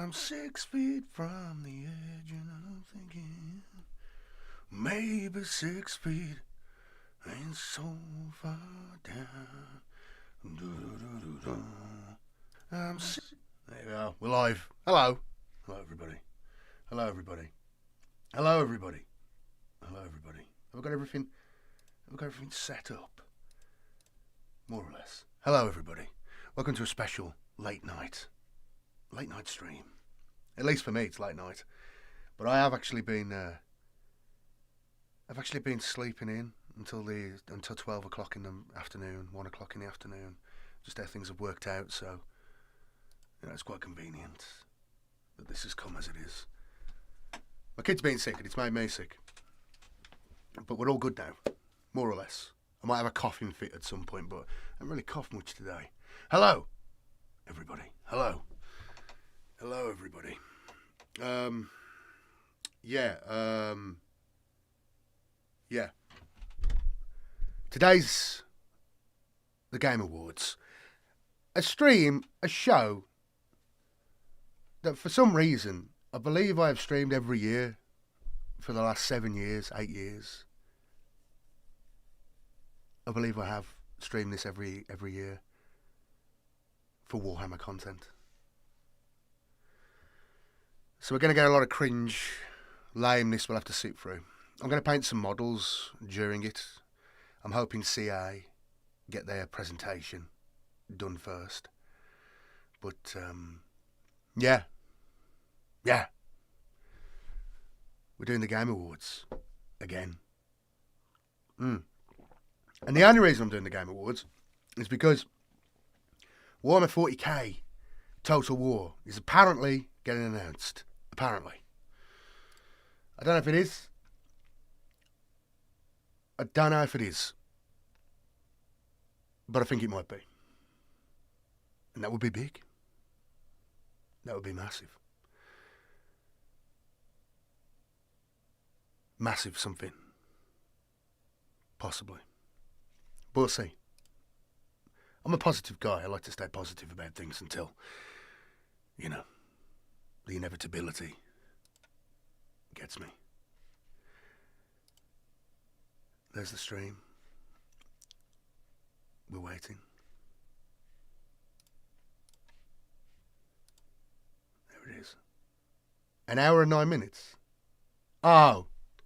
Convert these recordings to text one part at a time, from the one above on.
I'm 6 feet from the edge and I'm thinking maybe 6 feet ain't so far down. I'm there we are. We're live. Hello. Hello, everybody. Hello, everybody. Hello, everybody. Hello, everybody. Have I got everything? Have I got everything set up? More or less. Hello, everybody. Welcome to a special late night stream. At least for me, it's late night. But I have actually been. I've actually been sleeping in until 12 o'clock in the afternoon, 1 o'clock in the afternoon. Just how things have worked out. So, it's quite convenient that this has come as it is. My kid's been sick, and it's made me sick. But we're all good now, more or less. I might have a coughing fit at some point, but I haven't really coughed much today. Hello, everybody. Hello. Hello, everybody. Yeah. Today's the Game Awards. A stream, a show that for some reason, I believe I have streamed every year for the last 7 years, 8 years. I believe I have streamed this every year for Warhammer content. So we're going to get a lot of cringe, lameness we'll have to sit through. I'm going to paint some models during it. I'm hoping CA get their presentation done first. But, yeah. We're doing the Game Awards again. And the only reason I'm doing the Game Awards is because Warhammer 40k Total War is apparently getting announced. Apparently. I don't know if it is. I don't know if it is. But I think it might be. And that would be big. That would be massive. Massive something. Possibly. But we'll see. I'm a positive guy. I like to stay positive about things until, the inevitability gets me. There's the stream. We're waiting. There it is. An hour and 9 minutes. Oh,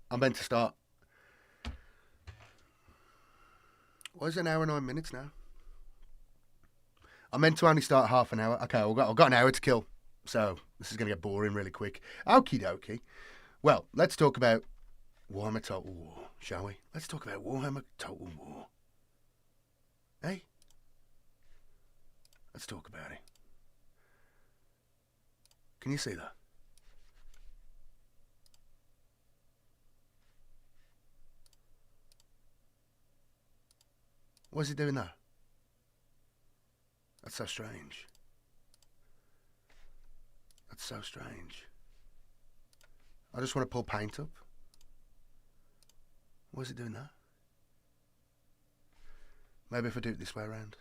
I'm meant to start. Why is it an hour and 9 minutes now? I meant to only start half an hour. Okay, I've got an hour to kill. So, this is going to get boring really quick. Okie dokie. Well, let's talk about Warhammer Total War, shall we? Let's talk about Warhammer Total War. Hey? Let's talk about it. Can you see that? Why is he doing that? That's so strange. That's so strange. I just want to pull paint up. Why is it doing that? Maybe if I do it this way around.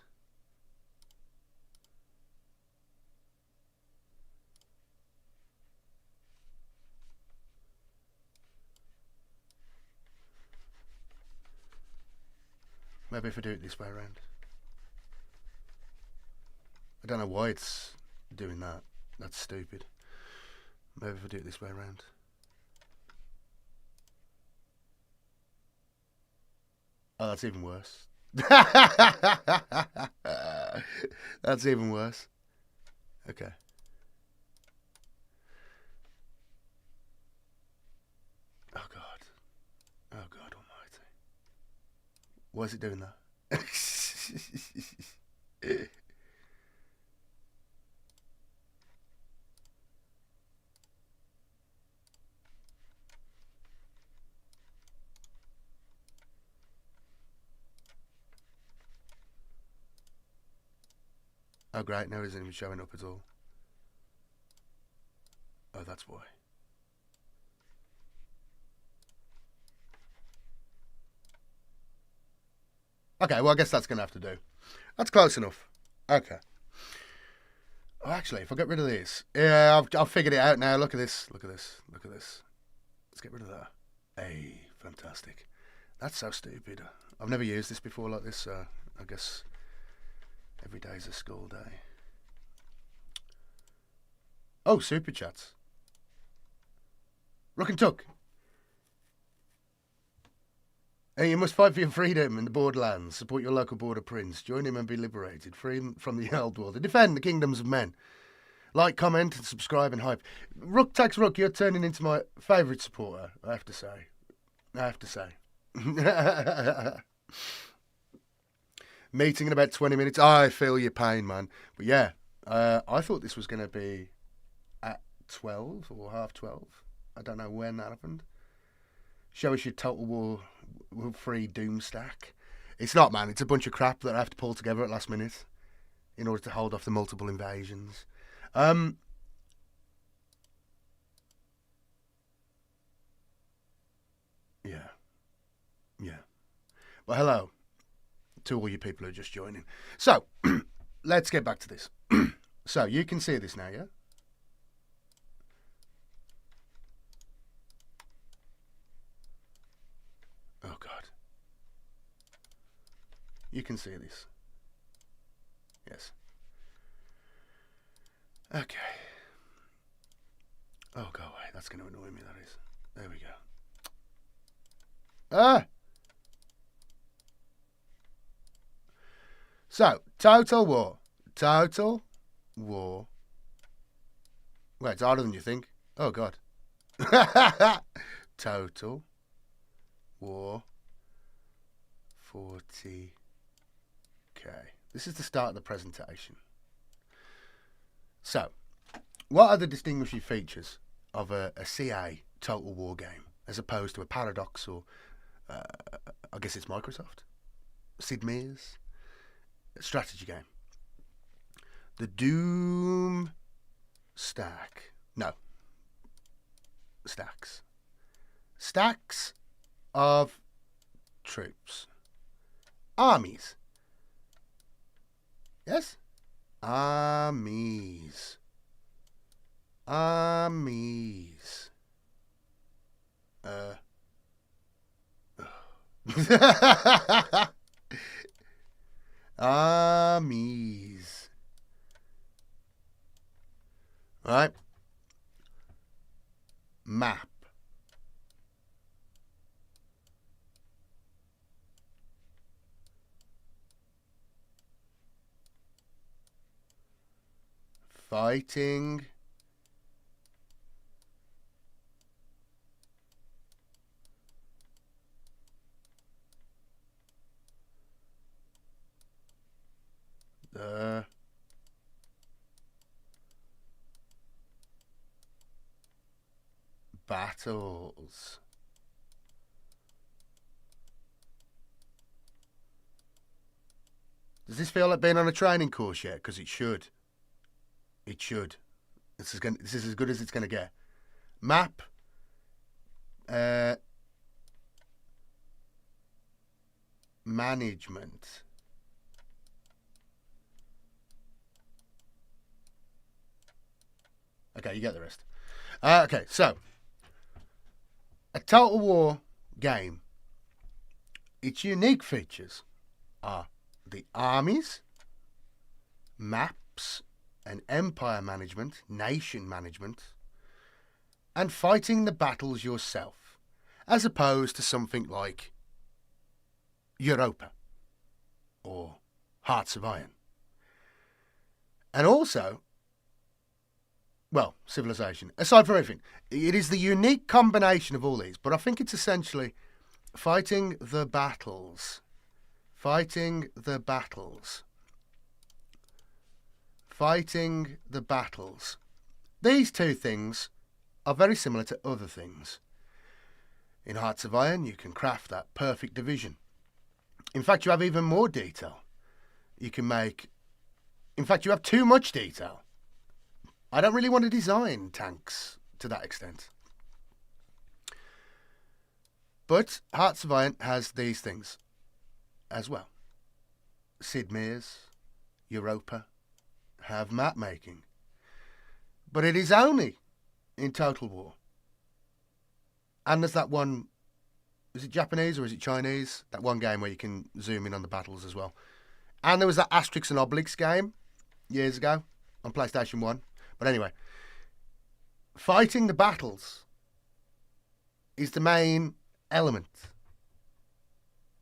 Maybe if I do it this way around. I don't know why it's doing that. That's stupid. Maybe if I do it this way around. Oh, that's even worse. That's even worse. Okay. Oh God. Oh God Almighty. Why is it doing that? Oh great, now it isn't even showing up at all. Oh, that's why. Okay, well I guess that's going to have to do. That's close enough. Okay. Oh, actually, if I get rid of this, yeah, I've figured it out now. Look at this. Look at this. Look at this. Let's get rid of that. Hey, fantastic. That's so stupid. I've never used this before like this, so I guess every day's a school day. Oh, super chats. Rock and Tuck. Hey, you must fight for your freedom in the borderlands. Support your local border prince. Join him and be liberated. Free from the old world. And defend the kingdoms of men. Like, comment, and subscribe and hype. Rook Tax Rook, you're turning into my favourite supporter, I have to say. I have to say. Meeting in about 20 minutes. I feel your pain, man. But yeah, I thought this was going to be at 12 or half 12. I don't know when that happened. Show us your Total War free Doom stack. It's not, man. It's a bunch of crap that I have to pull together at last minute in order to hold off the multiple invasions. Yeah. Well, hello to all you people who are just joining. So, let's get back to this. So, you can see this now, yeah? Oh, God. You can see this. Yes. Okay. Oh, go away. That's going to annoy me, that is. There we go. Ah! So, Total War. Total War. Well, it's harder than you think. Oh, God. Total War 40K. This is the start of the presentation. So, what are the distinguishing features of a CA Total War game as opposed to a Paradox or, I guess it's Microsoft, Sid Meier's strategy game? The Doom stack. No. Stacks. Stacks of troops. Armies. Yes? Armies. Armies. Armies. Right? Map. Fighting. The battles. Does this feel like being on a training course yet? Because it should. It should. This is as good as it's going to get. Map. Management. Okay, you get the rest. Okay, so a Total War game. Its unique features are the armies, maps, and empire management, nation management, and fighting the battles yourself, as opposed to something like Europa or Hearts of Iron. And also, well, Civilization. Aside from everything, it is the unique combination of all these, but I think it's essentially fighting the battles. Fighting the battles. Fighting the battles. These two things are very similar to other things. In Hearts of Iron, you can craft that perfect division. In fact, you have even more detail. You can make... In fact, you have too much detail. I don't really want to design tanks to that extent. But Hearts of Iron has these things as well. Sid Meier's, Europa have map making. But it is only in Total War. And there's that one, is it Japanese or is it Chinese? That one game where you can zoom in on the battles as well. And there was that Asterix and Obelix game years ago on PlayStation 1. But anyway, fighting the battles is the main element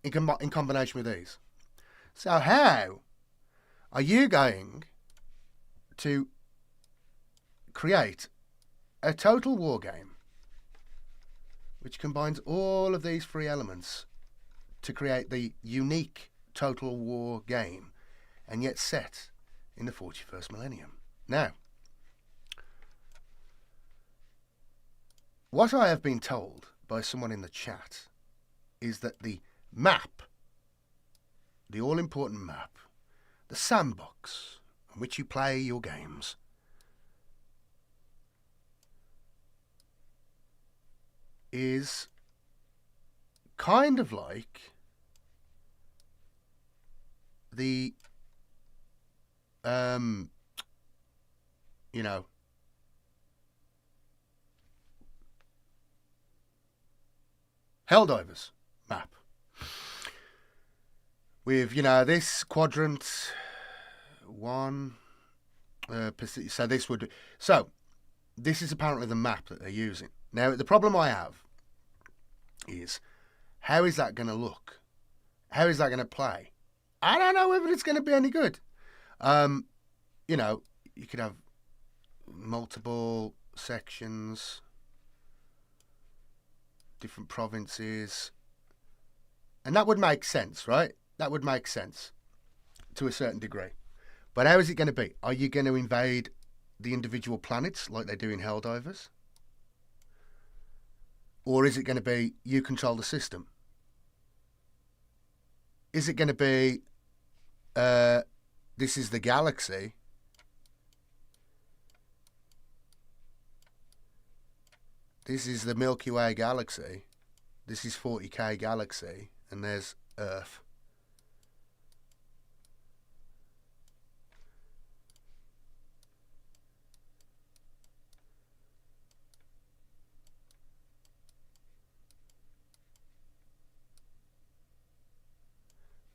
in combination with these. So how are you going to create a Total War game which combines all of these three elements to create the unique Total War game, and yet set in the 41st millennium? Now, what I have been told by someone in the chat is that the map, the all-important map, the sandbox on which you play your games, is kind of like the, you know, Helldivers map. With, you know, this quadrant one, so this would, so this is apparently the map that they're using. Now, the problem I have is, how is that going to look? How is that going to play? I don't know whether it's going to be any good. You know, you could have multiple sections, different provinces, and that would make sense, right? That would make sense to a certain degree. But how is it going to be? Are you going to invade the individual planets like they do in Helldivers? Or is it going to be you control the system? Is it going to be this is the galaxy, this is the Milky Way galaxy, this is 40k galaxy, and there's Earth?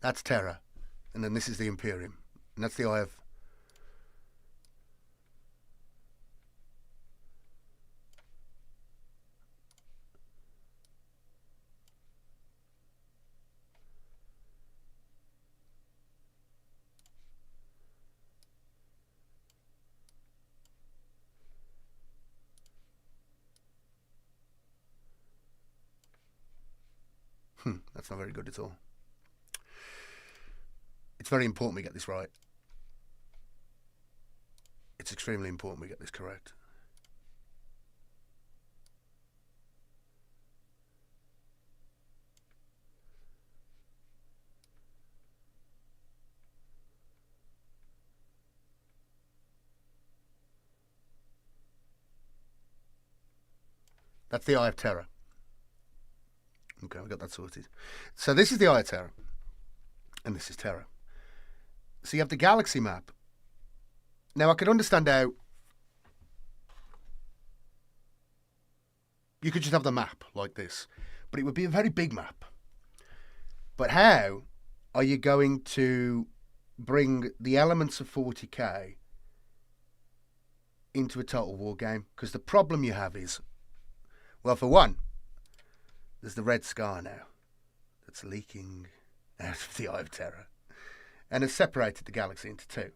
That's Terra. And then this is the Imperium. And that's the Eye of... That's not very good at all. It's very important we get this right. It's extremely important we get this correct. That's the Eye of Terror. Okay, we got that sorted. So this is the Eye of Terror. And this is Terra. So you have the galaxy map. Now I can understand how you could just have the map like this, but it would be a very big map. But how are you going to bring the elements of 40k into a Total War game? Because the problem you have is, well, for one, there's the red scar now that's leaking out of the Eye of Terror, and has separated the galaxy into two.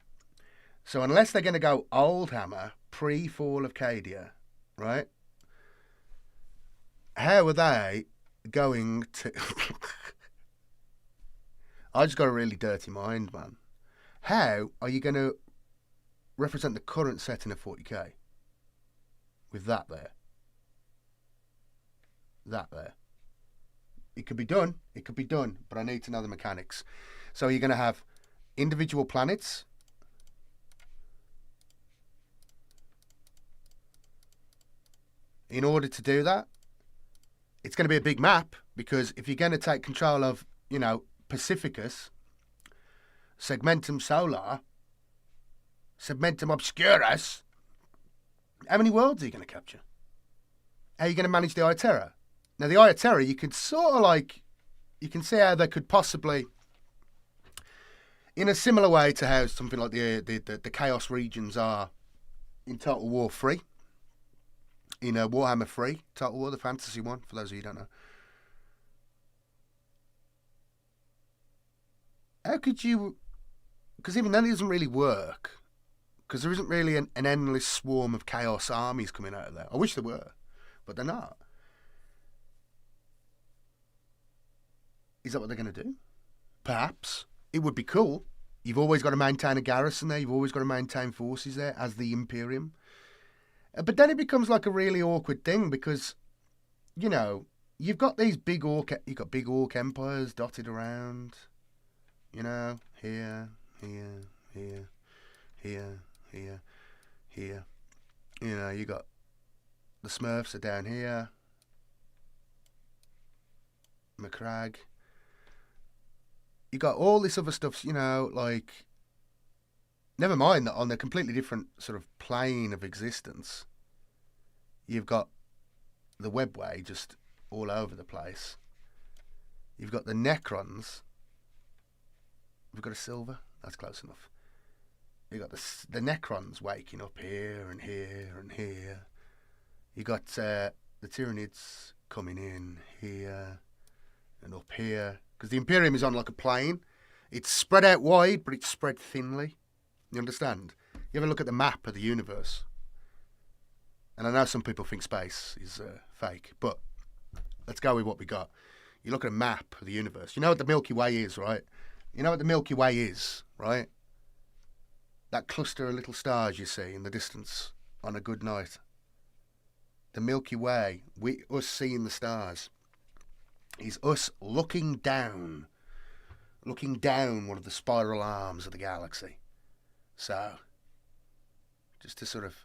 So unless they're going to go old Hammer, pre-fall of Cadia, right? How are they going to... I just got a really dirty mind, man. How are you going to represent the current setting of 40k with that there? That there. It could be done, but I need to know the mechanics. So you're going to have individual planets. In order to do that, it's going to be a big map, because if you're going to take control of, you know, Pacificus, Segmentum Solar, Segmentum Obscurus, How many worlds are you going to capture? How are you going to manage the Eye of Terror? Now, the Eye of Terror, you can sort of like, you can see how they could possibly, in a similar way to how something like the Chaos regions are in Total War 3, in Warhammer 3, Total War, the fantasy one, for those of you who don't know. How could you, because even then it doesn't really work, because there isn't really an endless swarm of Chaos armies coming out of there. I wish there were, but they're not. Is that what they're going to do? Perhaps. It would be cool. You've always got to maintain a garrison there. You've always got to maintain forces there as the Imperium. But then it becomes like a really awkward thing because, you know, you've got these big orc empires dotted around. You know, here, here, here, here, here, here. You know, you got the Smurfs are down here. McCrag. You got all this other stuff, you know, like, never mind that on a completely different sort of plane of existence, you've got the Webway just all over the place. You've got the Necrons. We've got a silver. That's close enough. You've got the Necrons waking up here and here and here. You got the Tyranids coming in here and up here. Because the Imperium is on like a plane. It's spread out wide, but it's spread thinly. You understand? You ever look at the map of the universe? And I know some people think space is fake, but let's go with what we got. You look at a map of the universe. You know what the Milky Way is, right? You know what the Milky Way is, right? That cluster of little stars you see in the distance on a good night. The Milky Way, us seeing the stars, is us looking down one of the spiral arms of the galaxy. So, just to sort of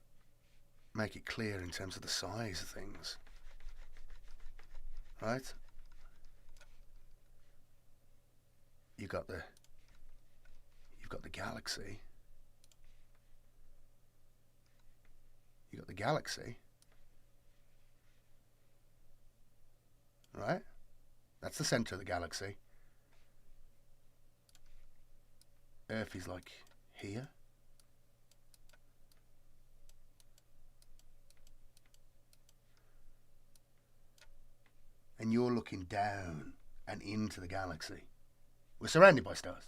make it clear in terms of the size of things, right? You've got the galaxy. You got the galaxy, right? That's the center of the galaxy. Earth is like here. And you're looking down and into the galaxy. We're surrounded by stars,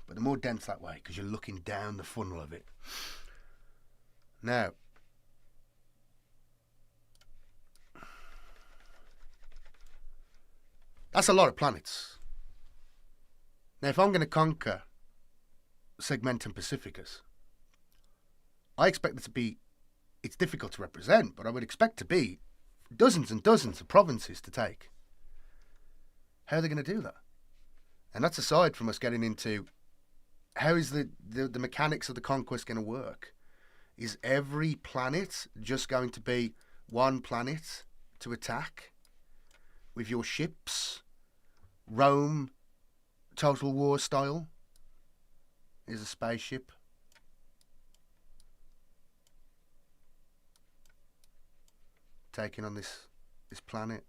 but they're more dense that way because you're looking down the funnel of it. Now, that's a lot of planets. Now, if I'm going to conquer Segmentum Pacificus, I expect it to be, it's difficult to represent, but I would expect to be dozens and dozens of provinces to take. How are they going to do that? And that's aside from us getting into how is the mechanics of the conquest going to work? Is every planet just going to be one planet to attack with your ships? Rome, Total War style? Is a spaceship. Taking on this planet.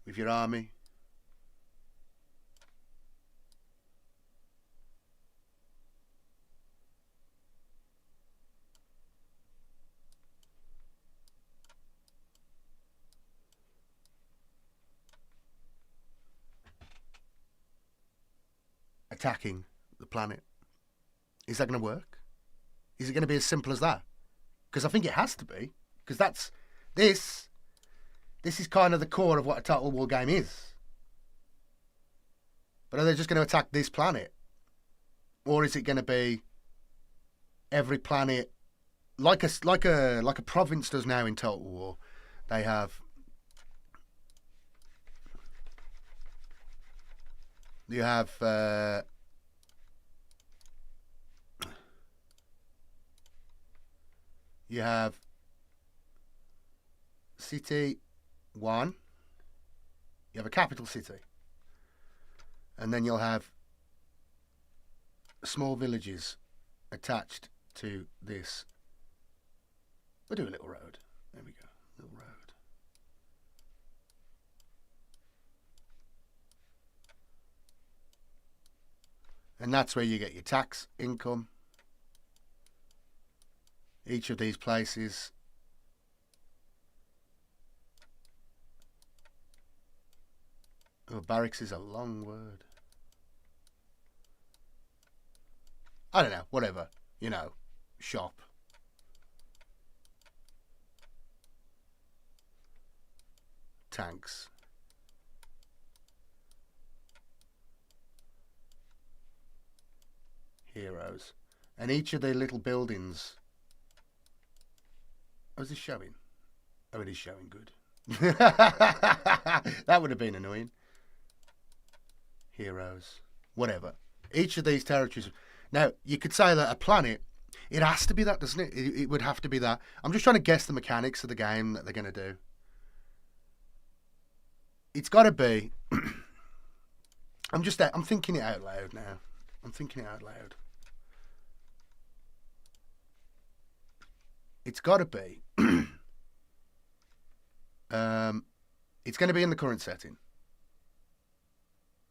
With your army. Attacking the planet. Is that going to work? Is it going to be as simple as that? Because I think it has to be. Because this is kind of the core of what a Total War game is. But are they just going to attack this planet? Or is it going to be every planet like a province does now in Total War? They have you have city 1, you have a capital city, and then you'll have small villages attached to this. We'll do a little road. There we go. Little road. And that's where you get your tax income. Each of these places. Oh, barracks is a long word. I don't know, whatever. You know, shop. Tanks. Heroes. And each of the little buildings. Oh, is this showing? Oh, it is showing good. That would have been annoying. Heroes. Whatever. Each of these territories. Now, you could say that a planet, it has to be that, doesn't it? It would have to be that. I'm just trying to guess the mechanics of the game that they're going to do. It's got to be. I'm thinking it out loud now. I'm thinking it out loud. It's got to be. It's going to be in the current setting.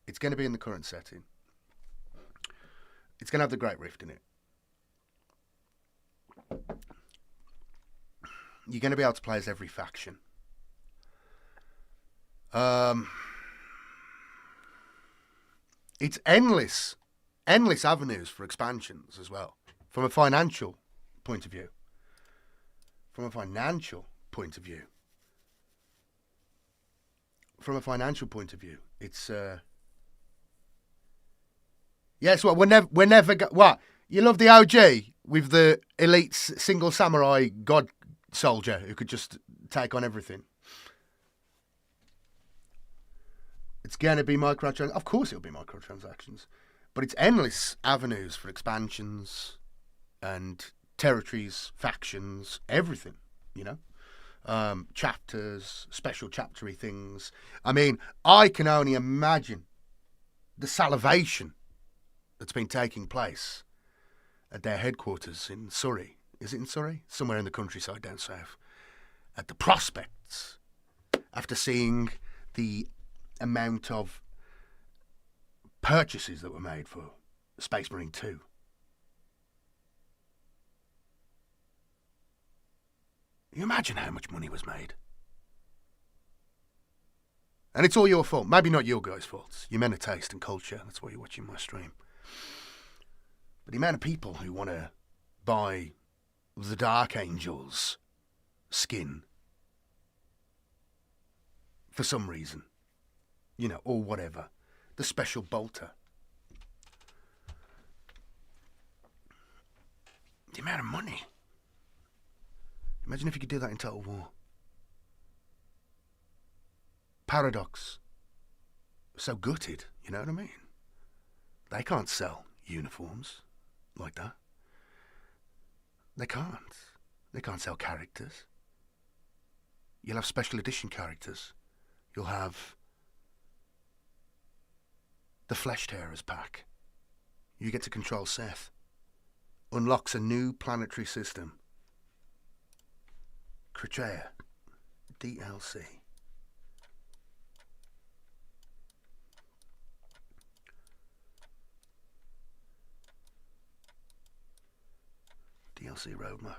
It's going to be in the current setting. It's going to have the Great Rift in it. You're going to be able to play as every faction. It's endless avenues for expansions as well, from a financial point of view. From a financial point of view. It's yes. Well, we're never. What, you love the OG with the elite single samurai god soldier who could just take on everything. It's going to be microtransactions. Of course, it'll be microtransactions, but it's endless avenues for expansions and territories, factions, everything. You know. Chapters, special chaptery things. I mean, I can only imagine the salivation that's been taking place at their headquarters in Surrey. Is it in Surrey? Somewhere in the countryside down south. At the prospects, after seeing the amount of purchases that were made for Space Marine 2. You imagine how much money was made. And it's all your fault. Maybe not your guys' faults. Your men of taste and culture. That's why you're watching my stream. But the amount of people who want to buy the Dark Angel's skin for some reason, you know, or whatever. The special bolter. The amount of money. Imagine if you could do that in Total War. Paradox. So gutted, you know what I mean? They can't sell uniforms like that. They can't. They can't sell characters. You'll have special edition characters. You'll have the Flesh Tearers pack. You get to control Seth. Unlocks a new planetary system. Kratrea DLC. DLC roadmap.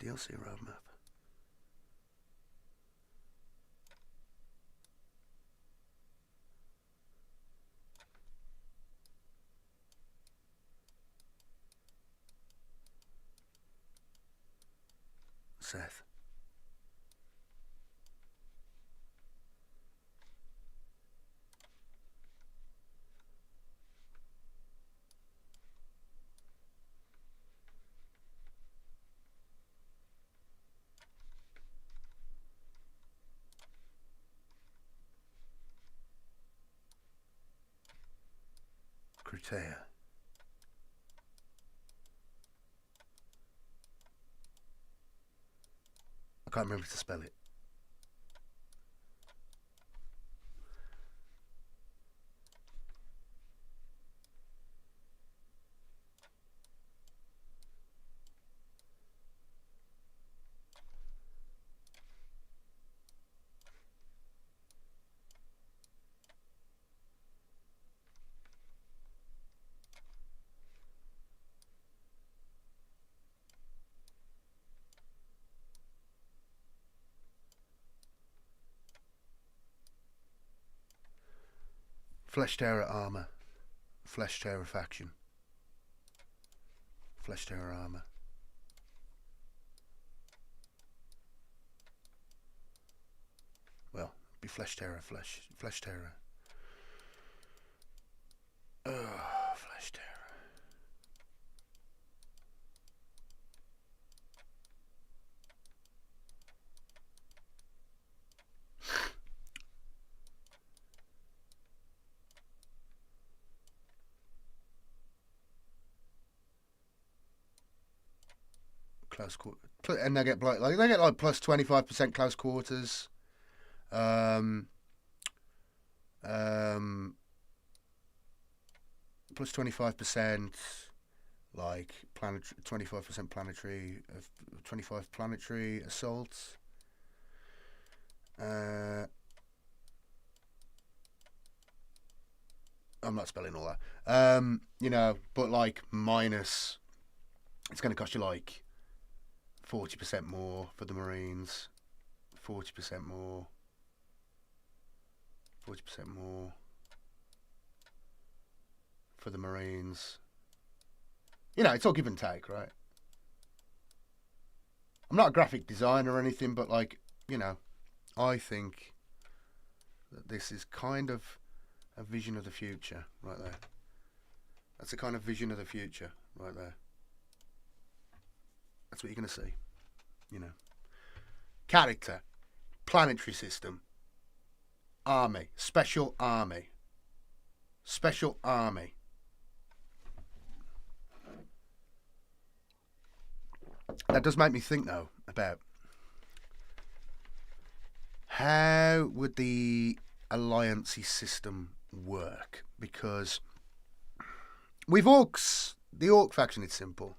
DLC roadmap. Seth. Brutea. I can't remember to spell it. Flesh Terror armor. Flesh Terror faction. Flesh Terror armor. Well, be Flesh Terror, Flesh Terror. Flesh Terror. Close quarter, and they get like plus 25% close quarters. Plus 25%, like planetary, 25% planetary, 25 planetary assaults. I'm not spelling all that. You know, but like minus, it's going to cost you like 40% more for the Marines, 40% more, 40% more for the Marines. You know, it's all give and take, right? I'm not a graphic designer or anything, but like, you know, I think that this is kind of a vision of the future right there. That's a kind of vision of the future right there. That's what you're going to see, you know. Character, planetary system, army, special army, special army. That does make me think, though, about how would the alliance system work? Because with orcs, the orc faction is simple.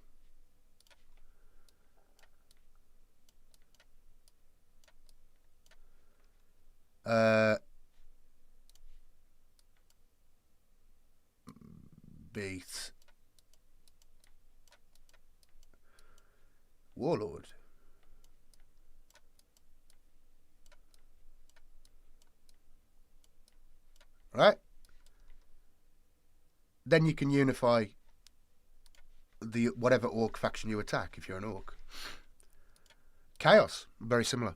Beat Warlord. Right? Then you can unify the whatever orc faction you attack if you're an orc. Chaos, very similar.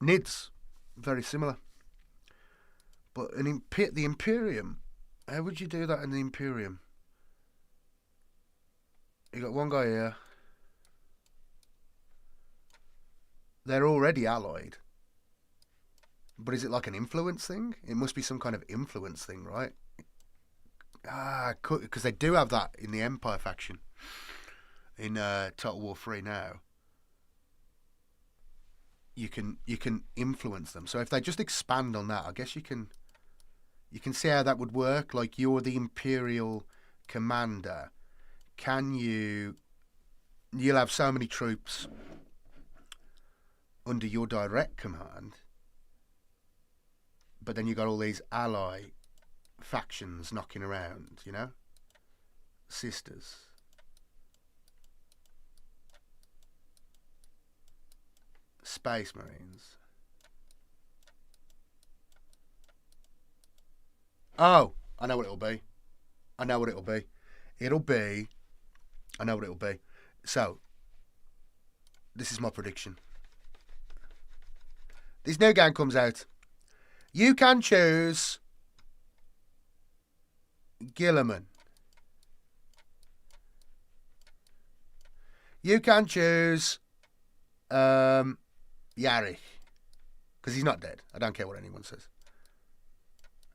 Nids, very similar. But the Imperium, how would you do that in the Imperium? You got one guy here. They're already allied. But is it like an influence thing? It must be some kind of influence thing, right? Because they do have that in the Empire faction. In Total War 3 now. You can influence them. So if they just expand on that, I guess you can see how that would work. Like, you're the Imperial commander. You'll have so many troops under your direct command, but then you got all these ally factions knocking around, you know? Sisters. Space Marines. Oh, I know what it'll be. I know what it'll be. I know what it'll be. So, this is my prediction. This new game comes out. You can choose Gilliman. You can choose Yarrick. Because he's not dead. I don't care what anyone says.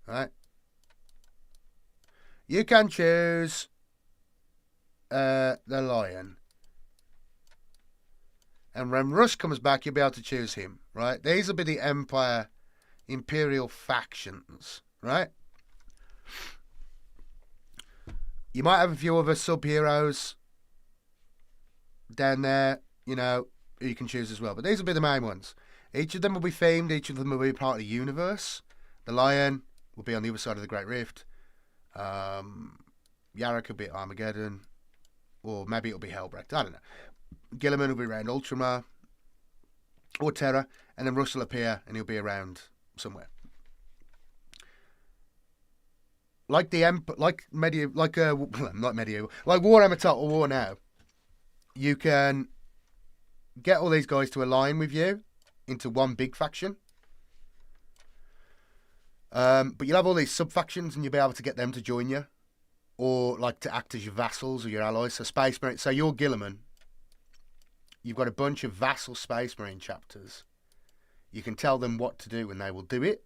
Alright? You can choose the lion. And when Rush comes back, you'll be able to choose him. Right? These will be the Empire Imperial factions. Right? You might have a few other sub-heroes down there, you know, who you can choose as well. But these will be the main ones. Each of them will be themed. Each of them will be part of the universe. The lion will be on the other side of the Great Rift. Yara could be at Armageddon. Or maybe it'll be Hellbrecht. I don't know. Gilliman will be around Ultramar. Or Terra. And then Russ will appear and he'll be around somewhere. Like like Warhammer Total War now, you can get all these guys to align with you into one big faction. But you'll have all these sub-factions and you'll be able to get them to join you. Or like to act as your vassals or your allies. So Space Marine. So you're Gilliman. You've got a bunch of vassal Space Marine chapters. You can tell them what to do and they will do it.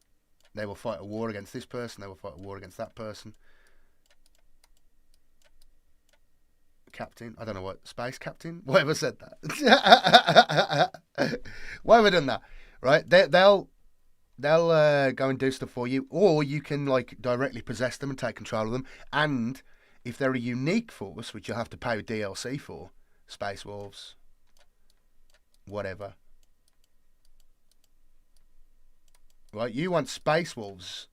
They will fight a war against this person. They will fight a war against that person. Captain. I don't know what. Space Captain? Whoever said that. Why have I done that? Right? They'll go and do stuff for you. Or you can like directly possess them and take control of them. And if they're a unique force, which you'll have to pay DLC for, Space Wolves, whatever. Right, you want Space Wolves.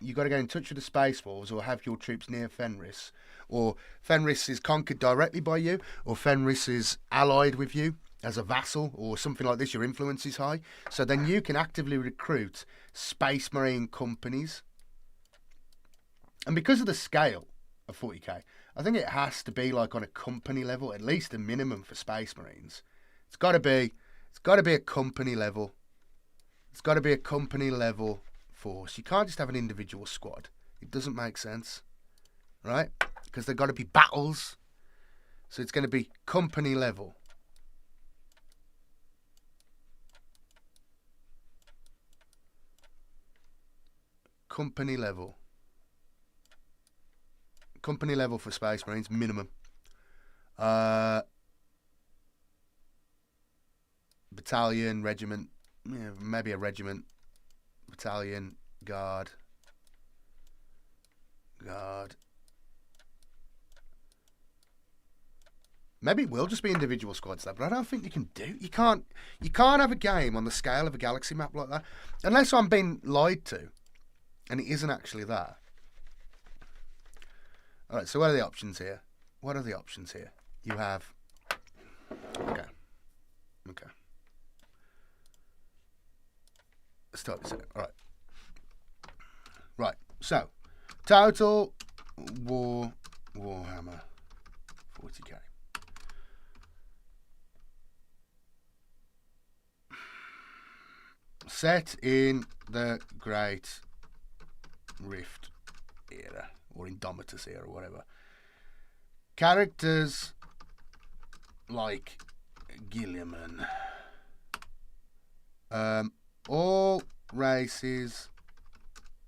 You've got to get in touch with the Space Wolves or have your troops near Fenris. Or Fenris is conquered directly by you. Or Fenris is allied with you as a vassal or something like this. Your influence is high. So then you can actively recruit Space Marine companies. And because of the scale of 40k, I think it has to be like on a company level, at least a minimum for Space Marines. It's got to be a company level. It's got to be a company level force. You can't just have an individual squad. It doesn't make sense. Right? Because they've got to be battles. So it's going to be company level. Company level. Company level for Space Marines, minimum. Battalion, regiment. Yeah, maybe a regiment, battalion, guard. Maybe it will just be individual squads though, but I don't think you can do. You can't have a game on the scale of a galaxy map like that, unless I'm being lied to, and it isn't actually that. All right, so what are the options here? You have. Okay. Let's start this out. Right. So, Total Warhammer 40k. Set in the Great Rift era, or Indomitus era, or whatever. Characters like Gilliman. All races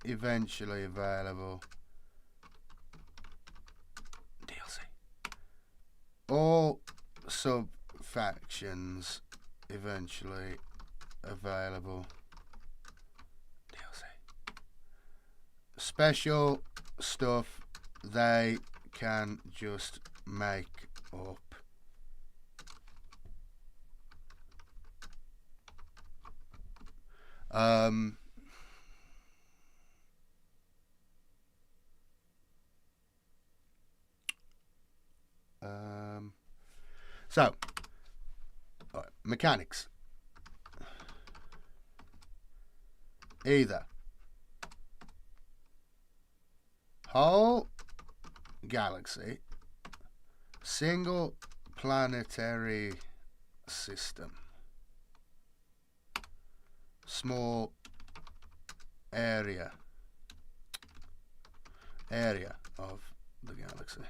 eventually available. DLC. All sub-factions eventually available. DLC. Special stuff they can just make up. So, all right, mechanics. Either whole galaxy, single planetary system, small area of the galaxy.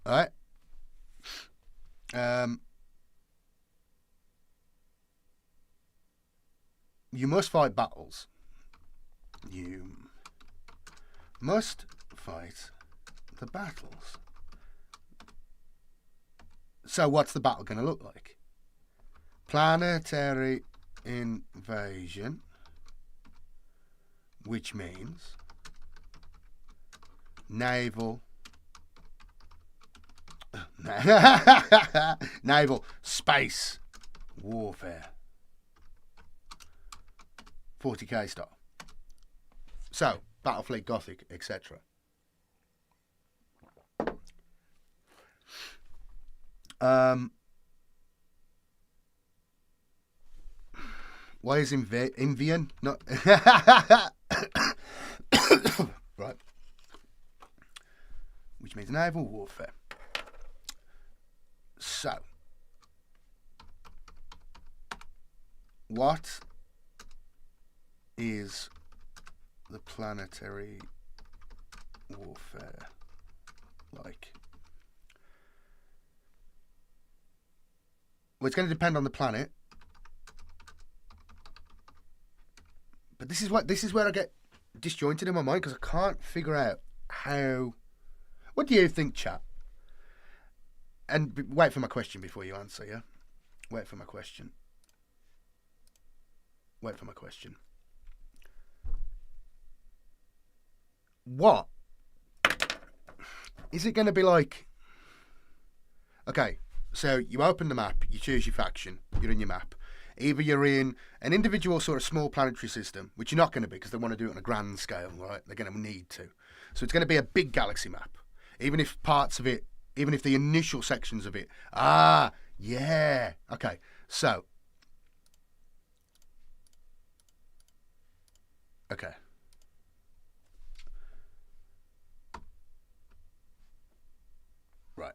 All right. You must fight battles. You must fight the battles. So what's the battle going to look like? Planetary invasion, which means naval space warfare. 40k style. So, Battlefleet Gothic, etc. Why is Invian not right? Which means naval warfare. So, what is the planetary warfare like? Well, it's going to depend on the planet. But this is where I get disjointed in my mind, because I can't figure out how. What do you think, chat? And wait for my question before you answer, yeah? Wait for my question. Wait for my question. What? Is it going to be like... Okay, so you open the map, you choose your faction, you're in your map. Either you're in an individual sort of small planetary system, which you're not going to be because they want to do it on a grand scale, right? They're going to need to. So it's going to be a big galaxy map. Even if parts of it, even if the initial sections of it, yeah. Okay, so. Okay. Right.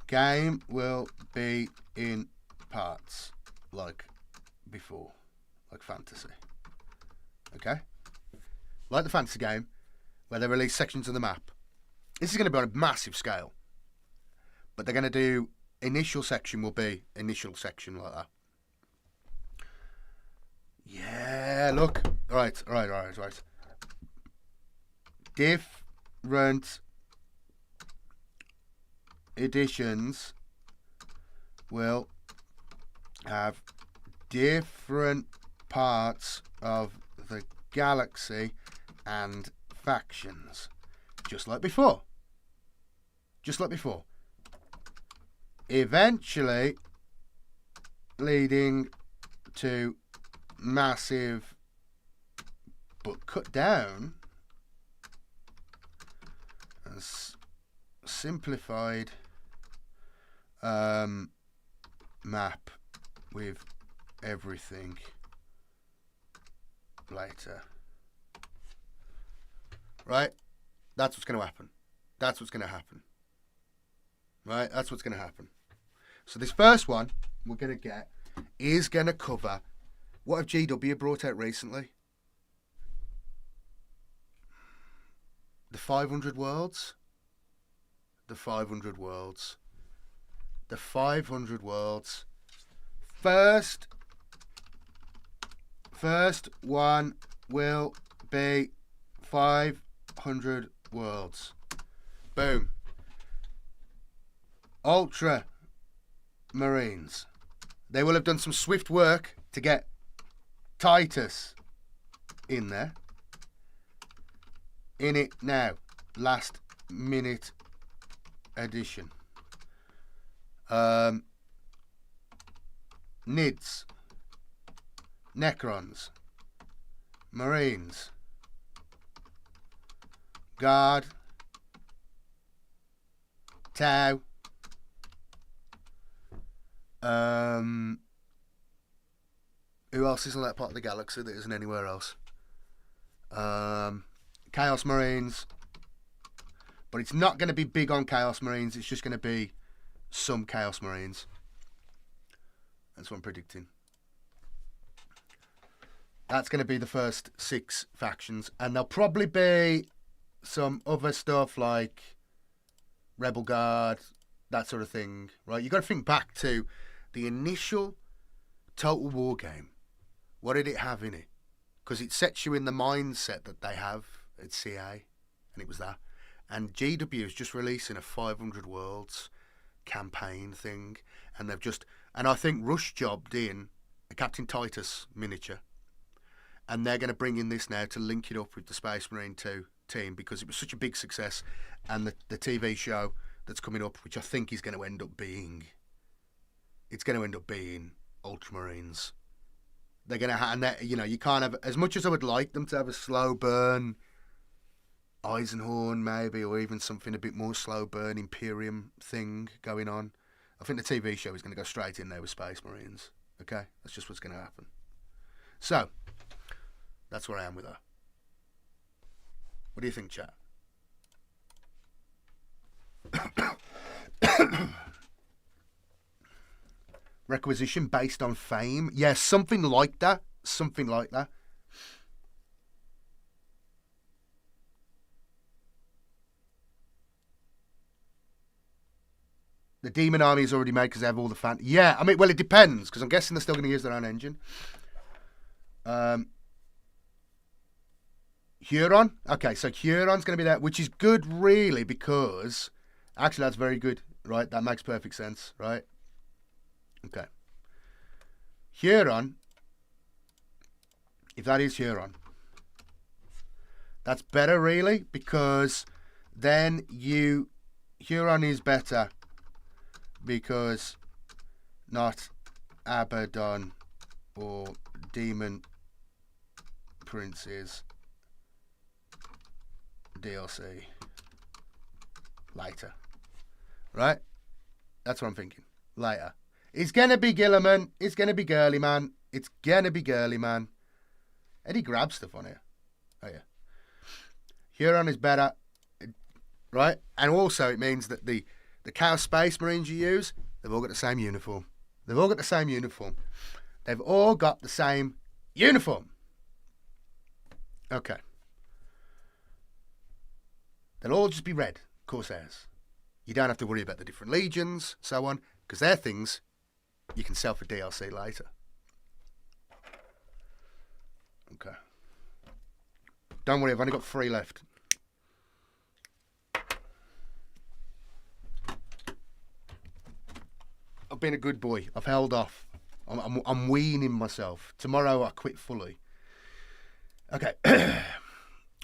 Game will be in parts, like before, like fantasy. Okay? Like the fantasy game, where they release sections of the map. This is going to be on a massive scale. But they're going to do, initial section will be initial section like that. Yeah, look. Right. Different editions will have different parts of the galaxy and factions, just like before. Eventually leading to massive but cut down and simplified map with everything later. Right? That's what's going to happen. Right? That's what's going to happen. So this first one we're going to get is going to cover, what have GW brought out recently? The 500 worlds. The 500 worlds. First one will be 500 worlds. Boom. Ultra Marines. They will have done some swift work to get Titus in there. In it now. Last minute edition. Nids. Necrons. Marines. Guard. Tau. Who else is on that part of the galaxy that isn't anywhere else? Chaos Marines. But it's not going to be big on Chaos Marines. It's just going to be some Chaos Marines. That's what I'm predicting. That's going to be the first 6 factions. And there'll probably be some other stuff like Rebel Guard, that sort of thing. Right? You've got to think back to the initial Total War game, what did it have in it? Because it sets you in the mindset that they have at CA, and it was that. And GW is just releasing a 500 Worlds campaign thing, and they've just, and I think Rush jobbed in a Captain Titus miniature, and they're going to bring in this now to link it up with the Space Marine 2 team, because it was such a big success, and the TV show that's coming up, which I think is going to end up being, it's going to end up being Ultramarines. They're going to have, and you know, you can't have, as much as I would like them to have a slow burn Eisenhorn maybe, or even something a bit more slow burn Imperium thing going on, I think the TV show is going to go straight in there with Space Marines. Okay, that's just what's going to happen. So that's where I am with her. What do you think, chat? Requisition based on fame? Yeah, something like that. Something like that. The Demon Army is already made because they have all the fan. Yeah, I mean, well, it depends, because I'm guessing they're still going to use their own engine. Huron? Okay, so Huron's going to be there, which is good, really, because actually that's very good, right? That makes perfect sense, right? Okay. Huron, if that is Huron, that's better, really, because then Huron is better because not Abaddon or Demon Prince's DLC later, right? That's what I'm thinking. Later. It's gonna be Gilliman. It's gonna be girly man. It's gonna be girly man. Eddie grabs stuff on here. Oh yeah. Huron is better, right? And also it means that the Chaos Space Marines you use, they've all got the same uniform. They've all got the same uniform. They've all got the same uniform. Okay. They'll all just be red Corsairs. You don't have to worry about the different legions, so on, because they're things you can sell for DLC later. Okay. Don't worry, I've only got 3 left. I've been a good boy. I've held off. I'm weaning myself. Tomorrow I quit fully. Okay.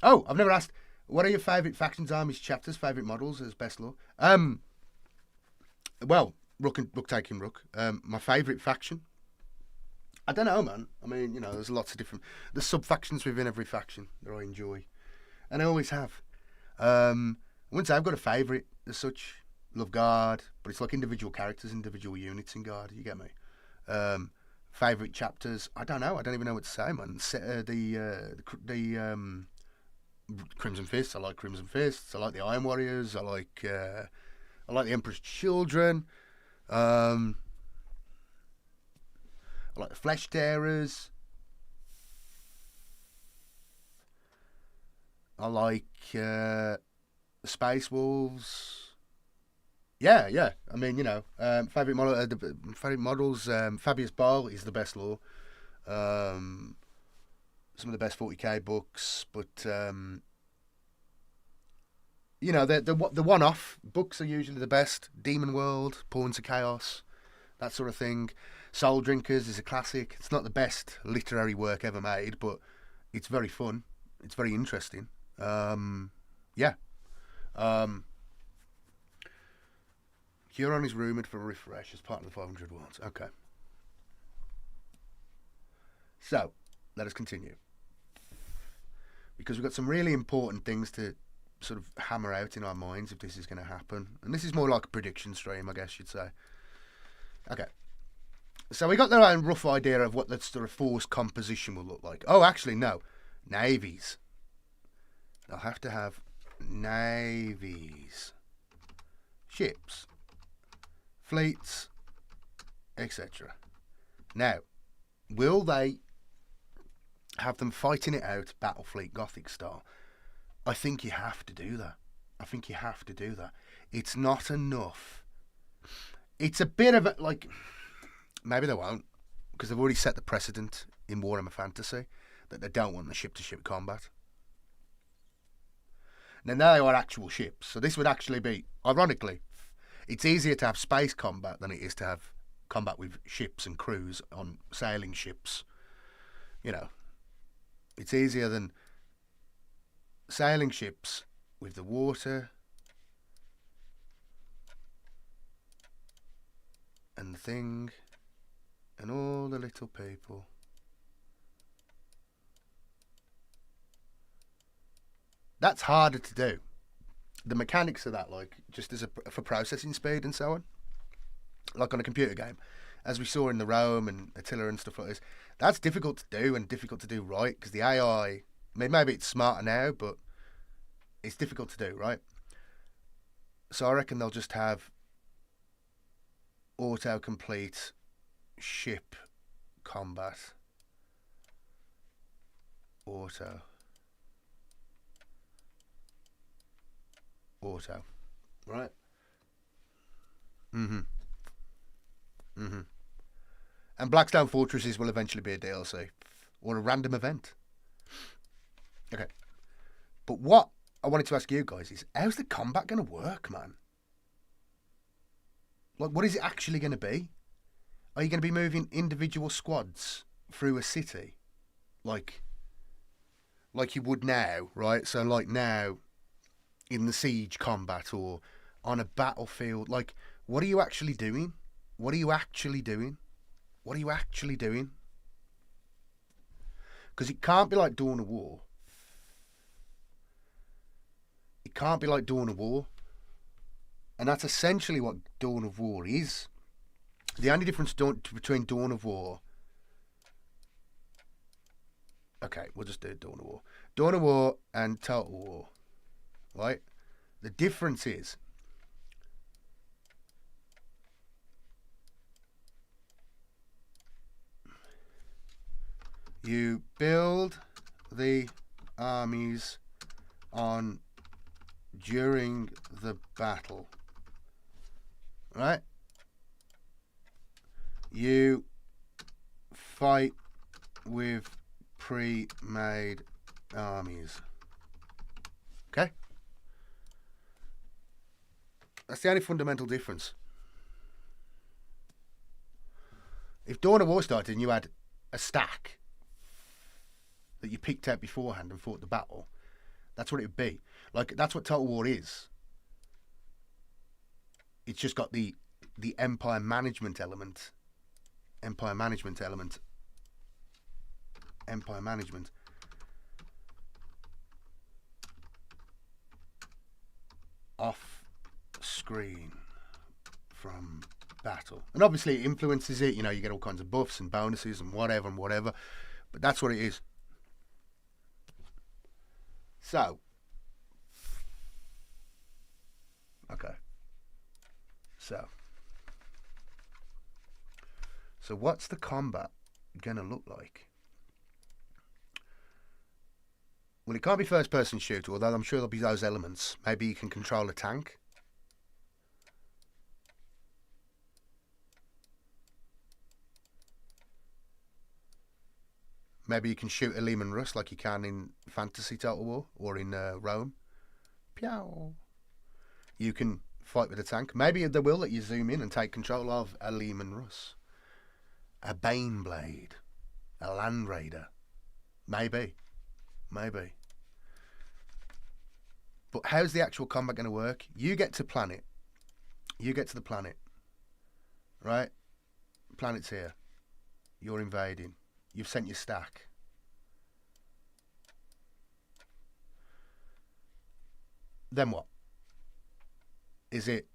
Oh, I've never asked. What are your favourite factions, armies, chapters, favourite models as best law? Well, Rook taking Rook. My favourite faction? I don't know, man. I mean, you know, there's lots of different... There's sub-factions within every faction that I enjoy. And I always have. I wouldn't say I've got a favourite as such. Love Guard. But it's like individual characters, individual units in Guard. You get me? Favourite chapters? I don't know. I don't even know what to say, man. The Crimson Fists. I like Crimson Fists. I like the Iron Warriors. I like the Emperor's Children. I like the Flesh Tearers. I like the Space Wolves. Yeah. I mean, you know, favourite models. Fabius Ball is the best lore. Some of the best 40k books, but you know, the one-off books are usually the best. Demon World, Pawns of Chaos, that sort of thing. Soul Drinkers is a classic. It's not the best literary work ever made, but it's very fun. It's very interesting. Yeah. Huron is rumoured for a refresh as part of the 500 Worlds. Okay. So, let us continue. Because we've got some really important things to sort of hammer out in our minds if this is going to happen. And this is more like a prediction stream, I guess you'd say. Okay. So we got the rough idea of what the sort of force composition will look like. Oh, actually, no. Navies. They'll have to have navies. Ships. Fleets. Etc. Now, will they have them fighting it out Battlefleet Gothic style? I think you have to do that. It's not enough. It's a bit of a, like, Maybe they won't, because they've already set the precedent in Warhammer Fantasy that they don't want the ship-to-ship combat. Now they are actual ships, so this would actually be, ironically, it's easier to have space combat than it is to have combat with ships and crews on sailing ships. You know, it's easier than sailing ships with the water and the thing and all the little people. That's harder to do. The mechanics of that, like, just as for processing speed and so on, like on a computer game, as we saw in the Rome and Attila and stuff like this, that's difficult to do and difficult to do right, because the AI, I mean, maybe it's smarter now, but it's difficult to do, right? So I reckon they'll just have autocomplete ship combat. Auto, right? And Blackstone Fortresses will eventually be a DLC or a random event. Okay, but what I wanted to ask you guys is, how's the combat going to work, man? Like, what is it actually going to be? Are you going to be moving individual squads through a city, like you would now, right? So like now in the siege combat or on a battlefield, like, what are you actually doing? What are you actually doing? What are you actually doing? Because it can't be like Dawn of War. It can't be like Dawn of War. And that's essentially what Dawn of War is. The only difference between Dawn of War... Okay, we'll just do Dawn of War. Dawn of War and Total War. Right? The difference is... you build the armies on during the battle, right? You fight with pre-made armies. Okay? That's the only fundamental difference. If Dawn of War started and you had a stack that you picked out beforehand and fought the battle, that's what it would be. Like, that's what Total War is. It's just got the empire management element. Empire management off screen from battle. And obviously it influences it, you know, you get all kinds of buffs and bonuses and whatever. But that's what it is. So, okay. So what's the combat gonna look like? Well, it can't be first-person shooter, although I'm sure there'll be those elements. Maybe you can control a tank. Maybe you can shoot a Lehman Russ like you can in Fantasy Total War or in Rome. Pew! You can fight with a tank. Maybe they will let you zoom in and take control of a Lehman Russ, a Baneblade, a Land Raider. Maybe. But how's the actual combat going to work? You get to planet. You get to the planet. Right? Planet's here. You're invading. You've sent your stack. Then what? Is it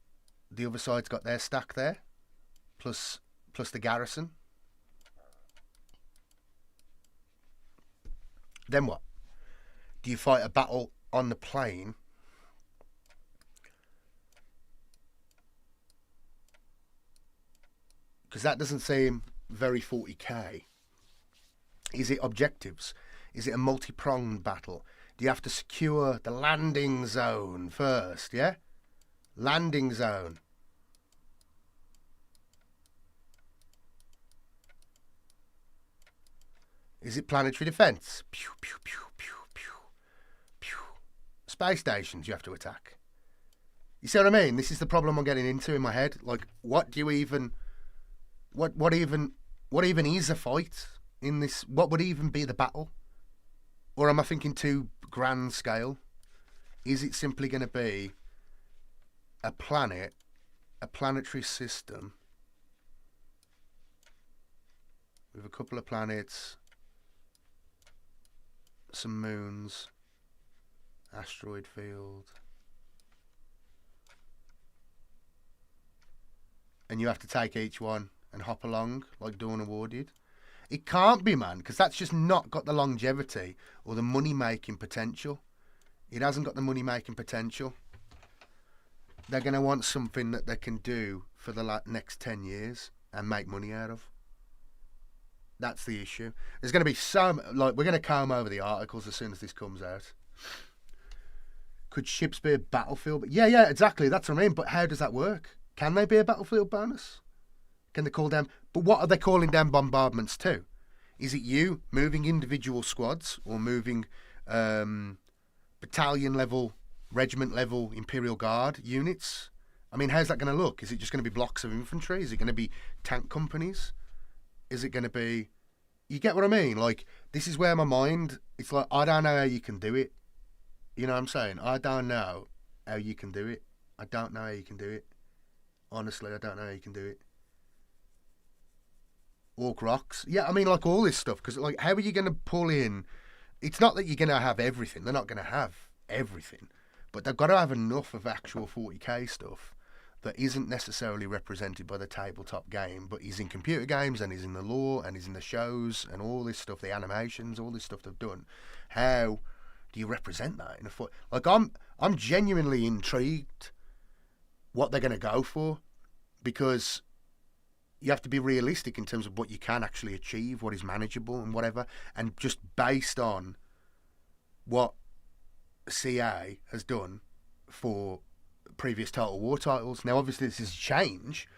the other side's got their stack there? Plus the garrison? Then what? Do you fight a battle on the plane? Because that doesn't seem very 40k. Is it objectives? Is it a multi-pronged battle? Do you have to secure the landing zone first, yeah? Landing zone. Is it planetary defense? Pew, pew, pew, pew, pew, pew. Space stations you have to attack. You see what I mean? This is the problem I'm getting into in my head. Like, what do you even... What even is a fight in this? What would even be the battle? Or am I thinking too grand scale? Is it simply going to be a planet, a planetary system with a couple of planets, some moons, asteroid field, and you have to take each one and hop along like Dawn of War did? It can't be, man, because that's just not got the longevity or the money-making potential. It hasn't got the money-making potential. They're going to want something that they can do for the next 10 years and make money out of. That's the issue. There's going to be some... Like, we're going to comb over the articles as soon as this comes out. Could ships be a battlefield? Yeah, exactly. That's what I mean. But how does that work? Can they be a battlefield bonus? Can they call them? But what are they calling down bombardments to? Is it you moving individual squads or moving battalion level, regiment level Imperial Guard units? I mean, how's that going to look? Is it just going to be blocks of infantry? Is it going to be tank companies? Is it going to be... You get what I mean? Like, this is where my mind... It's like, I don't know how you can do it. You know what I'm saying? I don't know how you can do it. I don't know how you can do it. Honestly, I don't know how you can do it. Orc rocks. Yeah, I mean, like all this stuff. Because, like, how are you going to pull in... It's not that you're going to have everything. They're not going to have everything. But they've got to have enough of actual 40k stuff that isn't necessarily represented by the tabletop game, but is in computer games and is in the lore and is in the shows and all this stuff, the animations, all this stuff they've done. How do you represent that in a foot? Like, I'm genuinely intrigued what they're going to go for, because you have to be realistic in terms of what you can actually achieve, what is manageable and whatever, and just based on what CA has done for previous Total War titles. Now, obviously, this is a change,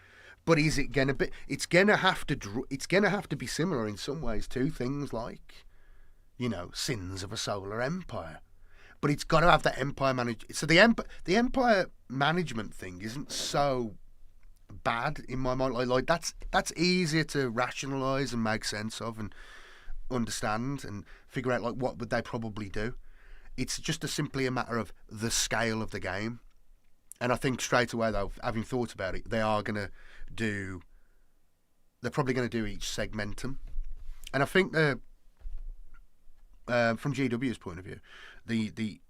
but is it going to be? It's going to have to be similar in some ways to things like, you know, Sins of a Solar Empire. But it's got to have that empire manage. So the empire management thing isn't so bad in my mind. Like that's easier to rationalise and make sense of and understand and figure out, like, what would they probably do. It's just simply a matter of the scale of the game. And I think straight away, though, having thought about it, they're probably going to do each segmentum. And I think from GW's point of view, the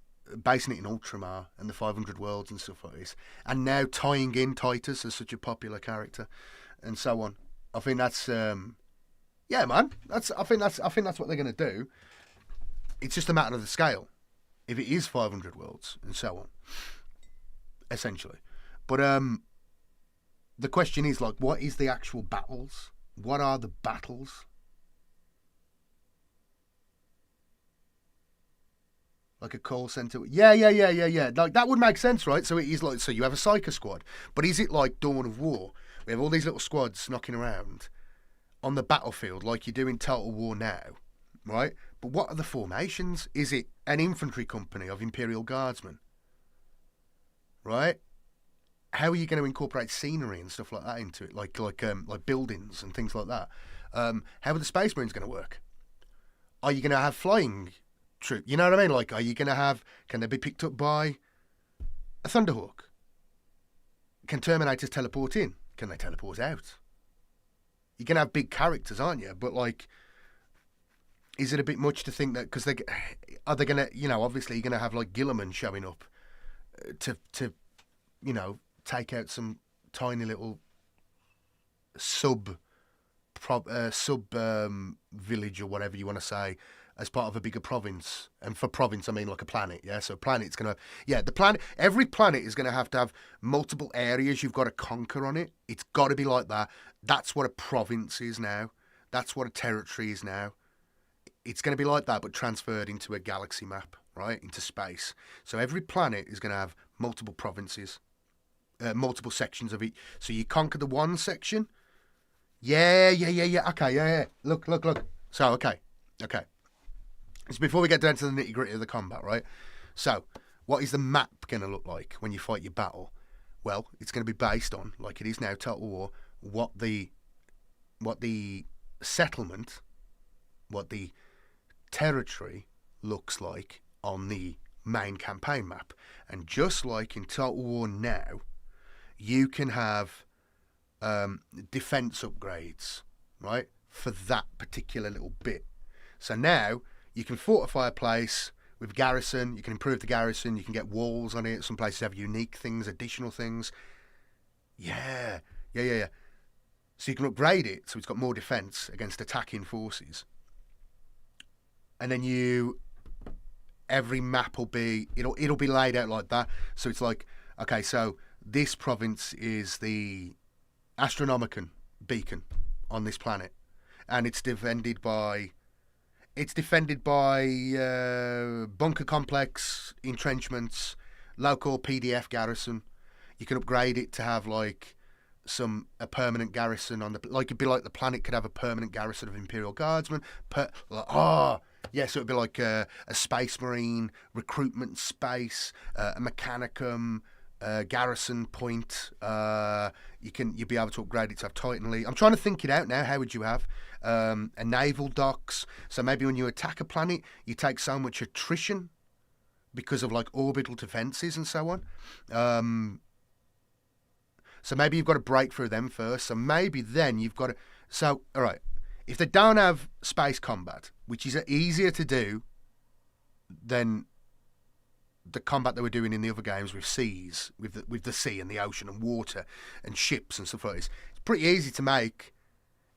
basing it in Ultramar and the 500 worlds and stuff like this, and now tying in Titus as such a popular character and so on. I think that's yeah, man. I think that's what they're going to do. It's just a matter of the scale. If it is 500 worlds and so on, essentially. But the question is, like, what is the actual battles? What are the battles? Like a call center? Yeah. Like, that would make sense, right? So it is like, so you have a Psyker squad, but is it like Dawn of War? We have all these little squads knocking around on the battlefield like you do in Total War now, right? But what are the formations? Is it an infantry company of Imperial Guardsmen? Right? How are you going to incorporate scenery and stuff like that into it, like buildings and things like that? How are the Space Marines going to work? Are you going to have flying troops? You know what I mean? Like, are you going to have? Can they be picked up by a Thunderhawk? Can Terminators teleport in? Can they teleport out? You're going to have big characters, aren't you? But, like, is it a bit much to think that, because are they going to, you know, obviously you're going to have, like, Gilliman showing up to you know, take out some tiny little sub village or whatever you want to say as part of a bigger province. And for province, I mean like a planet, yeah? So planet's going to... Yeah, every planet is going to have multiple areas you've got to conquer on it. It's got to be like that. That's what a province is now. That's what a territory is now. It's going to be like that, but transferred into a galaxy map, right? Into space. So every planet is going to have multiple provinces, multiple sections of it. So you conquer the one section. Yeah. Okay, yeah. Look. So, okay. Okay. So before we get down to the nitty gritty of the combat, right? So, what is the map going to look like when you fight your battle? Well, it's going to be based on, like it is now, Total War, what the settlement, what the territory looks like on the main campaign map. And just like in Total War now, you can have defense upgrades, right, for that particular little bit. So now you can fortify a place with garrison, you can improve the garrison, you can get walls on it. Some places have unique things, additional things. Yeah. So you can upgrade it so it's got more defense against attacking forces. And then every map will be, it'll be laid out like that. So it's like, okay, so this province is the Astronomicon beacon on this planet, and it's defended by bunker complex, entrenchments, local PDF garrison. You can upgrade it to have like a permanent garrison on it'd be like the planet could have a permanent garrison of Imperial Guardsmen. So it'd be like a Space Marine recruitment space, a Mechanicum. Garrison point. You'd be able to upgrade it to have Titan Lead. I'm trying to think it out now. How would you have a naval docks? So maybe when you attack a planet, you take so much attrition because of like orbital defenses and so on. So maybe you've got to break through them first. So maybe then you've got to. So all right, if they don't have space combat, which is easier to do than the combat they were doing in the other games with seas, with the sea and the ocean and water and ships and stuff like this. It's pretty easy to make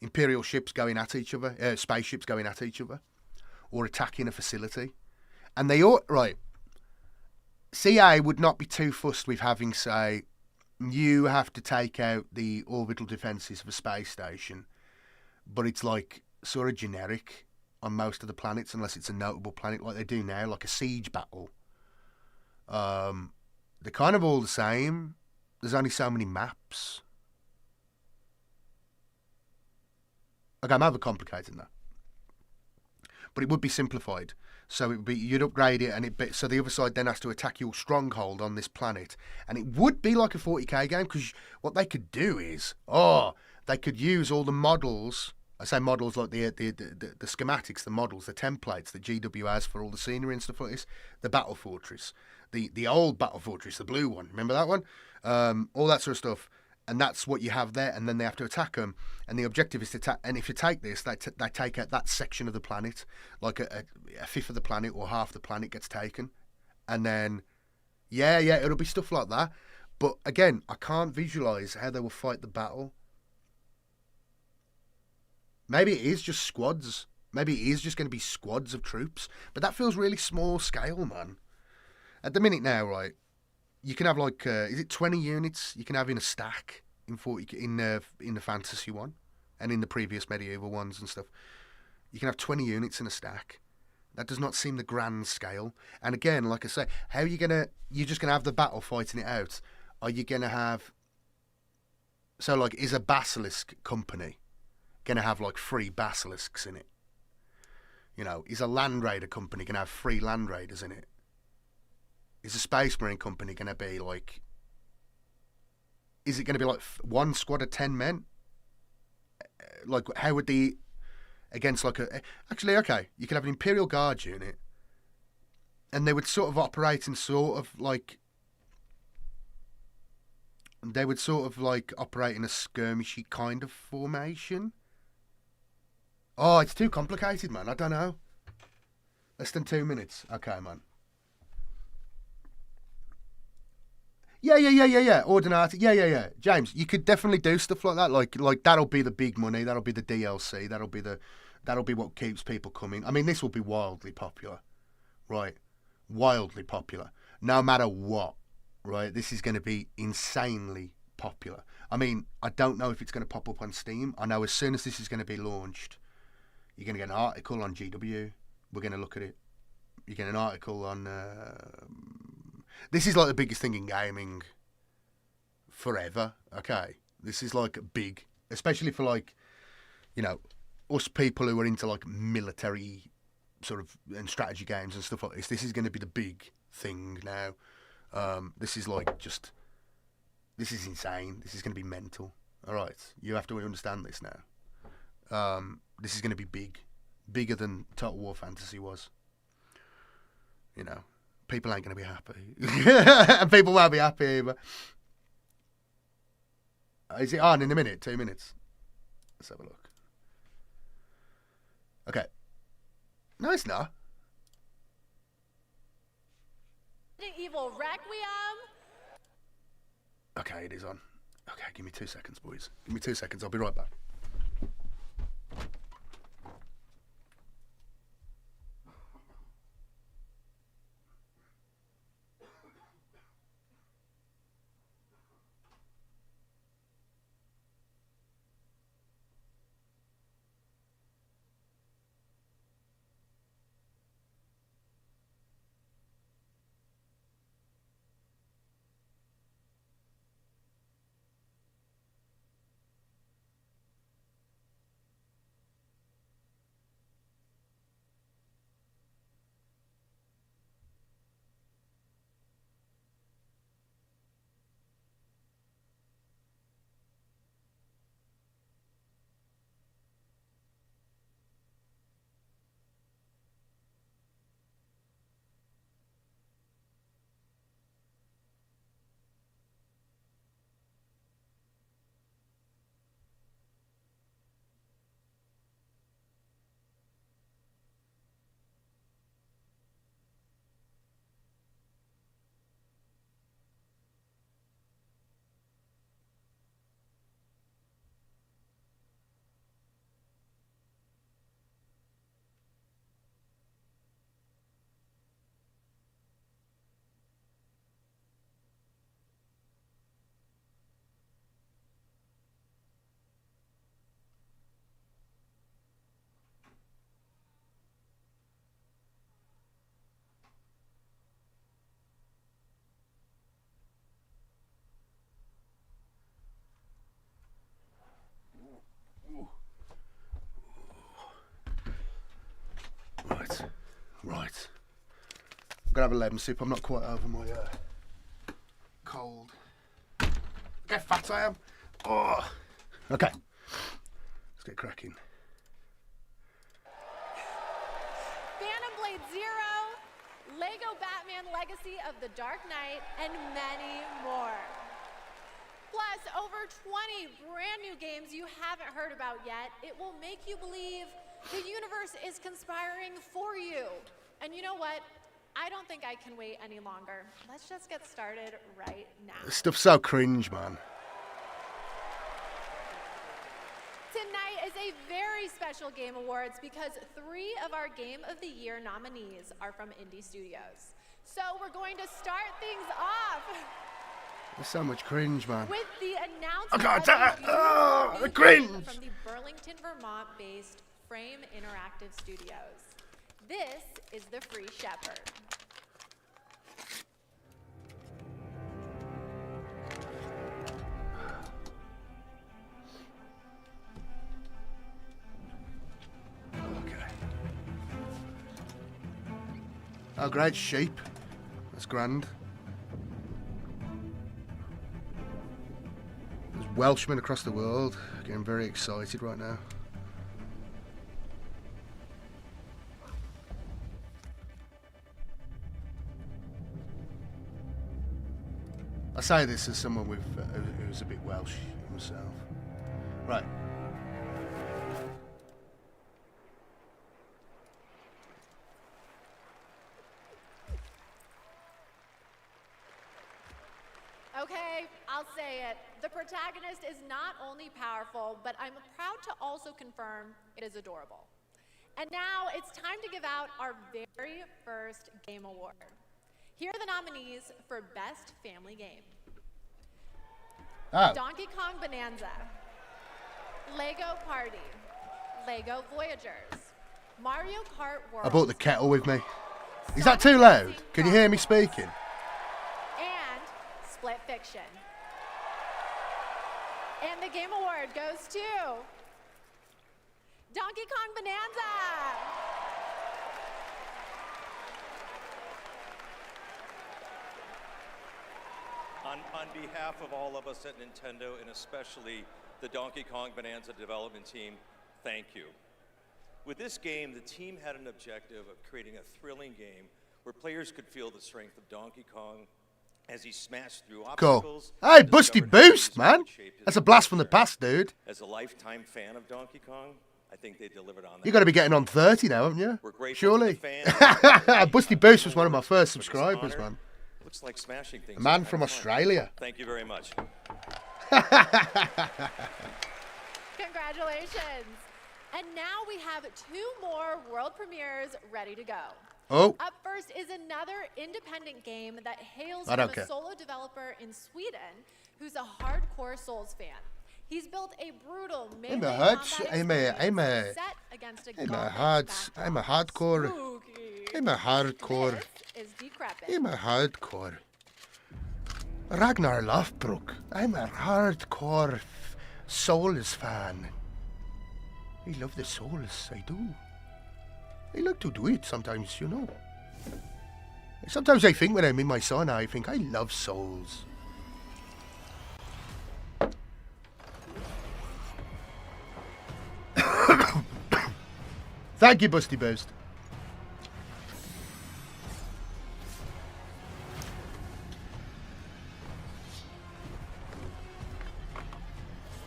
Imperial ships going at each other, spaceships going at each other, or attacking a facility. And they ought, right, CA would not be too fussed with having, say, you have to take out the orbital defences of a space station, but it's like sort of generic on most of the planets, unless it's a notable planet like they do now, like a siege battle. They're kind of all the same. There's only so many maps. Okay, I'm overcomplicating that, but it would be simplified. So it would be, you'd upgrade it, and so the other side then has to attack your stronghold on this planet, and it would be like a 40k game, because what they could do is, they could use all the models. I say models like the schematics, the models, the templates that GW has for all the scenery and stuff like this. The battle fortress, the old battle fortress, the blue one. Remember that one? All that sort of stuff. And that's what you have there, and then they have to attack them. And the objective is to attack. And if you take this, they take out that section of the planet, like a fifth of the planet or half the planet gets taken. And then, it'll be stuff like that. But again, I can't visualise how they will fight the battle. Maybe it is just squads. Maybe it is just going to be squads of troops. But that feels really small scale, man. At the minute now, right, you can have like, is it 20 units you can have in a stack in the fantasy one, and in the previous medieval ones and stuff. You can have 20 units in a stack. That does not seem the grand scale. And again, like I say, how are you gonna? You're just gonna have the battle fighting it out. Are you gonna have? So like, is a basilisk company gonna have like 3 basilisks in it? You know, is a land raider company gonna have 3 land raiders in it? Is a Space Marine company going to be like... Is it going to be like one squad of 10 men? Like, how would the... Against like a... Actually, okay, you could have an Imperial Guard unit, and they would sort of operate in sort of like... They would sort of like operate in a skirmishy kind of formation. Oh, it's too complicated, man. I don't know. Less than 2 minutes. Okay, man. Yeah. Ordinati. Yeah. James, you could definitely do stuff like that. Like that'll be the big money. That'll be the DLC. That'll be what keeps people coming. I mean, this will be wildly popular, right? Wildly popular. No matter what, right? This is going to be insanely popular. I mean, I don't know if it's going to pop up on Steam. I know as soon as this is going to be launched, you're going to get an article on GW. We're going to look at it. You get an article on... This is like the biggest thing in gaming forever, okay? This is like big, especially for like, you know, us people who are into like military sort of and strategy games and stuff like this. This is going to be the big thing now. This is like just, this is insane. This is going to be mental. All right, you have to understand this now. This is going to be big, bigger than Total War Fantasy was. You know, people ain't going to be happy. People won't be happy. But is it on in a minute? 2 minutes. Let's have a look. Okay. No, it's not. Evil Requiem. Okay, it is on. Okay, give me 2 seconds, boys. Give me 2 seconds. I'll be right back. Right. I'm gonna have a lemon sip. I'm not quite over my cold. Look how fat I am. Oh. Okay. Let's get cracking. Phantom Blade Zero, Lego Batman Legacy of the Dark Knight, and many more. Plus, over 20 brand new games you haven't heard about yet. It will make you believe the universe is conspiring for you. And you know what? I don't think I can wait any longer. Let's just get started right now. This stuff's so cringe, man. Tonight is a very special Game Awards because 3 of our Game of the Year nominees are from indie studios. So we're going to start things off. There's so much cringe, man. With the announcement the cringe! From the Burlington, Vermont-based Frame Interactive Studios. This is The Free Shepherd. Okay. Oh, great sheep. That's grand. There's Welshmen across the world getting very excited right now. I say this as someone with who's a bit Welsh himself. Right. Okay, I'll say it. The protagonist is not only powerful, but I'm proud to also confirm it is adorable. And now it's time to give out our very first Game Award. Here are the nominees for Best Family Game. Oh. Donkey Kong Bonanza, Lego Party, Lego Voyagers, Mario Kart World. I brought the kettle with me. Is that too loud? Can you hear me speaking? And Split Fiction. And the Game Award goes to Donkey Kong Bonanza. On behalf of all of us at Nintendo, and especially the Donkey Kong Bonanza development team, thank you. With this game, the team had an objective of creating a thrilling game where players could feel the strength of Donkey Kong as he smashed through obstacles. Cool. Hey, Busty Boost, man. That's a blast from the past, dude. As a lifetime fan of Donkey Kong, I think they delivered on that. You've got to be getting on 30 now, haven't you? We're grateful Surely. to the fans. Busty Boost was one of my first subscribers, man. Looks like smashing things. A man from Australia. Thank you very much. Congratulations. And now we have 2 more world premieres ready to go. Oh. Up first is another independent game that hails I from don't care. a solo developer in Sweden who's a hardcore Souls fan. He's built a brutal melee combat experience set against a I'm a hardcore. Spooky. I'm a hardcore. This is Decrepit. I'm a hardcore. Ragnar Lothbrok. I'm a hardcore Souls fan. I love the Souls, I do. I like to do it sometimes, you know. Sometimes I think when I'm in my sauna, I think I love Souls. Thank you, Busty Boost.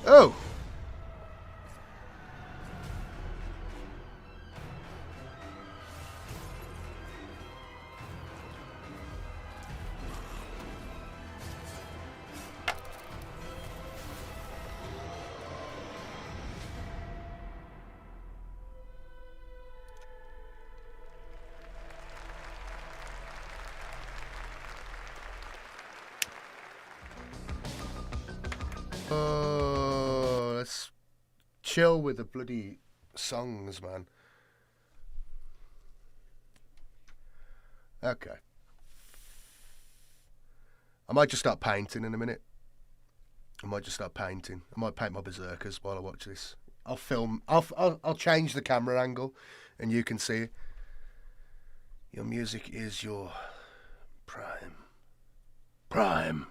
Oh. Let's chill with the bloody songs, man. Okay. I might just start painting in a minute. I might paint my berserkers while I watch this. I'll film. I'll change the camera angle, and you can see it. Your music is your prime. Prime.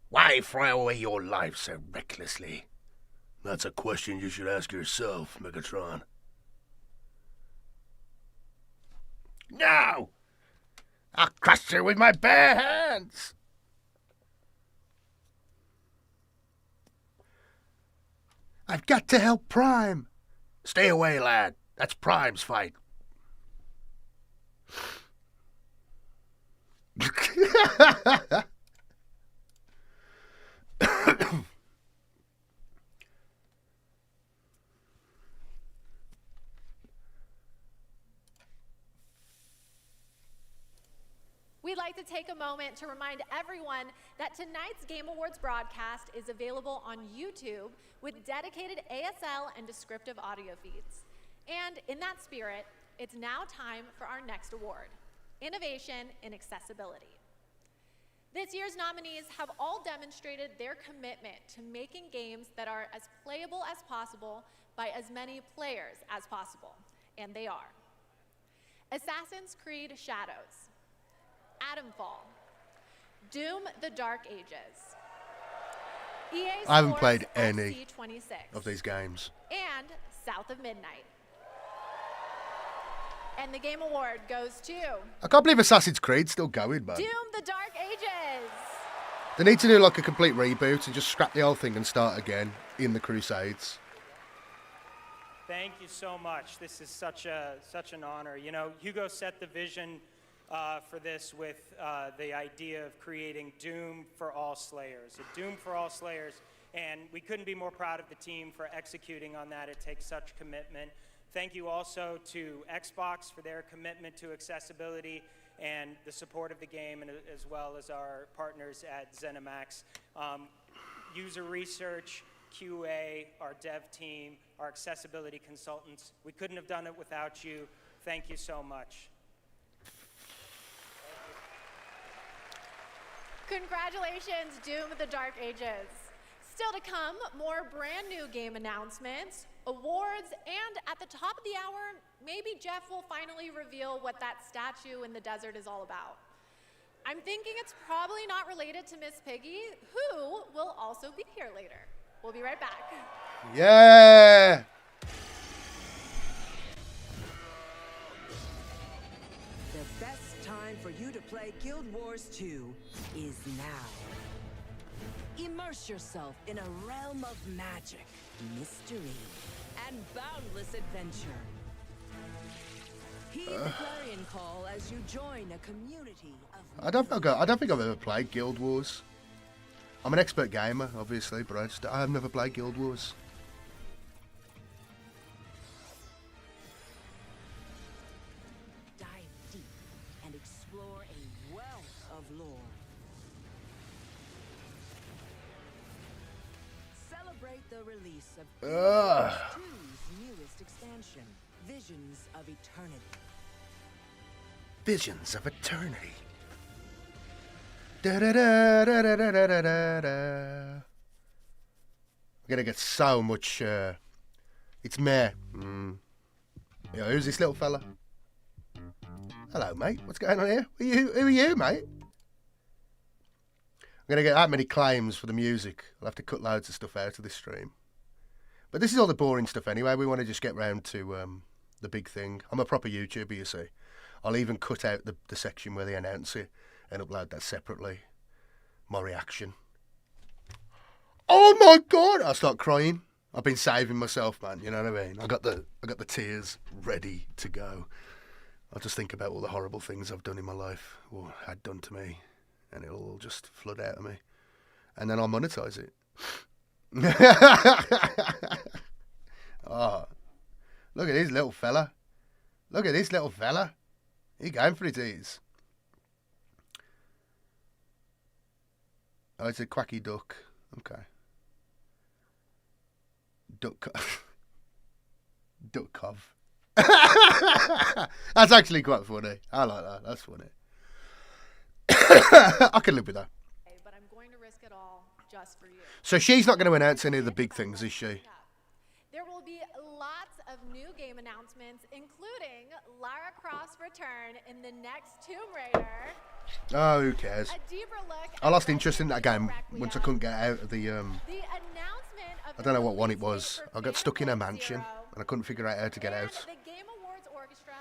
Why throw away your life so recklessly? That's a question you should ask yourself, Megatron. No! I'll crush you with my bare hands! I've got to help Prime. Stay away, lad. That's Prime's fight. We'd like to take a moment to remind everyone that tonight's Game Awards broadcast is available on YouTube with dedicated ASL and descriptive audio feeds. And in that spirit, it's now time for our next award, Innovation in Accessibility. This year's nominees have all demonstrated their commitment to making games that are as playable as possible by as many players as possible, and they are. Assassin's Creed Shadows, Atomfall, Doom: The Dark Ages, EA I haven't Sports played any FC26, of these games. and South of Midnight. And the Game Award goes to I can't believe Assassin's Creed's still going, man. Doom: The Dark Ages. They need to do like a complete reboot and just scrap the whole thing and start again in the Crusades. Thank you so much. This is such an honor. You know, Hugo set the vision for this with the idea of creating Doom for all Slayers. A Doom for all Slayers. And we couldn't be more proud of the team for executing on that. It takes such commitment. Thank you also to Xbox for their commitment to accessibility and the support of the game, and as well as our partners at ZeniMax. User research, QA, our dev team, our accessibility consultants. We couldn't have done it without you. Thank you so much. Congratulations, Doom: The Dark Ages. Still to come, more brand new game announcements, awards, and at the top of the hour, maybe Jeff will finally reveal what that statue in the desert is all about. I'm thinking it's probably not related to Miss Piggy, who will also be here later. We'll be right back. Yeah. The best time for you to play Guild Wars 2 is now. Immerse yourself in a realm of magic, mystery, and boundless adventure. Heed the clarion call as you join a community of... I don't think I've ever played Guild Wars. I'm an expert gamer, obviously, but I've never played Guild Wars. Dive deep and explore a wealth of lore. Celebrate the release of Guild Wars 2's newest expansion, Visions of Eternity. Visions of Eternity. Da da da da da da da da da. I'm gonna get so much. It's meh. Yeah, who's this little fella? Hello, mate. What's going on here? Who are you, mate? I'm gonna get that many claims for the music. I'll have to cut loads of stuff out of this stream. But this is all the boring stuff anyway. We want to just get round to the big thing. I'm a proper YouTuber, you see. I'll even cut out the section where they announce it and upload that separately. My reaction. Oh my god! I'll start crying. I've been saving myself, man. You know what I mean? I got the tears ready to go. I'll just think about all the horrible things I've done in my life or had done to me, and it'll all just flood out of me, and then I'll monetize it. Oh, look at this little fella. Look at this little fella. He going for it is. Oh, it's a quacky duck. Okay. Duckov. That's actually quite funny. I like that. That's funny. I can live with that. But I'm going to risk it all just for you. So she's not going to announce any of the big things, is she? There will be lots of new game announcements, including Lara Croft's return in the next Tomb Raider. Oh, who cares? A deeper look. I lost interest in that game once I couldn't get out of the. The announcement of I don't know what one it was. I got stuck in a mansion and I couldn't figure out how to get out. The Game Awards Orchestra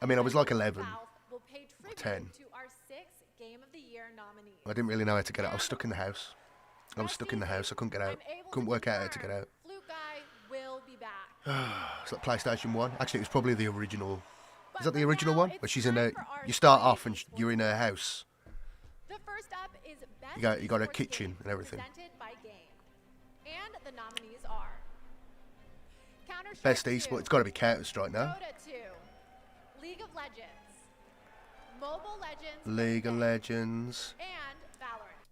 I mean, I was like 11, will pay tribute 10. to our 6 Game of the Year nominees. I didn't really know how to get out. I was stuck in the house. I was stuck in the house. I couldn't get out. Couldn't work out how to get out. Flute Guy will be back. It's like PlayStation 1. Actually, it was probably the original. Is that the original one? Where she's in a. You start off and you're in her house. The first up is Best You got a Esports kitchen Game and everything. presented by Game. And the nominees are Counter-Strike Best 2, eSport. It's got to be Counter-Strike now. Dota 2, League of Legends, Mobile Legends, League of Legends. and Valorant.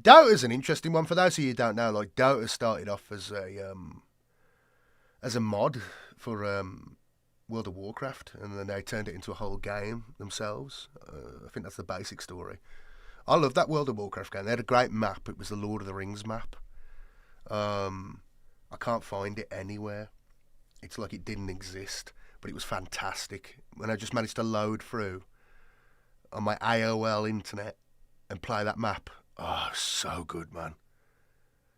Dota's an interesting one. For those of you who don't know, like Dota started off as a mod for World of Warcraft, and then they turned it into a whole game themselves. I think that's the basic story. I love that World of Warcraft game. They had a great map. It was the Lord of the Rings map. I can't find it anywhere. It's like it didn't exist, but it was fantastic. When I just managed to load through on my AOL internet and play that map, oh, so good, man.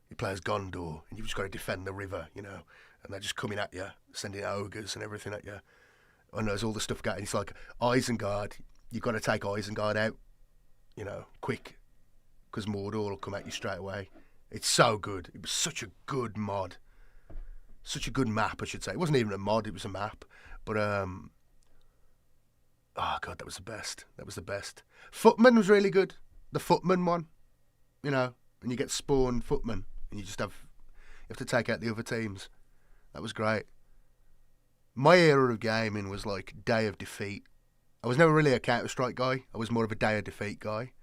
You play as Gondor, and you've just got to defend the river, you know, and they're just coming at you, sending ogres and everything at you. And there's all the stuff going. It's like Isengard. You've got to take Isengard out, you know, quick, because Mordor will come at you straight away. It's so good. It was such a good mod. Such a good map, I should say. It wasn't even a mod, it was a map. But, oh, God, that was the best. That was the best. Footman was really good. The Footman one, you know, and you get spawned Footman, and you have to take out the other teams. That was great. My era of gaming was like Day of Defeat. I was never really a Counter-Strike guy. I was more of a Day of Defeat guy.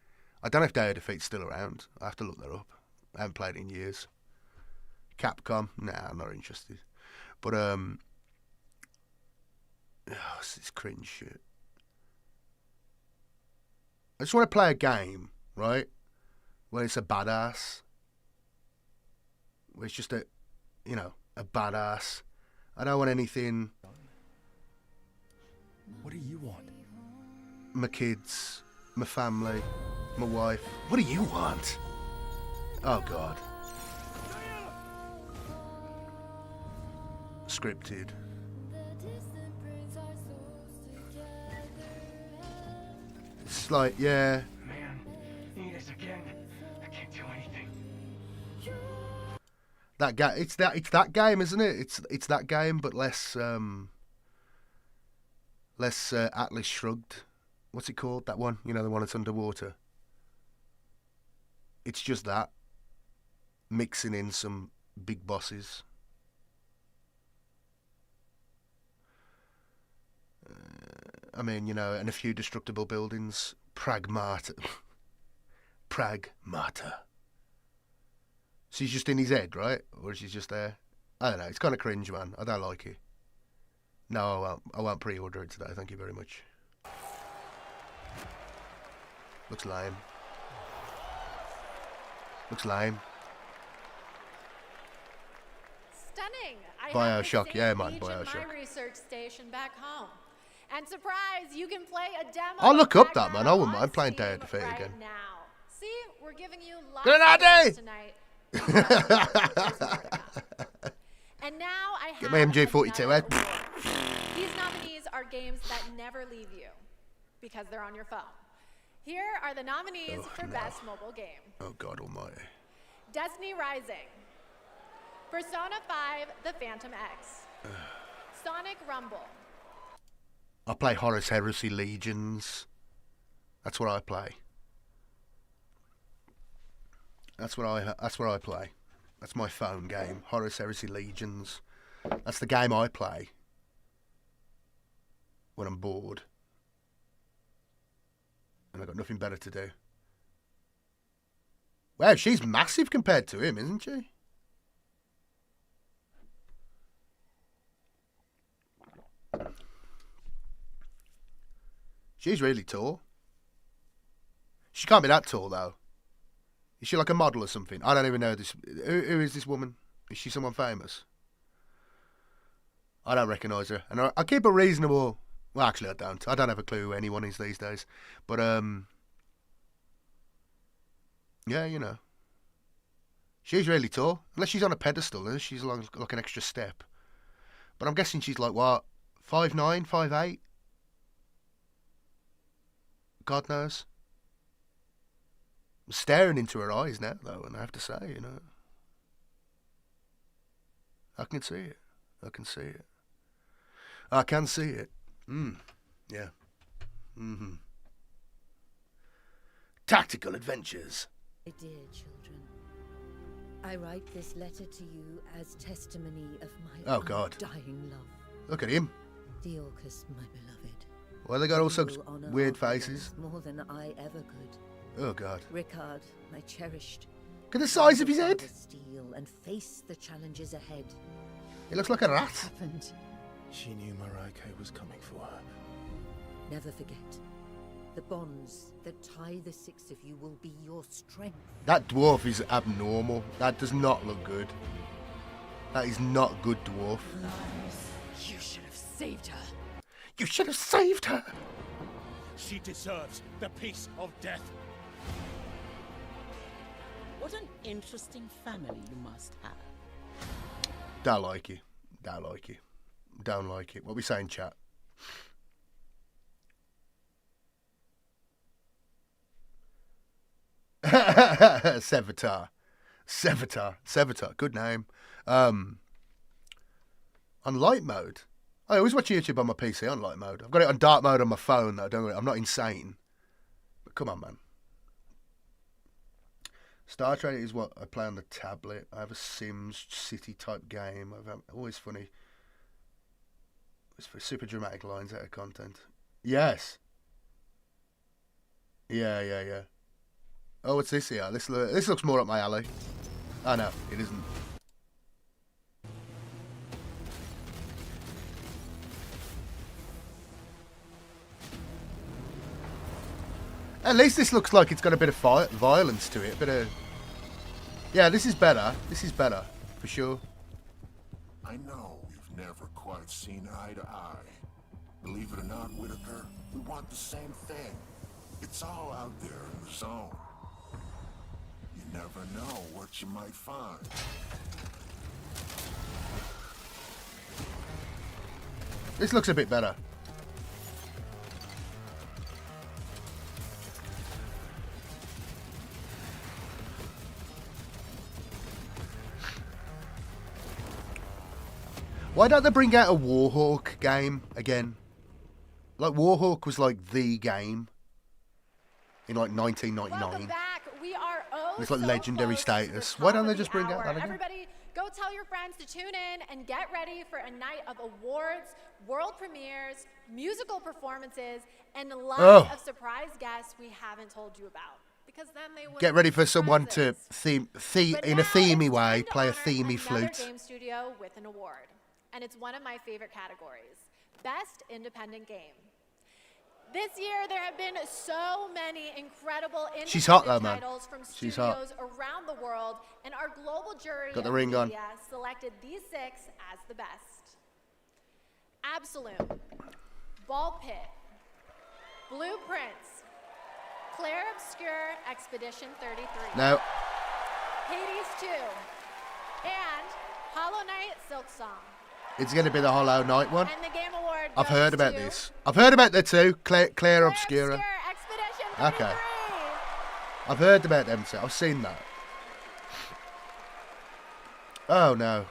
I don't know if Day of Defeat's still around. I have to look that up. I haven't played it in years. Capcom? Nah, I'm not interested. But, this is cringe shit. I just want to play a game, right? Where it's a badass. Where it's just a badass. I don't want anything. What do you want? My kids, my family, my wife. What do you want? Oh, God. Scripted. It's like, yeah. Man, need us again. I can't do anything. That guy, it's that game, isn't it? It's that game, but less Atlas Shrugged. What's it called? That one, you know, the one that's underwater. It's just that, mixing in some big bosses. I mean, you know, and a few destructible buildings. Pragmata. Pragmata. She's just in his head, right? Or she's just there? I don't know. It's kind of cringe, man. I don't like it. No, I won't pre-order it today. Thank you very much. Looks lame. Looks lame. Stunning. I Bioshock, have the yeah, same man, beach at Bioshock. my research station back home. And surprise, you can play a demo. I'll look of up that, man. I wouldn't mind playing Day of Defeat right again. now. See, we're giving you lots Grenade! of tonight. And now I have Get my MG42 another out. award. These nominees are games that never leave you because they're on your phone. Here are the nominees for Best Mobile Game. Oh, God almighty. Destiny Rising, Persona 5 The Phantom X, Sonic Rumble, I play Horus Heresy Legions. That's what I play. That's what I play. That's my phone game. Horus Heresy Legions. That's the game I play when I'm bored and I've got nothing better to do. Wow, she's massive compared to him, isn't she? She's really tall. She can't be that tall, though. Is she like a model or something? I don't even know this. Who is this woman? Is she someone famous? I don't recognise her. And I keep a reasonable... Well, actually, I don't. I don't have a clue who anyone is these days. But, yeah, you know. She's really tall. Unless she's on a pedestal, unless she's like an extra step. But I'm guessing she's like, what, 5'9", 5'8"? God knows. I'm staring into her eyes now, though, and I have to say, you know. I can see it. I can see it. I can see it. Yeah. Mm-hmm. Tactical adventures. My dear children, I write this letter to you as testimony of my undying love. Look at him. Deorcus, my beloved. Well, they got all You such will honor weird our faces. brothers more than I ever could. Oh, God. Ricard, my cherished. Look at the size of his head. Steel and face the challenges ahead. He looks like a rat. Happened. She knew Marike was coming for her. Never forget. The bonds that tie the six of you will be your strength. That dwarf is abnormal. That does not look good. That is not good, dwarf. You should have saved her. You should have saved her. She deserves the peace of death. What an interesting family you must have. Don't like it. Don't like it. Don't like it. What we saying, chat? Sevatar. Good name. On light mode. I always watch YouTube on my PC on light mode. I've got it on dark mode on my phone, though. Don't worry, I'm not insane. But come on, man. Star Trek is what I play on the tablet. I have a Sims City type game. Always funny. It's for super dramatic lines out of content. Yes. Yeah. Oh, what's this here? This looks more up my alley. Oh, no, it isn't. At least this looks like it's got a bit of violence to it. Yeah, this is better. This is better, for sure. I know we've never quite seen eye to eye. Believe it or not, Whitaker, we want the same thing. It's all out there in the zone. You never know what you might find. This looks a bit better. Why don't they bring out a Warhawk game again? Like, Warhawk was like the game in like 1999. Welcome back. We are It's like legendary status. Why don't they just bring out that again? Everybody, go tell your friends to tune in and get ready for a night of awards, world premieres, musical performances, and lots of surprise guests we haven't told you about. Because then they Get ready for someone to in a themey way play a themey flute. Game studio with an award, and it's one of my favorite categories: Best Independent Game. This year, there have been so many incredible She's hot, though, independent man. titles from She's hot. studios around the world, and our global jury Got the of ring on. media selected these 6 as the best. Absolute, Ball Pit, Blueprints, Claire Obscure Expedition 33, No. Hades 2, and Hollow Knight Silk Song. It's going to be the Hollow Knight one. And the Game Award I've goes heard about to this. I've heard about the two. Claire Obscura. Expedition 33. Okay. I've heard about them too. I've seen that. Oh no.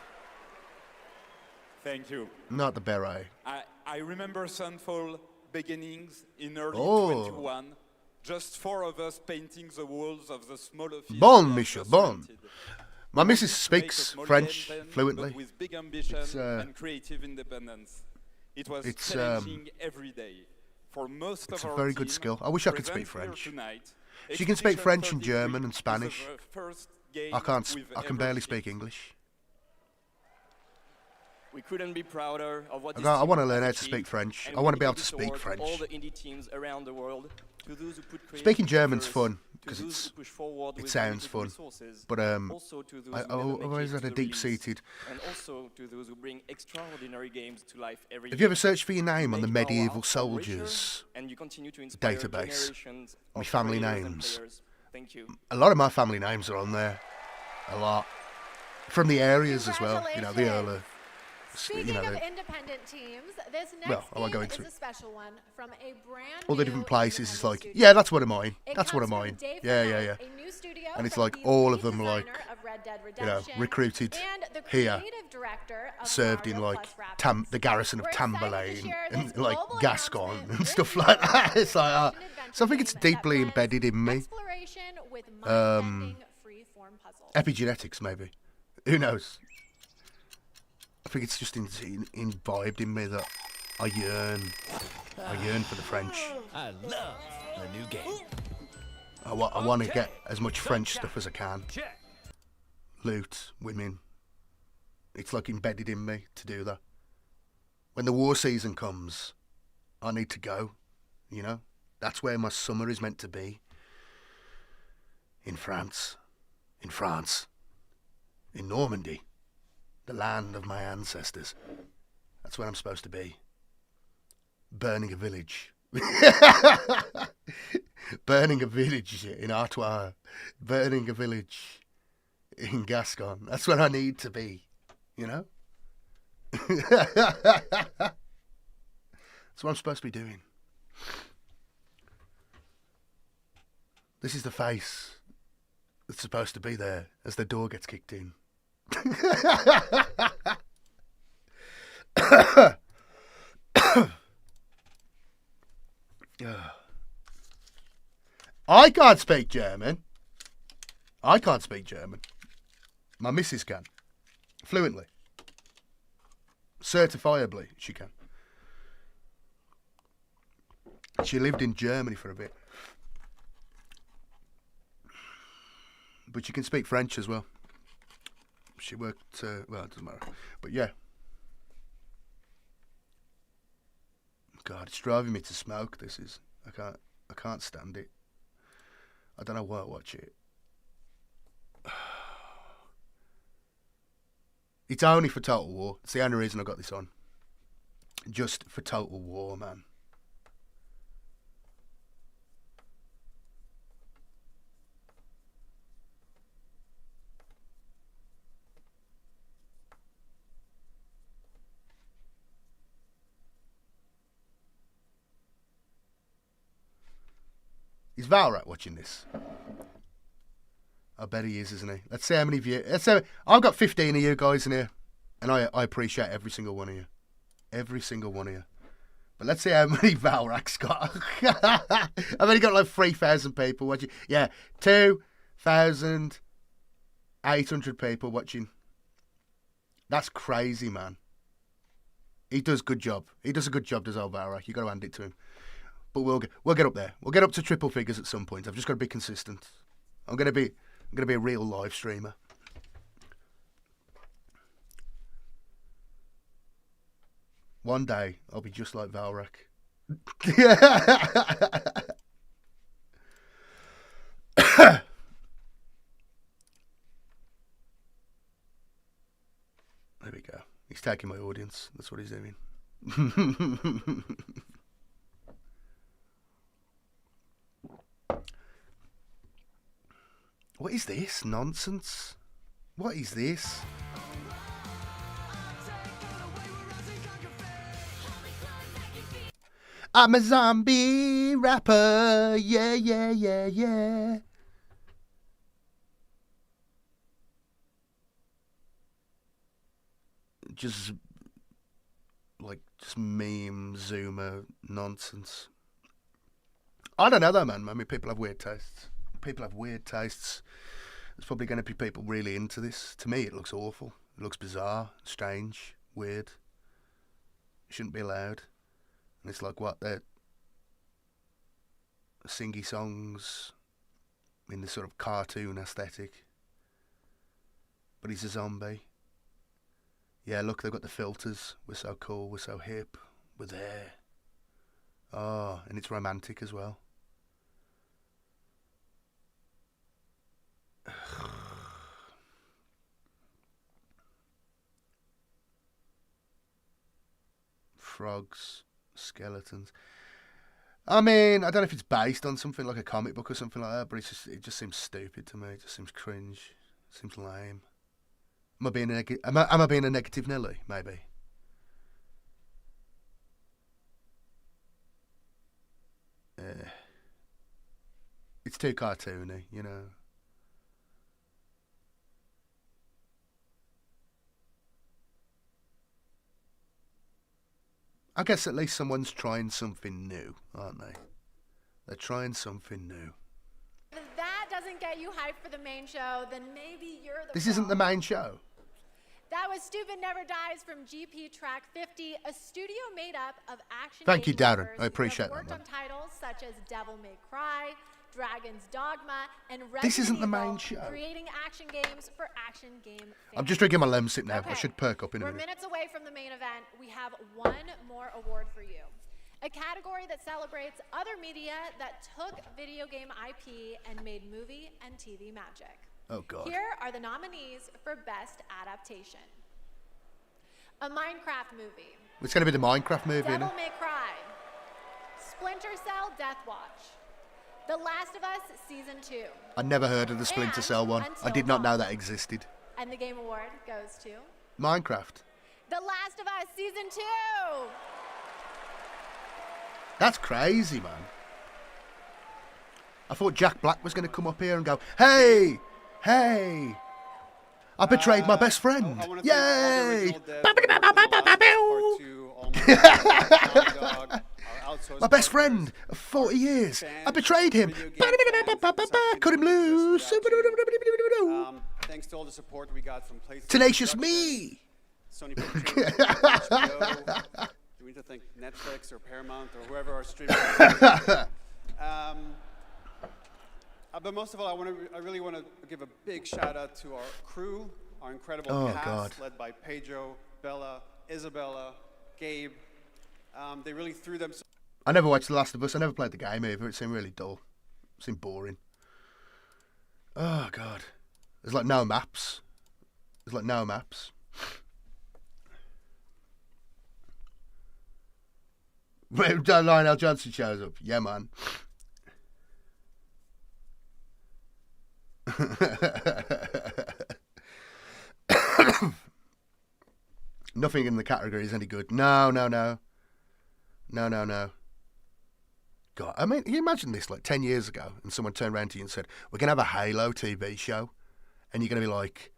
Thank you. Not the beret. I remember Sunfall beginnings in early Oh. 21. Just 4 of us painting the walls of the small office. Bon, we Michel, just bon. rented. My We missus wanted to speaks make a small French game then, fluently. but with big ambition It's, and creative independence. It was it's, challenging every day. For most it's of a our very good team, skill. I wish I could present speak here French. tonight, She can speak Expedition French and 33 German and is the Spanish. first game I can't. we've I can ever barely shipped. speak English. We couldn't be prouder of what I want to learn how to speak French. I want to be able to speak French. All the indie teams around the world. To those who put Speaking creative German's efforts, fun to because those who push forward it with sounds limited fun. resources, But also to those I who never make always it had to a the deep-seated. release, and also to those who bring extraordinary games to life every Have year. you ever searched for your name on the Make our medieval outcome richer, soldiers and you continue to inspire database? generations My of family creators and names. players. Thank you. A lot of my family names are on there. A lot. From the areas as well. You know, the earlier. Speaking You know, of the, independent teams, this next Well, I won't go game into is it. a special one from a brand all the new different places. It's independent like, studio. yeah, that's one of mine. It That's one of comes from mine. Day for Yeah, Night, yeah, yeah. a new studio And it's from like the all lead of them like, designer of Red Dead you know, Redemption recruited and the here, creative director of served in Mario like Plus Rabbids. the garrison of We're excited to Tamburlaine share and this like global Gascon announcement and with stuff you. like that. It's like, Action-adventure so I think it's game that deeply blends embedded in me. Exploration with mind-bending free-form puzzles. Epigenetics, maybe. Who knows? I think it's just imbibed in me that I yearn for the French. I love the new game. I want to get as much French stuff as I can. Loot, women. It's like embedded in me to do that. When the war season comes, I need to go, you know? That's where my summer is meant to be. In France. In France. In Normandy. The land of my ancestors. That's where I'm supposed to be. Burning a village. Burning a village in Artois. Burning a village in Gascon. That's where I need to be. You know? That's what I'm supposed to be doing. This is the face that's supposed to be there as the door gets kicked in. I can't speak German. I can't speak German. My missus can. Fluently. Certifiably, she can. She lived in Germany for a bit. But she can speak French as well. She worked, well, it doesn't matter. But yeah. God, it's driving me to smoke, this is. I can't stand it. I don't know why I watch it. It's only for Total War. It's the only reason I got this on. Just for Total War, man. Is Valrat watching this? I bet he is, isn't he? Let's see how many views. I've got 15 of you guys in here, and I appreciate every single one of you. Every single one of you. But let's see how many Valrak's got. I've only got like 3,000 people watching. Yeah, 2,800 people watching. That's crazy, man. He does a good job. He does a good job, does old Valrak. You got to hand it to him. But we'll get up there. We'll get up to triple figures at some point. I've just got to be consistent. I'm gonna be a real live streamer. One day I'll be just like Valrak. There we go. He's taking my audience. That's what he's doing. What is this nonsense? What is this? I'm a zombie rapper. Yeah, yeah, yeah, yeah. Just meme zoomer nonsense. I don't know though, man. I mean, people have weird tastes. People have weird tastes. There's probably going to be people really into this. To me, it looks awful. It looks bizarre, strange, weird. It shouldn't be allowed. And it's like, what, they're singy songs in this sort of cartoon aesthetic. But he's a zombie. Yeah, look, they've got the filters. We're so cool, we're so hip, we're there. Oh, and it's romantic as well. Frogs, skeletons. I mean, I don't know if it's based on something like a comic book or something like that, but it just seems stupid to me. It just seems cringe. It seems lame. Am I being a negative Nelly? Maybe. It's too cartoony, you know. I guess at least someone's trying something new, aren't they? They're trying something new. If that doesn't get you hyped for the main show, then maybe you're the This isn't the main show. That was Stupid Never Dies from GP Track 50, a studio made up of action Thank you, game Darren. makers I appreciate who have that, worked on titles such as Devil May Cry, Dragon's Dogma, and Resident This isn't the Evil, main show. creating action games for action game fans. I'm just drinking my lemon sip now. Okay. I should perk up in a We're minute. minutes away from the main event. We have one more award for you. A category that celebrates other media that took video game IP and made movie and TV magic. Oh, God. Here are the nominees for Best Adaptation. A Minecraft movie. It's going to be the Minecraft movie, isn't Devil it? May Cry. Splinter Cell Death Watch. The Last of Us Season 2. I never heard of the Splinter Cell one. I did not know that existed. And the Game Award goes to Minecraft. The Last of Us Season 2. That's crazy, man. I thought Jack Black was going to come up here and go, hey, hey, I betrayed my best friend. Yay! My best friend of 40 years. I betrayed him. Cut him loose. Thanks to all the support we got from PlayStation. Tenacious me. Sony Pictures, HBO. Do we need to thank Netflix or Paramount or whoever our streaming? But most of all, I really want to give a big shout out to our crew, our incredible cast, led by Pedro, Bella, Isabella, Gabe. They really threw them. I never watched The Last of Us. I never played the game either. It seemed really dull. It seemed boring. Oh, God. There's like no maps. There's like no maps. Lionel Johnson shows up. Yeah, man. Nothing in the category is any good. No. God, I mean, you imagine this like 10 years ago, and someone turned around to you and said, "We're gonna have a Halo TV show," and you're gonna be like,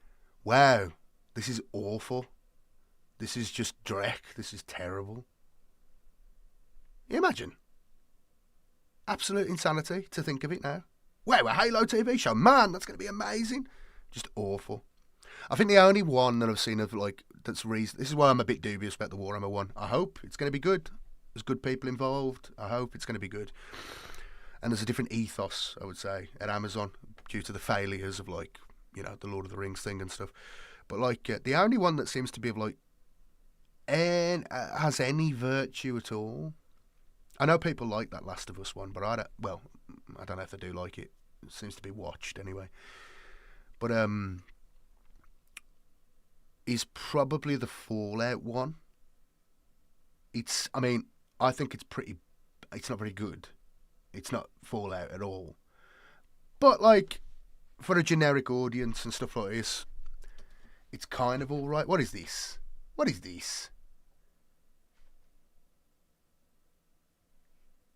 "Wow, this is awful. This is just dreck. This is terrible." You imagine? Absolute insanity to think of it now. Wow, a Halo TV show, man, that's gonna be amazing. Just awful. I think the only one that I've seen of like that's reason. This is why I'm a bit dubious about the Warhammer one. I hope it's going to be good. There's good people involved. I hope it's going to be good. And there's a different ethos, I would say, at Amazon due to the failures of like, you know, the Lord of the Rings thing and stuff. But like the only one that seems to be of like has any virtue at all. I know people like that Last of Us one, but I don't. Well, I don't know if they do like it. It seems to be watched anyway. But is probably the Fallout one. I mean, I think it's not very good. It's not Fallout at all. But like, for a generic audience and stuff like this, it's kind of alright. What is this? What is this?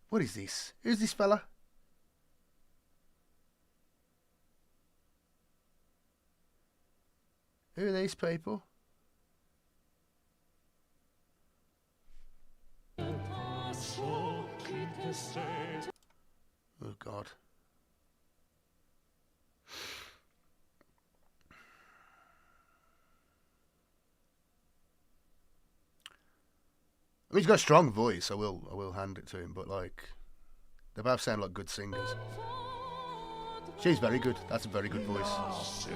What is this? Who's this fella? Who are these people? Oh, God. I mean, he's got a strong voice. I will hand it to him. But like, they both sound like good singers. She's very good. That's a very good voice.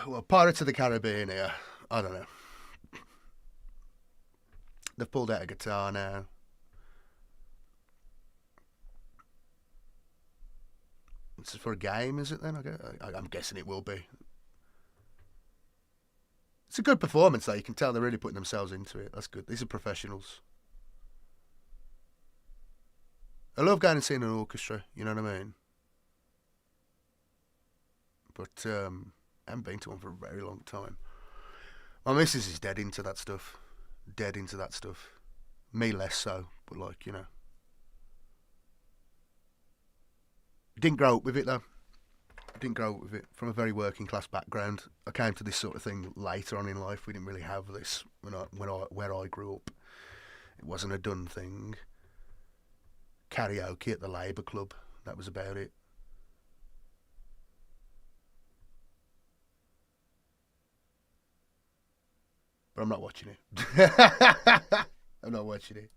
Well, Pirates of the Caribbean here. I don't know. They've pulled out a guitar now. This is for a game, is it then? I'm guessing it will be. It's a good performance, though. You can tell they're really putting themselves into it. That's good. These are professionals. I love going and seeing an orchestra, you know what I mean? But I haven't been to one for a very long time. My missus is dead into that stuff. Dead into that stuff. Me less so, but like, you know. Didn't grow up with it though. Didn't grow up with it. From a very working class background. I came to this sort of thing later on in life. We didn't really have this where I grew up. It wasn't a done thing. Karaoke at the Labour Club. That was about it. But I'm not watching it. I'm not watching it.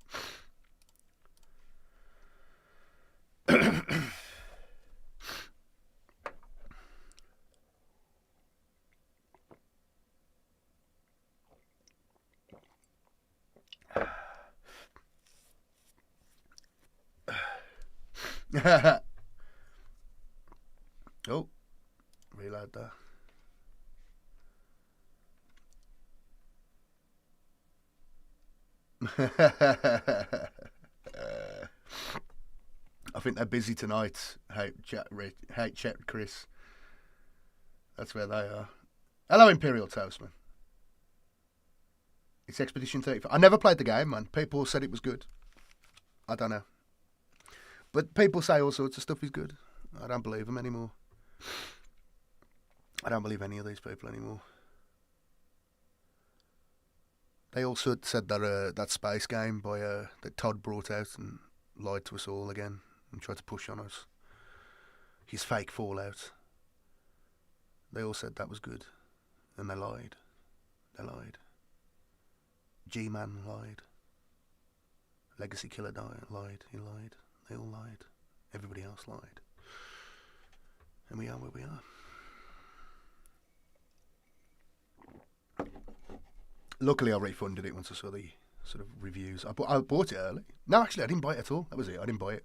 Oh, reload that. I think they're busy tonight. Hate chat, Chris. That's where they are. Hello, Imperial Toastman. It's Expedition 35. I never played the game, man. People said it was good. I don't know. But people say all sorts of stuff is good. I don't believe them anymore. I don't believe any of these people anymore. They also said that that space game that Todd brought out and lied to us all again and tried to push on us. His fake Fallout. They all said that was good. And they lied. They lied. G-Man lied. Legacy Killer lied. He lied. They all lied. Everybody else lied. And we are where we are. Luckily, I refunded it once I saw the sort of reviews. I bought it early. No, actually, I didn't buy it at all. That was it. I didn't buy it.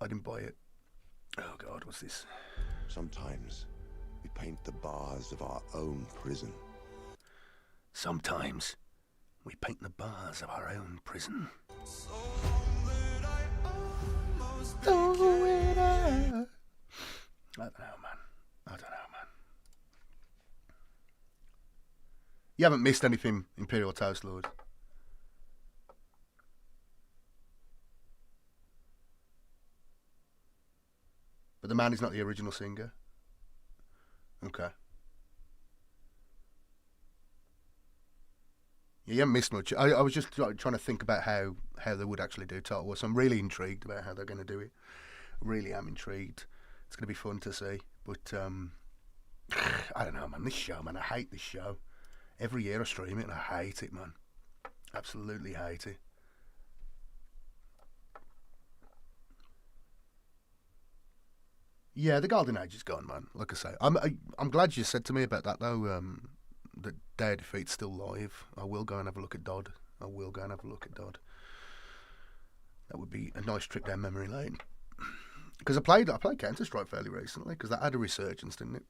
Oh, God, what's this? Sometimes we paint the bars of our own prison. Sometimes we paint the bars of our own prison. I don't know, man. You haven't missed anything, Imperial Toast Lord. But the man is not the original singer. Okay. Yeah, you haven't missed much. I was just trying to think about how they would actually do Total War. So I'm really intrigued about how they're going to do it. Really am intrigued. It's going to be fun to see. But I don't know, man. This show, man. I hate this show. Every year I stream it and I hate it, man. Absolutely hate it. Yeah, the Golden Age is gone, man. Like I say, I'm glad you said to me about that though. That Day of Defeat's still live. I will go and have a look at Dodd. That would be a nice trip down memory lane. Because I played Counter-Strike fairly recently because that had a resurgence, didn't it?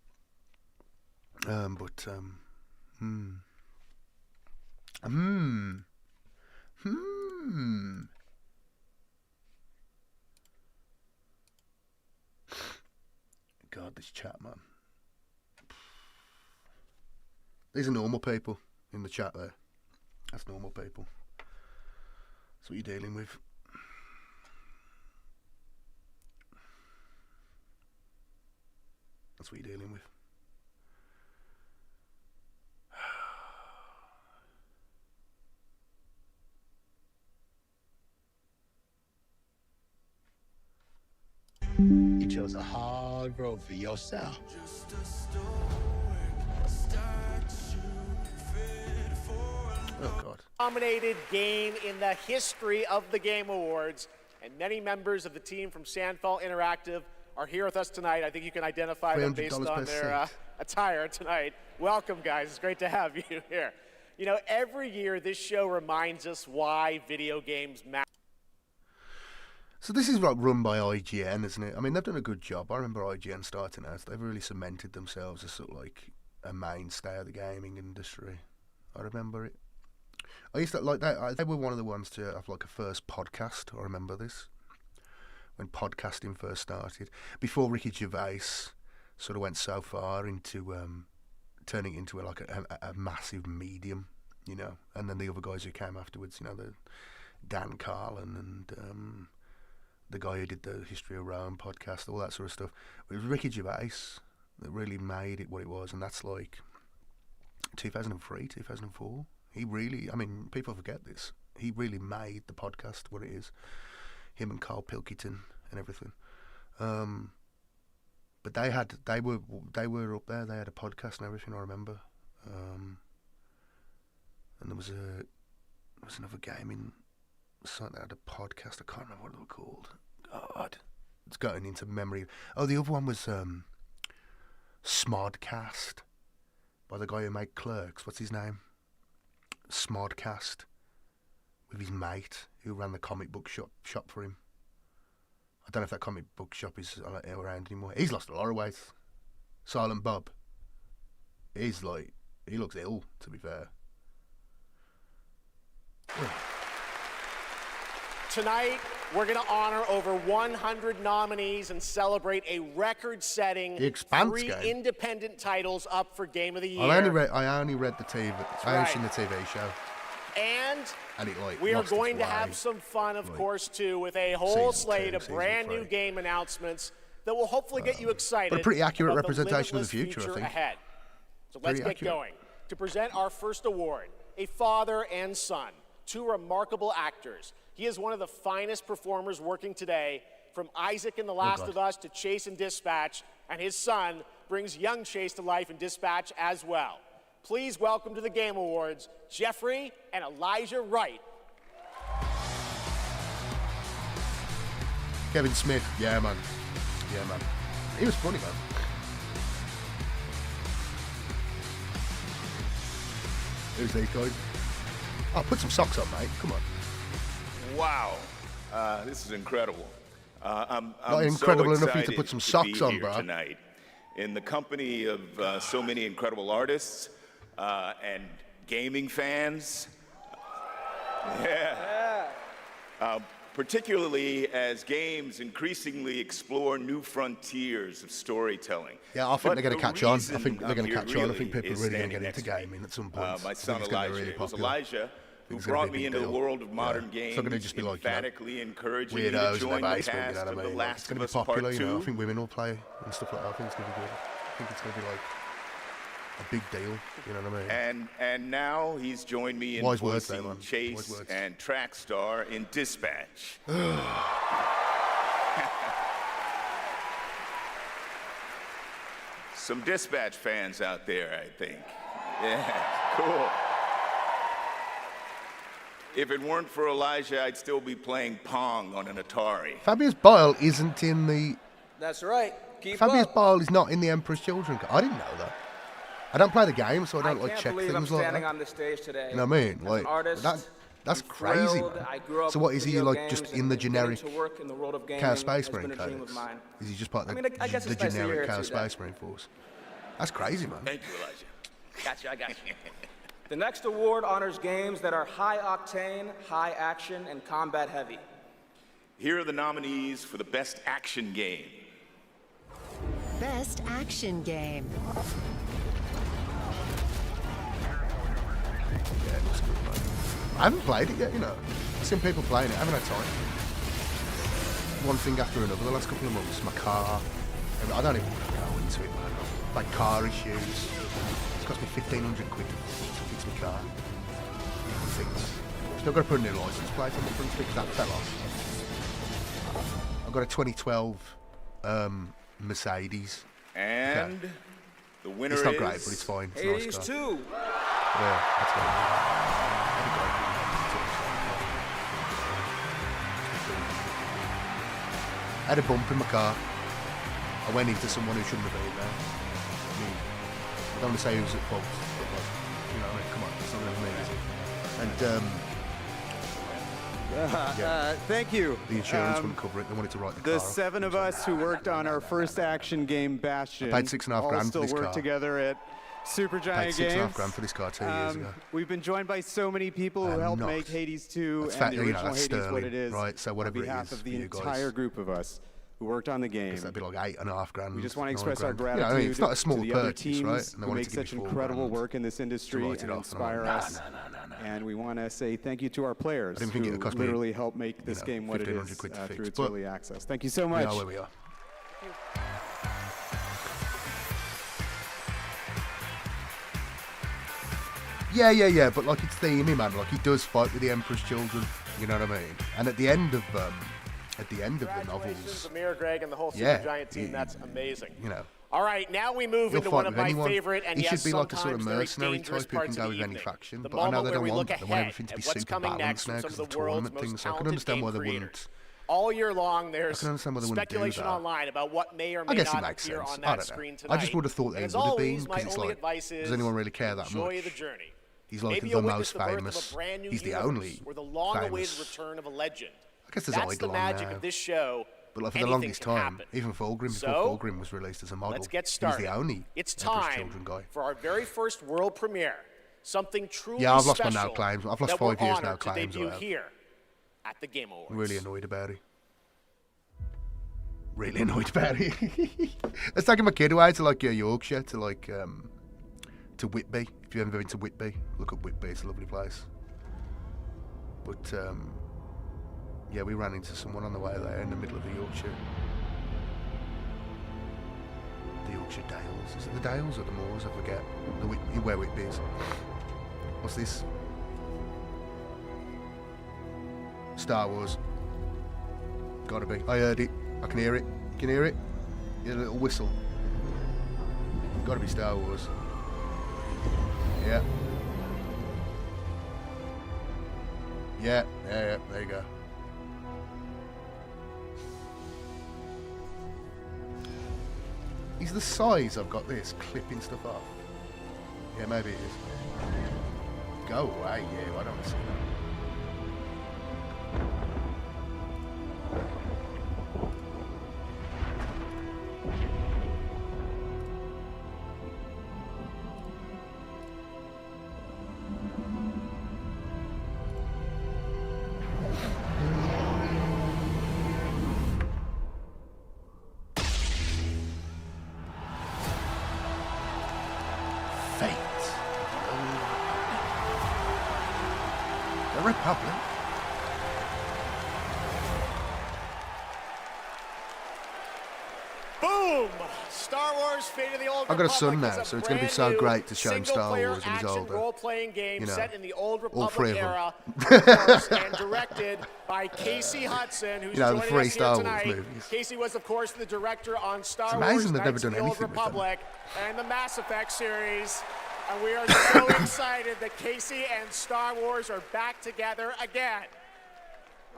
God, this chat, man. These are normal people in the chat there. That's normal people. That's what you're dealing with. That's what you're dealing with. You chose a hard road for yourself. Oh, God. Nominated game in the history of the Game Awards, and many members of the team from Sandfall Interactive are here with us tonight. I think you can identify them based on their attire tonight. Welcome, guys. It's great to have you here. You know, every year this show reminds us why video games matter. So this is like run by IGN, isn't it? I mean, they've done a good job. I remember IGN starting out. They've really cemented themselves as sort of like a mainstay of the gaming industry. I remember it. I used to like that. They were one of the ones to have like a first podcast. I remember this when podcasting first started. Before Ricky Gervais sort of went so far into turning it into like a massive medium, you know. And then the other guys who came afterwards, you know, the Dan Carlin and the guy who did the History of Rome podcast, all that sort of stuff. It was Ricky Gervais that really made it what it was, and that's like 2003, 2004. He really, I mean, people forget this. He really made the podcast what it is. Him and Carl Pilkington and everything. But they were up there. They had a podcast and everything. I remember. And there was another gaming site that had a podcast. I can't remember what they were called. God, it's going into memory. Oh, the other one was Smodcast by the guy who made Clerks. What's his name? Smodcast, with his mate who ran the comic book shop for him. I don't know if that comic book shop is around anymore. He's lost a lot of weight. Silent Bob. He's like, he looks ill, to be fair. Tonight, we're going to honor over 100 nominees and celebrate a record-setting 3 independent titles up for Game of the Year. I only read the TV. I only seen the TV show. And it, like, we are going to have some fun, of course, too, with a whole slate of brand new game announcements that will hopefully get you excited. But a pretty accurate about representation the of the future, I think. Ahead. So let's get going. To present our first award, a father and son, 2 remarkable actors. He is one of the finest performers working today, from Isaac in The Last of Us to Chase in Dispatch, and his son brings young Chase to life in Dispatch as well. Please welcome to the Game Awards, Jeffrey and Elijah Wright. Kevin Smith, yeah man. He was funny, man. Who's these guys? Oh, put some socks on, mate. Come on. Wow, this is incredible. I'm not incredible so enough for you to put some socks on, bro. Tonight, in the company of so many incredible artists and gaming fans. particularly as games increasingly explore new frontiers of storytelling. Yeah, I think they're going to catch on. I think they're going to catch on. I think people are really going to get into next to me. gaming at some point. My I son think it's gonna be Elijah. really It was popular. Elijah who It's gonna brought be a me big into the deal. world of modern Yeah. games, It's not going to just be like, emphatically encouraging me to weirdos in join their the basement, cast you know of what I The mean? Last It's going of to be Us Part popular, you know. 2. I think women will play and stuff like that. I think it's going to be good. I think it's going to be like a big deal, you know what I mean? And now he's joined me in Wise words voicing there, man. Chase Wise words. and Trackstar in Dispatch. Some Dispatch fans out there, I think. Yeah, cool. If it weren't for Elijah, I'd still be playing Pong on an Atari. Fabius Bile isn't in the... That's right. Keep Fabius up. Bile is not in the Emperor's Children. I didn't know that. I don't play the game, so I don't like can't check believe things I'm like standing that. on this stage today. You know what I mean? As Like an artist, that's I'm crazy, thrilled. man. I grew up So what with is he video like? games Just in the and generic getting to work in the world of gaming Chaos Space has Marine been a dream codes? of mine. Is he just part of I the, mean, I guess the it's nice to hear generic it Chaos too, Dad. Space Marine Force? That's crazy, man. Thank you, Elijah. Gotcha, I got you. The next award honors games that are high octane, high action, and combat heavy. Here are the nominees for the Best Action Game. Best action game. Yeah, it looks good, man. I haven't played it yet, you know. I've seen people playing it. I haven't had time. One thing after another the last couple of months. My car. I don't even go into it, man. Like car issues. It's cost me 1,500 quid to fix my car. Things. Still got to put a new license plate on the front because that fell off. I've got a 2012 Mercedes. And okay. the winner it's not is... great, but it's fine. It's a Hades nice car. 2. Yeah, that's good. I had a bump in my car. I went into someone who shouldn't have been there. I mean, I don't want to say who's at fault, but like, you know, I mean, come on, it's not really me, is it? And yeah. Thank you. The insurance wouldn't cover it. They wanted to write the car The off. 7 of us who worked on our first action game, Bastion, I paid $6.5 all grand still for this work car. together at Supergiant Paid Games. $6.5 grand for this car 2 years ago. We've been joined by so many people who helped make Hades 2 That's and fact, the you know, original that's Hades what sterling, it is. right? So whatever on it behalf is of for the you guys. entire group of us who worked on the game. That'd be like $8.5 grand. We just want to 9 express our grand. gratitude You know, I mean, it's not a small to the other purchase, teams right? And they who wanted make to give such me $4 incredible grand work in this industry write it and off, inspire and I'm like, us. And we want to say thank you to our players I didn't think who it cost me, literally helped make this game what it 1,500 is quid to fix, through its but early access. Thank you so We much. are where we are. Yeah, but like it's themey, man. Like he does fight with the Emperor's children. You know what I mean? And at the end of the novels, Amir, Greg, and the whole yeah, Supergiant team. That's amazing. you know, All right, now we move he'll into fight one of with my anyone. favorite and He yes, should be like a sort of sometimes very mercenary dangerous type who parts can of go the with any evening. faction. The But I know moment they where don't we want look that. They want ahead everything to at be what's super coming next balanced from now some because of it's the a world's tournament thing. most So I can talented understand game why they creators. wouldn't. All year long, there's I can understand why they wouldn't do speculation that. online about what may or I may guess it not makes appear sense. on I that don't know. screen tonight. I just would have thought And they as would have always, been my because it's only like, advice is does anyone really care that enjoy much? the journey. He's like Maybe the you'll witness most the birth of famous. a brand new He's the universe only or the long-awaited famous. return of a legend. I guess there's That's the Idol on magic now. of this show. But like for the Anything longest can time, happen. even Fulgrim, before So, Fulgrim was released as a model, Let's get he was started. the only It's Emperor's time Children guy. for our very first world premiere. Something truly Yeah, I've lost my special now claims. I've lost that we're 5 years honored now to claims. debut I have. here at the Game Awards. I'm really annoyed about it. Really annoyed about it. It's taking my kid away to like Yorkshire, to like to Whitby. If you've ever been to Whitby, look up Whitby. It's a lovely place. But yeah, we ran into someone on the way there in the middle of the Yorkshire Dales. Is it the Dales or the Moors? I forget. Where Whitby is. What's this? Star Wars. Gotta be. I heard it. I can hear it. You can hear it? You hear a little whistle. Gotta be Star Wars. Yeah. Yeah, there you go. Is the size I've got this clipping stuff off? Yeah, maybe it is. Go away, yeah, I don't want to see that. Doom! Star Wars Fate of the Old Republic. I've got a son now, is so it's going to be so great to show him Star Wars when he's older. Role-playing game set in the Old all three Republic of them. era, of course, and directed by Casey Hudson, who's the joining three us Star here Wars tonight. movies. Casey was, of course, the director on Star It's amazing Wars they've never Knights of done the Old anything with them. Republic and the Mass Effect series. And we are so excited that Casey and Star Wars are back together again.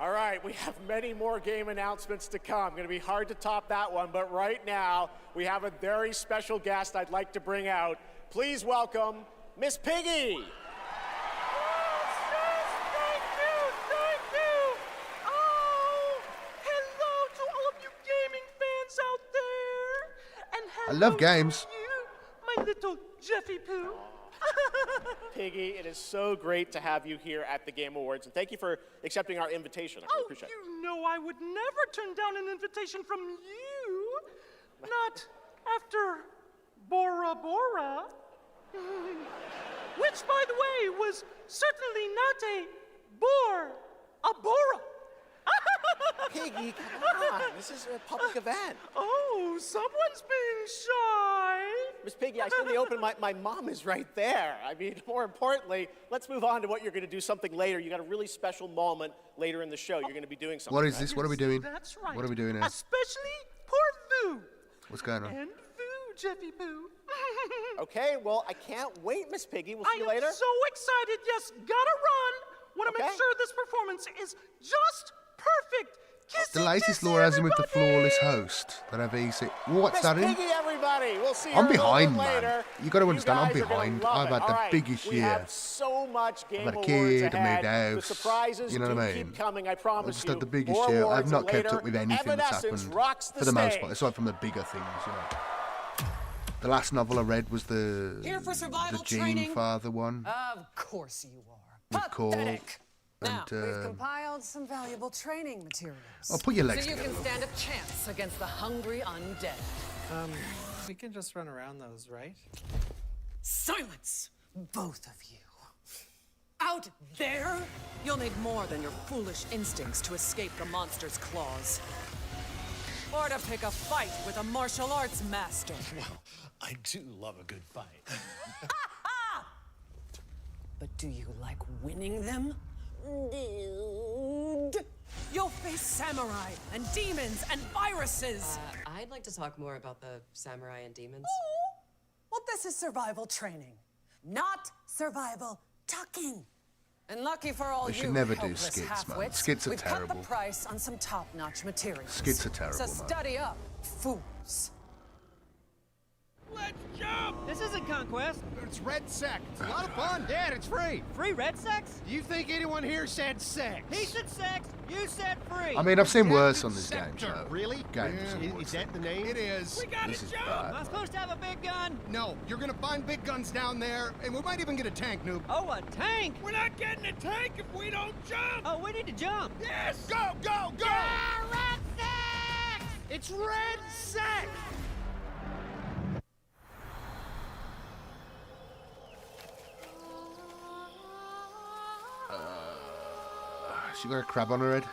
All right, we have many more game announcements to come. Going to be hard to top that one, but right now we have a very special guest I'd like to bring out. Please welcome Miss Piggy. Thank you. Oh, hello to all of you gaming fans out there. And hello I love games. to you, my little Jeffy Poo. Piggy, it is so great to have you here at the Game Awards, and thank you for accepting our invitation. I really appreciate it. You know I would never turn down an invitation from you. Not after Bora Bora. Which, by the way, was certainly not a bore, a Bora. Piggy, come on. This is a public event. Oh, someone's being shy. Miss Piggy, I said in the open, my mom is right there. I mean, more importantly, let's move on to what you're going to do something later. You got a really special moment later in the show. You're going to be doing something. What is this? What are we doing? That's right. What are we doing now? Especially poor Vu. What's going on? And Vu, Jeffy Poo. Okay, well, I can't wait, Miss Piggy. We'll see you later. I am so excited. Yes, gotta run. Want to make sure this performance is just perfect. The latest law as in with the flawless host that I've easy. What's that in? Miss Piggy, everybody. We'll see I'm her behind, a little bit man. later. You got to understand, I'm guys are gonna behind. love I've it. had All the right, biggest we year. have so much Game I've had a Awards kid, I ahead. moved The house. surprises You know do what I mean? keep coming, I I've promise just you. had the biggest More year. awards I've not kept later. up with anything that's Evanescence happened rocks for the most stage. part, aside from the bigger things, you know. The last novel I read was the Gene Father one. Of course you are. With Cole. Now, And, we've compiled some valuable training materials. Oh, put your legs so you together, can stand a chance against the hungry undead. We can just run around those, right? Silence, both of you. Out there, you'll need more than your foolish instincts to escape the monster's claws. Or to pick a fight with a martial arts master. Well, I do love a good fight. But do you like winning them? Dude. You'll face samurai and demons and viruses. I'd like to talk more about the samurai and demons. Oh, well, this is survival training, not survival talking. And lucky for all They you should never do helpless skits, man. halfwits, Skits are we've terrible. cut the price on some top-notch materials. Skits are terrible, So man. study up, fools. Let's jump! This isn't Conquest. It's Red Sec. It's a lot of fun. Dad, it's free. Free red sex? Do you think anyone here said sex? He said sex, you said free. I mean, I've seen worse on this game Sector. show. Really? Games Yeah. awards. Is that the name? It is. We gotta This is jump! bad. Am I supposed to have a big gun? No, you're gonna find big guns down there, and we might even get a tank, noob. Oh, a tank? We're not getting a tank if we don't jump! Oh, we need to jump. Yes! Go, go, go! Yeah, red sex! It's Red Sec! She got a crab on her head.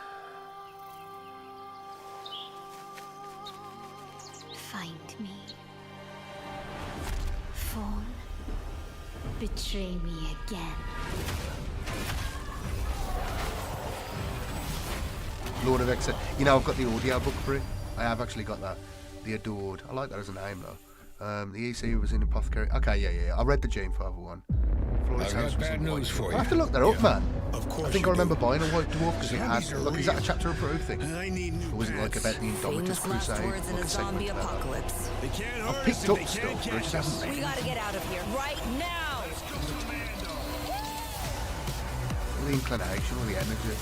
Find me. Phone. Betray me again. Lord of Exit. You know, I've got the audio book for it. I have actually got that. The Adored. I like that as a name, though. The EC was in Apothecary. Okay, yeah. I read the Gene Father one. I've got bad news for you. I have to look that up, man. Of course I think you I remember do. buying a White Dwarf because it had. Zombies are Look, is that a real. chapter approved thing? I need new Or was it like about the Indomitous Famous last Crusade? words in Like a a segment zombie of that? apocalypse. They can't I've picked up stuff, but I just haven't read We it. gotta get out of here right now. All the inclination, all the energy.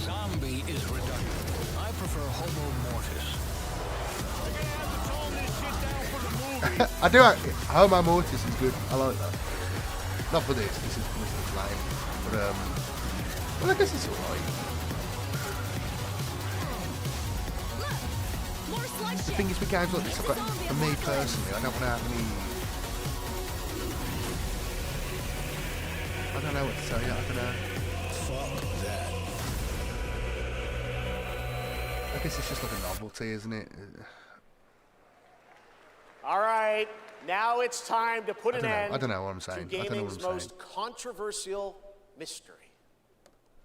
Zombie is redundant. I prefer Homo mortis. I do. Homo Mortis is good. I like that. Not for this. This is lame. But well, I guess it's alright. The thing is, with games like this, I've got, for me personally, I don't want to have any. I don't know what to tell you. I don't know. Fuck that. I guess it's just like a novelty, isn't it? All right, now it's time to put an end I don't know what I'm saying. to gaming's most controversial mystery.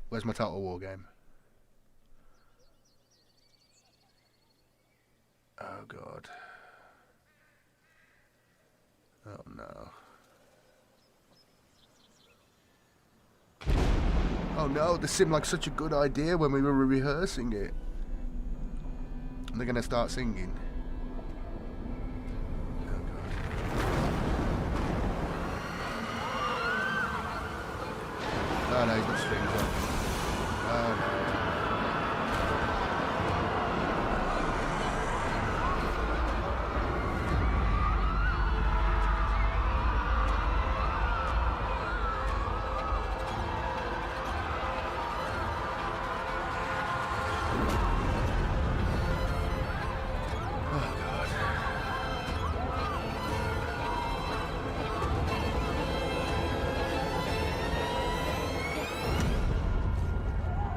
Where's my Total War game? Oh god. Oh no. Oh no, this seemed like such a good idea when we were rehearsing it. And they're gonna start singing. Oh no, he's got strings on. Oh no.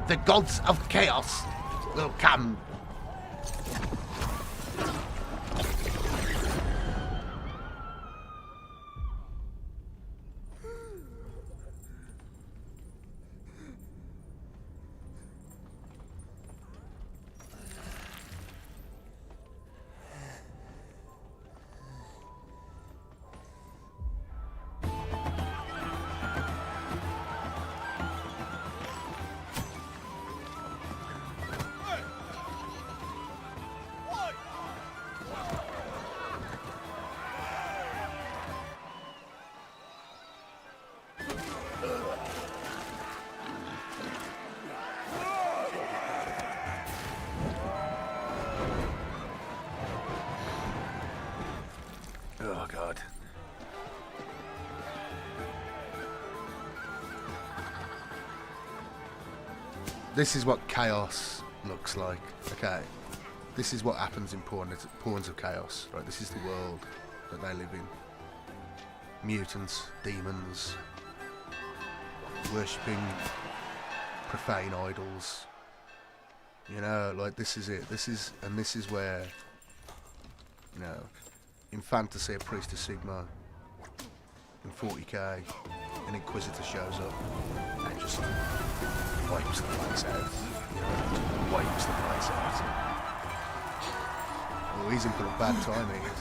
The gods of chaos will come. Oh god. This is what chaos looks like. Okay. This is what happens in Pawns of Chaos. Right, this is the world that they live in. Mutants, demons, worshipping profane idols. You know, like this is it. This is where, you know, in fantasy, a priest of Sigma, in 40k, an Inquisitor shows up and just wipes the place out. You know, just wipes the place out. Oh, he's in for a bad time, he is.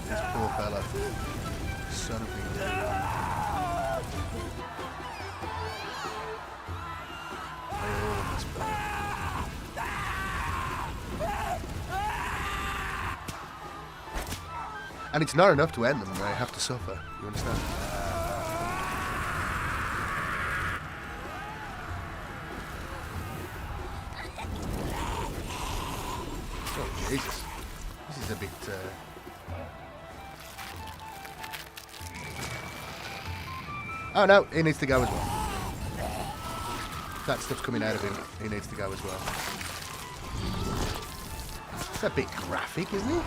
This poor fella. Son of a... And it's not enough to end them, they have to suffer, you understand? Oh, Jesus. This is a bit... Oh no, he needs to go as well. That stuff's coming out of him, he needs to go as well. It's a bit graphic, isn't it?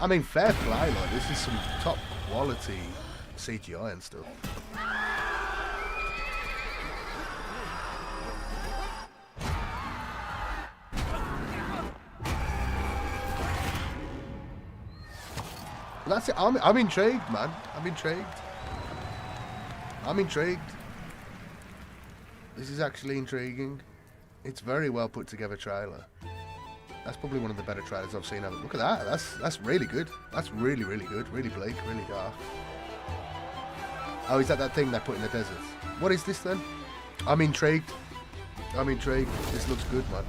I mean, fair play, like, this is some top quality CGI and stuff. That's it, I'm intrigued, man. I'm intrigued. I'm intrigued. This is actually intriguing. It's very well put together trailer. That's probably one of the better trailers I've seen of it. Look at that. That's really good. That's really, really good. Really bleak, really dark. Oh, is that thing they put in the desert? What is this then? I'm intrigued. I'm intrigued. This looks good, man.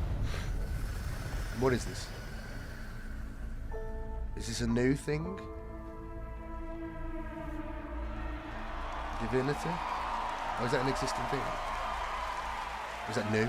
What is this? Is this a new thing? Divinity? Or is that an existing thing? Or is that new?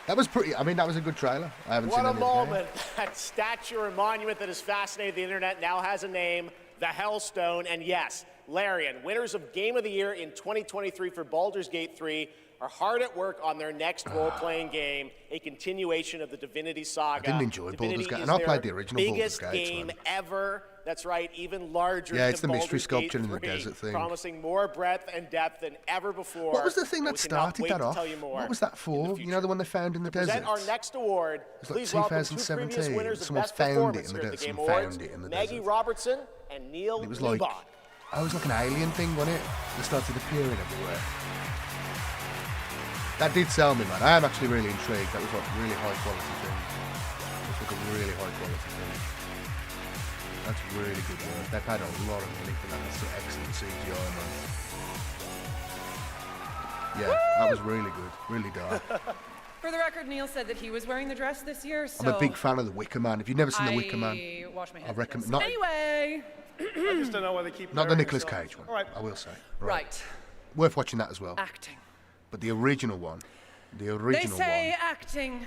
That was pretty, I mean, that was a good trailer. I haven't seen What a any moment. That statue or monument that has fascinated the internet now has a name, the Hellstone. And yes, Larian, winners of Game of the Year in 2023 for Baldur's Gate 3, are hard at work on their next role-playing game, a continuation of the Divinity Saga. I didn't enjoy Divinity Baldur's Gate, is and I their played the original Baldur's biggest Gate. game ever. That's right, even larger Yeah, than it's the mystery Baldur's Gate sculpture in the 3, desert thing. promising more breadth and depth than ever before. What was the thing and that we cannot started wait that to off? tell you more What was that for? You know, the one they found in the to desert? present our next award, It was like please welcome two 2017. previous winners of Someone Best found it Performance in the here at desert. the Game Someone Awards, found it in the Maggie desert. Robertson and Neil And it was like, Lubon. it was like an alien thing, wasn't it? That started appearing everywhere. That did sell me, man. I am actually really intrigued. That was like a really high quality thing. It was like a really high quality thing. That's really good work. They paid a lot of money for that. That's an excellent CGI, man. Yeah, that was really good. Really dark. For the record, Neil said that he was wearing the dress this year, so... I'm a big fan of The Wicker Man. If you've never seen The Wicker Man, wash my I hands of recommend... this. Not, Anyway... I just don't know why they keep not the wearing Nicolas themselves. Cage one, All right. I will say. Right. Worth watching that as well. Acting. But the original one, They say acting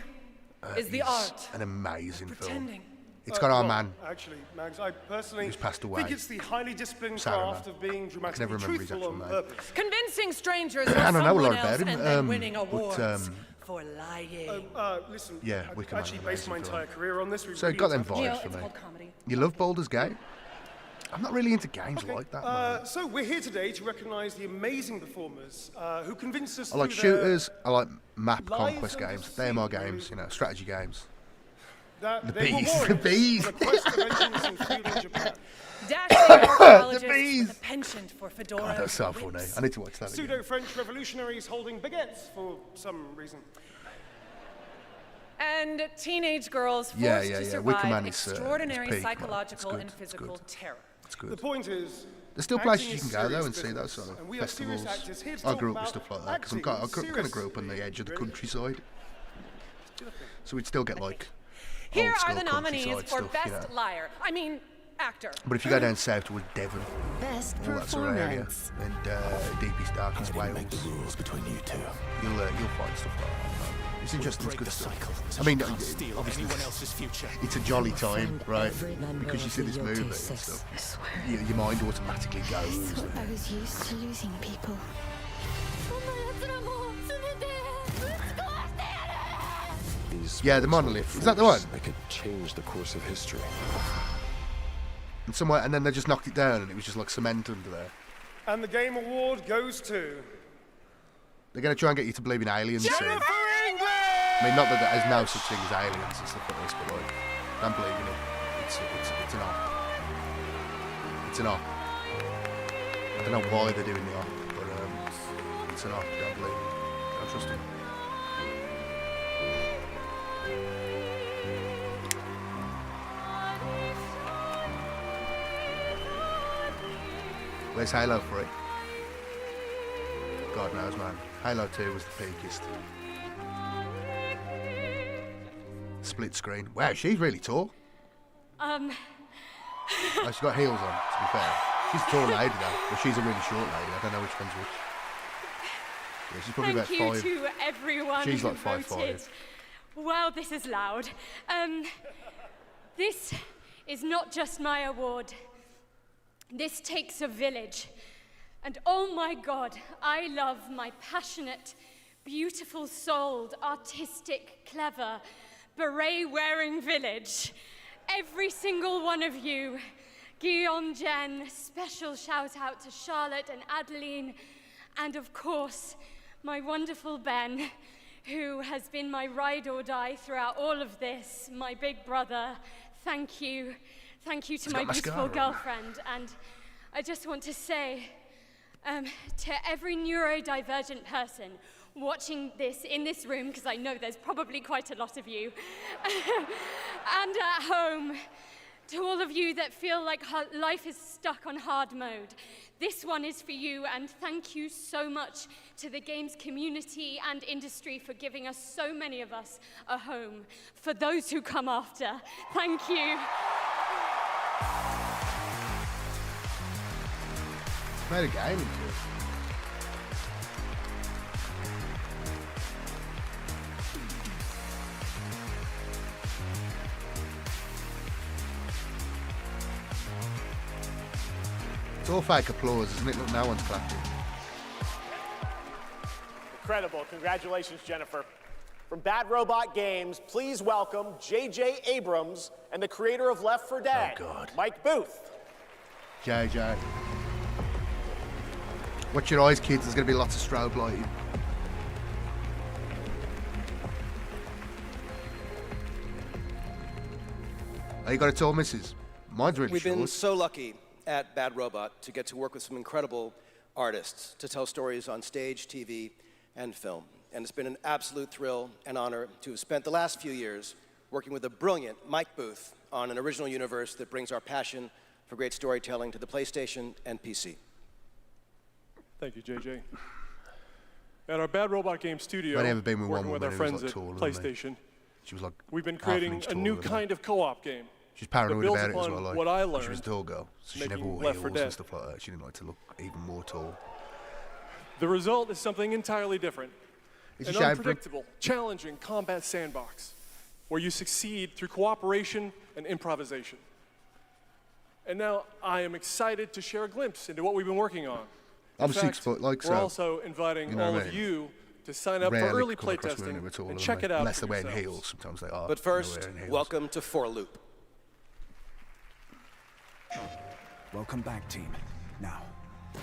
is the art. an amazing Pretending. film. It's got our well, man, Actually, Mags, I personally who's passed away. think it's the highly disciplined Saruman. craft of being I can dramatically never remember his truthful actual on name. purpose. Convincing strangers I or don't know a someone lot else about him, and then winning but, awards for lying. Listen, Yeah, I Wicker Man, actually based my amazing entire film. career on this. We So really it got them have to- vibes for me. You love Baldur's Gate? I'm not really into games like that, man. So we're here today to recognise the amazing performers who convinced us I like through their shooters, I like map lives conquest and games. They're my games, you know, strategy games. that The they were bees, the warriors bees. on a quest of vengeance in feudal Japan. Dashing archaeologists bees. with a penchant for fedora. God, that's so funny. I need to watch that again. Pseudo-French revolutionaries holding baguettes for some reason. And teenage girls forced Yeah, to Wicker survive Man is, extraordinary peak, man. psychological It's and good, physical it's good. terror. It's good. The point is, There's still acting places you is can go though serious and see those business, sort of and we are serious festivals. actors here to I talk grew up with about stuff like that because acting I kind of grew up on the edge of the countryside, so we'd still get like Here old are school the nominees countryside for stuff, Best you know. Liar. I mean, actor. But if you go down south towards Devon, Best all that sort of area, performance. and deepest, darkest Wales, Make the rules between you two. you'll find stuff like that. It's interesting, it's good stuff. I mean, obviously, it's a jolly time, right? Because you see this movie and stuff, your mind automatically I goes. thought I was used to losing people. These The monolith. Is that the one? They could change the course of history. And somewhere, and then they just knocked it down, and it was just like cement under there. and the game award goes to They're going to try and get you to believe in aliens soon. England! I mean, not that there's no such thing as aliens and stuff like this, but like, don't believe in it. It's an op. It's an op. I don't know why they're doing the op, but it's an op. Don't believe it. Don't trust them. Where's Halo 3? God knows, man. Halo 2 was the peakest. Split screen. Wow, she's really tall. Oh, she's got heels on, to be fair. She's a tall lady, though. But she's a really short lady. I don't know which one's which. Yeah, she's probably Thank about you 5. to everyone She's who like 5'5". voted. Wow, this is loud. This is not just my award. This takes a village. And oh my God, I love my passionate, beautiful-souled, artistic, clever, beret-wearing village. Every single one of you. Guillaume, Jen, special shout out to Charlotte and Adeline, and of course, my wonderful Ben, who has been my ride or die throughout all of this, my big brother. Thank you. Thank you to my beautiful girlfriend. And I just want to say to every neurodivergent person watching this in this room, because I know there's probably quite a lot of you, and at home, to all of you that feel like life is stuck on hard mode, this one is for you, and thank you so much to the games community and industry for giving us, so many of us, a home. For those who come after, thank you. Made a game into it. It's all fake applause, isn't it? Look, no one's clapping. Incredible. Congratulations, Jennifer. From Bad Robot Games, please welcome J.J. Abrams and the creator of Left 4 Dead, Mike Booth. JJ. Watch your eyes, kids. There's going to be lots of strobe lighting. Oh, you got it all, missus? Mine's really We've short. been so lucky at Bad Robot to get to work with some incredible artists to tell stories on stage, TV, and film. And it's been an absolute thrill and honor to have spent the last few years working with the brilliant Mike Booth on an original universe that brings our passion for great storytelling to the PlayStation and PC. Thank you, JJ. At our Bad Robot Game studio, I've never been with working one with our woman who friends was, at like, taller than me. PlayStation, She was like we've been half an creating inch a new taller than me. kind of co-op game. She's paranoid that builds about it as upon well. Like, what I learned she was a tall girl, so she making never wore Left 4 heels Dead. and stuff like that. She didn't like to look even more tall. The result is something entirely different. It's a An shame for- unpredictable, challenging combat sandbox where you succeed through cooperation and improvisation. And now I am excited to share a glimpse into what we've been working on. In I'm 6 fact, foot, like we're so. also inviting You know all what I of mean? you to sign up Rarely for early come across playtesting women who are taller and than check me. it out Unless for they're wearing yourselves. heels. Sometimes they are. But first, welcome to 4 Loop. Welcome back, team. Now,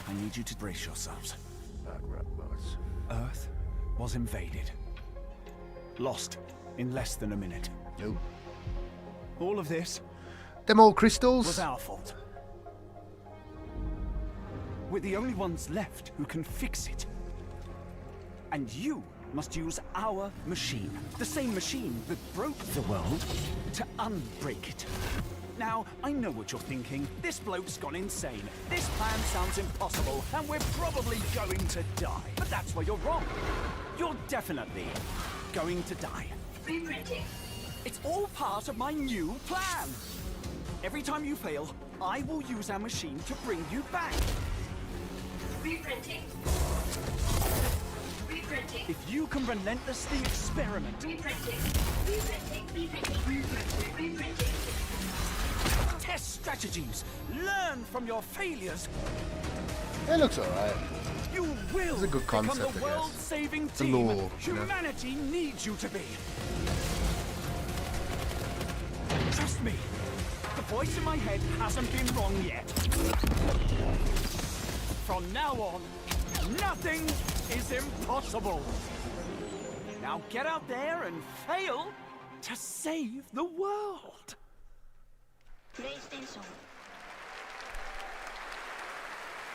I need you to brace yourselves. Earth was invaded. Lost in less than a minute. Nope. All of this Them all crystals. was our fault. We're the only ones left who can fix it. And you must use our machine, the same machine that broke the world, to unbreak it. Now, I know what you're thinking. This bloke's gone insane. This plan sounds impossible, and we're probably going to die. But that's where you're wrong. You're definitely going to die. Reprinting. It's all part of my new plan. Every time you fail, I will use our machine to bring you back. Reprinting. Reprinting. If you can relentlessly experiment. Reprinting. Reprinting. Reprinting. Reprinting. Test strategies. Learn from your failures. It looks alright. You will It's a good concept, become the I guess. world-saving It's a team law, you know. humanity needs you to be. Trust me, the voice in my head hasn't been wrong yet. From now on, nothing is impossible. Now get out there and fail to save the world. PlayStation.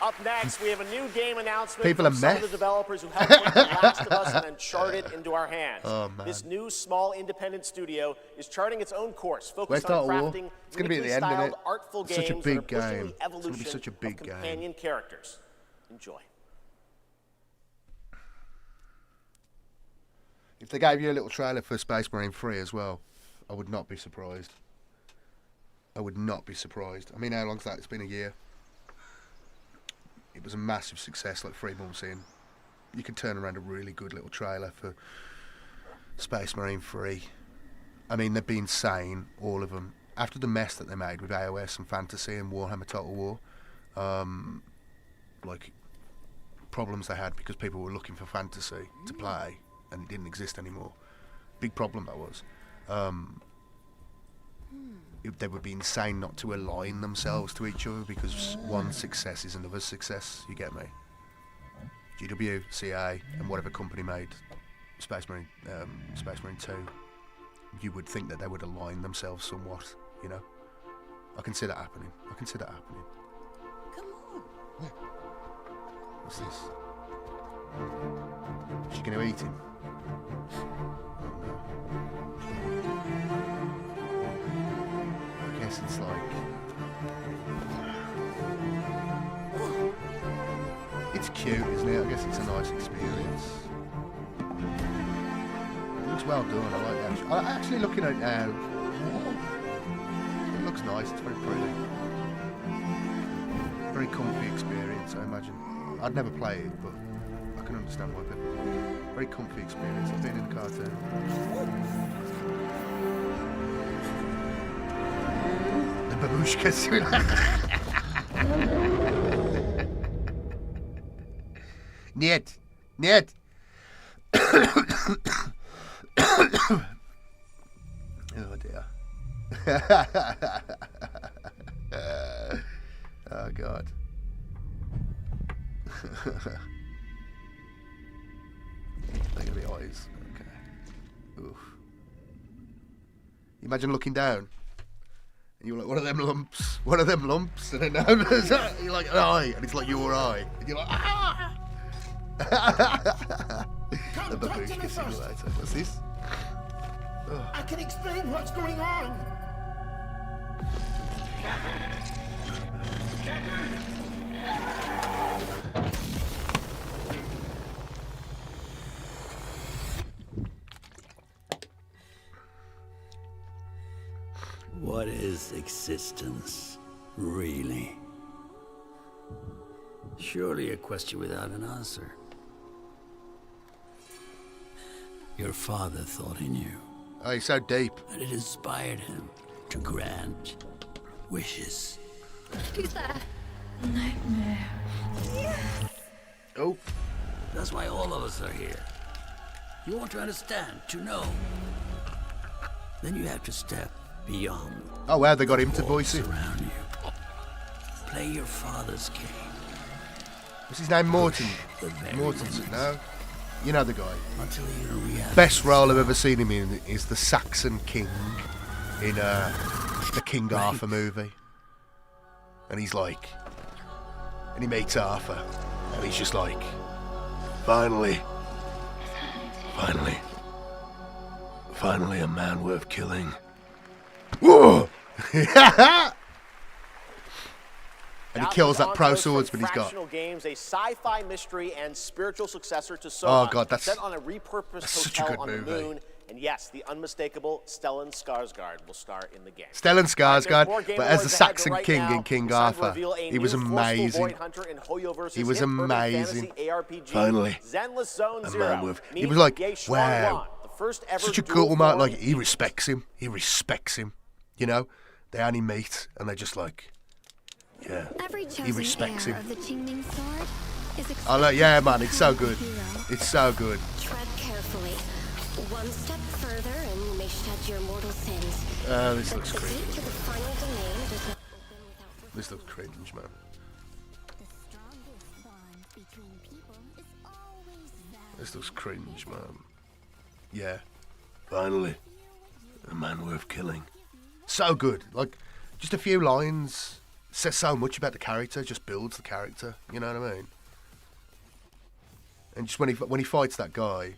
Up next, we have a new game announcement People from are some of meth. the developers who helped put The Last of Us and Uncharted into our hands. Oh, man. This new, small, independent studio is charting its own course, Where's focused on Total War? crafting It's gonna be at the end, uniquely innit? styled, artful It's such a games big that are pushing game. the It's gonna be evolution such a big of game. companion characters. Enjoy. If they gave you a little trailer for Space Marine 3 as well, I would not be surprised. I would not be surprised. I mean, how long's that? It's been a year. It was a massive success, like 3 months in. You could turn around a really good little trailer for Space Marine 3. I mean, they've been insane, all of them. After the mess that they made with AOS and Fantasy and Warhammer Total War, like, problems they had because people were looking for Fantasy to play and it didn't exist anymore. Big problem that was. They would be insane not to align themselves to each other because one success is another's success. You get me? GW, CA, and whatever company made Space Marine 2, you would think that they would align themselves somewhat. You know, I can see that happening. I can see that happening. Come on. What's this? Is she going to eat him? I guess it's like... It's cute, isn't it? I guess it's a nice experience. It looks well done, I like the action. I'm actually looking at it now. It looks nice, it's very pretty. Very comfy experience, I imagine. I'd never play it, but I can understand why people like it. Very comfy experience, I've been in the cartoon. The babushkas. Niet. Niet. Oh dear. Oh God. They're gonna be eyes. Okay. Oof. Imagine looking down and you're like, what are them lumps? What are them lumps? And then you're like, an eye, and it's like your eye. And you're like, ah! The babushka simulator. What's this? Oh. I can explain what's going on. What is existence, really? Surely a question without an answer. Your father thought he knew. Oh, he's so deep. And it inspired him to grant wishes. Who's there? Nightmare. Yes! Oh. That's why all of us are here. You want to understand, to know. Then you have to step beyond. Oh wow, they got him to voice it. Around you. Play your father's game. What's his name? Morton. Mortensen, no? You know the guy. Until you realize. Best role I've ever seen him in is the Saxon King in the King Arthur movie. And he's like, and he meets Arthur, and he's just like, finally a man worth killing. Whoa! And he kills that pro swordsman he's got. Games, a sci-fi mystery and spiritual successor to Soma, Oh God, that's set on a repurposed hotel on the moon. And yes, the unmistakable Stellan Skarsgård will star in the game. Stellan Skarsgård, but as the Saxon King in King Arthur, he was amazing. He was amazing. Finally, a man with. He was like, wow, such a cool man. Like he respects him. He respects him. You know, they only meet and they're just like, yeah, he respects him. I like, yeah, man, it's so good. It's so good. Tread carefully. One step further and you may shed your mortal sins. This looks cringe. This looks cringe, man. This looks cringe, man. Yeah. Finally, a man worth killing. So good. Like, just a few lines says so much about the character. Just builds the character. You know what I mean? And just when he fights that guy,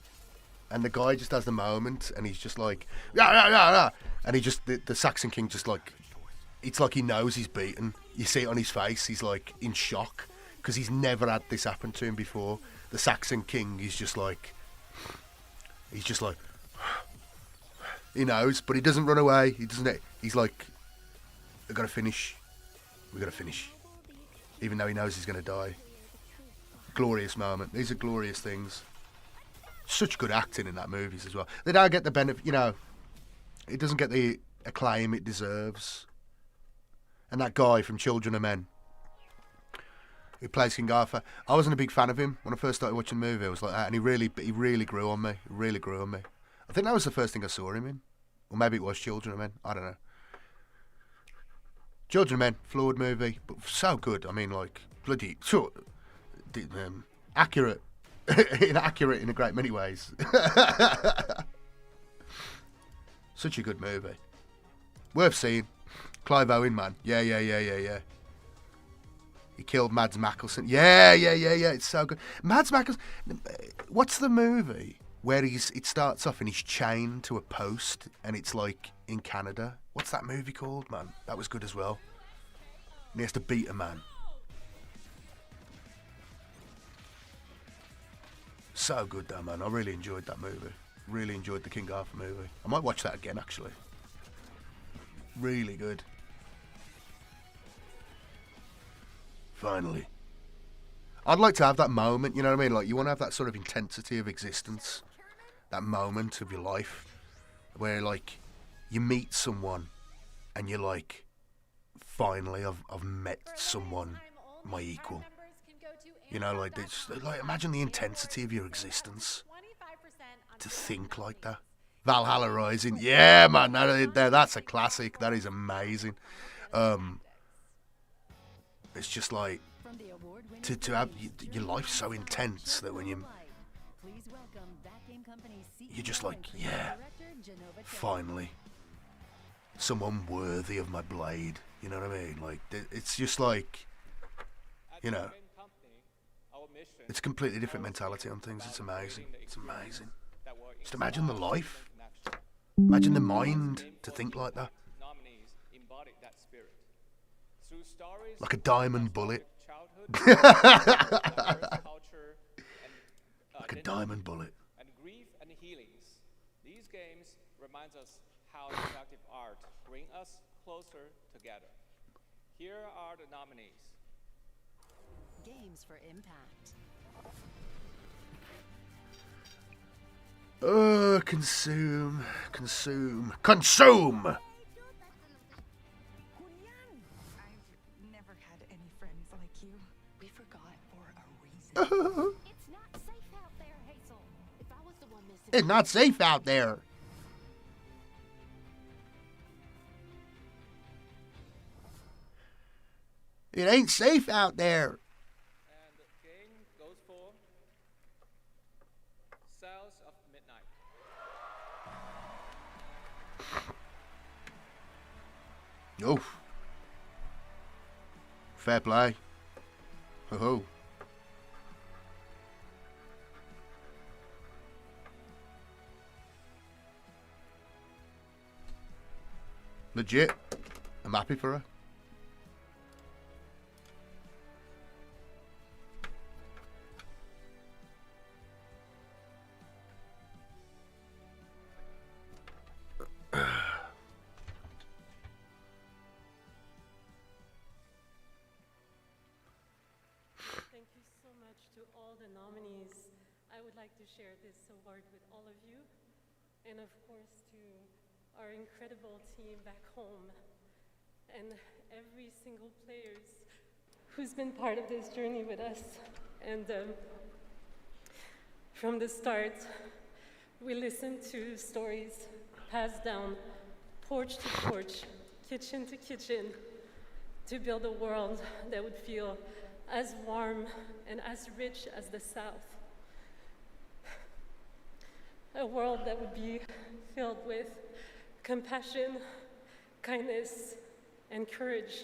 and the guy just has the moment, and he's just like, yeah, and he just the Saxon King just like, it's like he knows he's beaten. You see it on his face. He's like in shock because he's never had this happen to him before. The Saxon King is just like, he knows, but he doesn't run away. He doesn't. He's like, we gotta finish. Even though he knows he's gonna die. Glorious moment. These are glorious things. Such good acting in that movies as well. They don't get the benefit, you know. It doesn't get the acclaim it deserves. And that guy from Children of Men, who plays King Arthur, I wasn't a big fan of him when I first started watching the movie. I was like that, and he really grew on me. I think that was the first thing I saw him in, or maybe it was Children of Men. I don't know. Children of Men, flawed movie, but so good. I mean, like bloody accurate. Inaccurate in a great many ways. Such a good movie. Worth seeing. Clive Owen, man. Yeah. He killed Mads Mikkelsen. Yeah. It's so good. Mads Mikkelsen. What's the movie where it starts off and he's chained to a post and it's like in Canada? What's that movie called, man? That was good as well. And he has to beat a man. So good though, man. I really enjoyed that movie. Really enjoyed the King Arthur movie. I might watch that again, actually. Really good. Finally. I'd like to have that moment, you know what I mean? Like, you want to have that sort of intensity of existence. That moment of your life where, like, you meet someone and you're like, finally, I've met someone, my equal. You know, like, like imagine the intensity of your existence to think like that. Valhalla Rising, yeah, man, that's a classic. That is amazing. It's just like to have your life so intense that when you're just like, yeah, finally, someone worthy of my blade. You know what I mean? Like, it's just like, you know, it's a completely different mentality on things. It's amazing. It's amazing. Just imagine the life. Imagine the mind to think like that. Like a diamond bullet. Like a diamond bullet. And grief and healings. These games remind us how interactive art brings us closer together. Here are the nominees. Games for impact. Consume. Never had any friends like you. We forgot for a reason. It's not safe out there, Hazel. If I was the one missing... It's not safe out there. It ain't safe out there. And the game goes for Cells of Midnight. Oh. Fair play. Ho-ho. Legit. I'm happy for her. Thank you so much to all the nominees. I would like to share this award with all of you, and of course to our incredible team back home, and every single player who's been part of this journey with us. And from the start, we listened to stories passed down porch to porch, kitchen to kitchen, to build a world that would feel as warm and as rich as the South. A world that would be filled with compassion, kindness, and courage.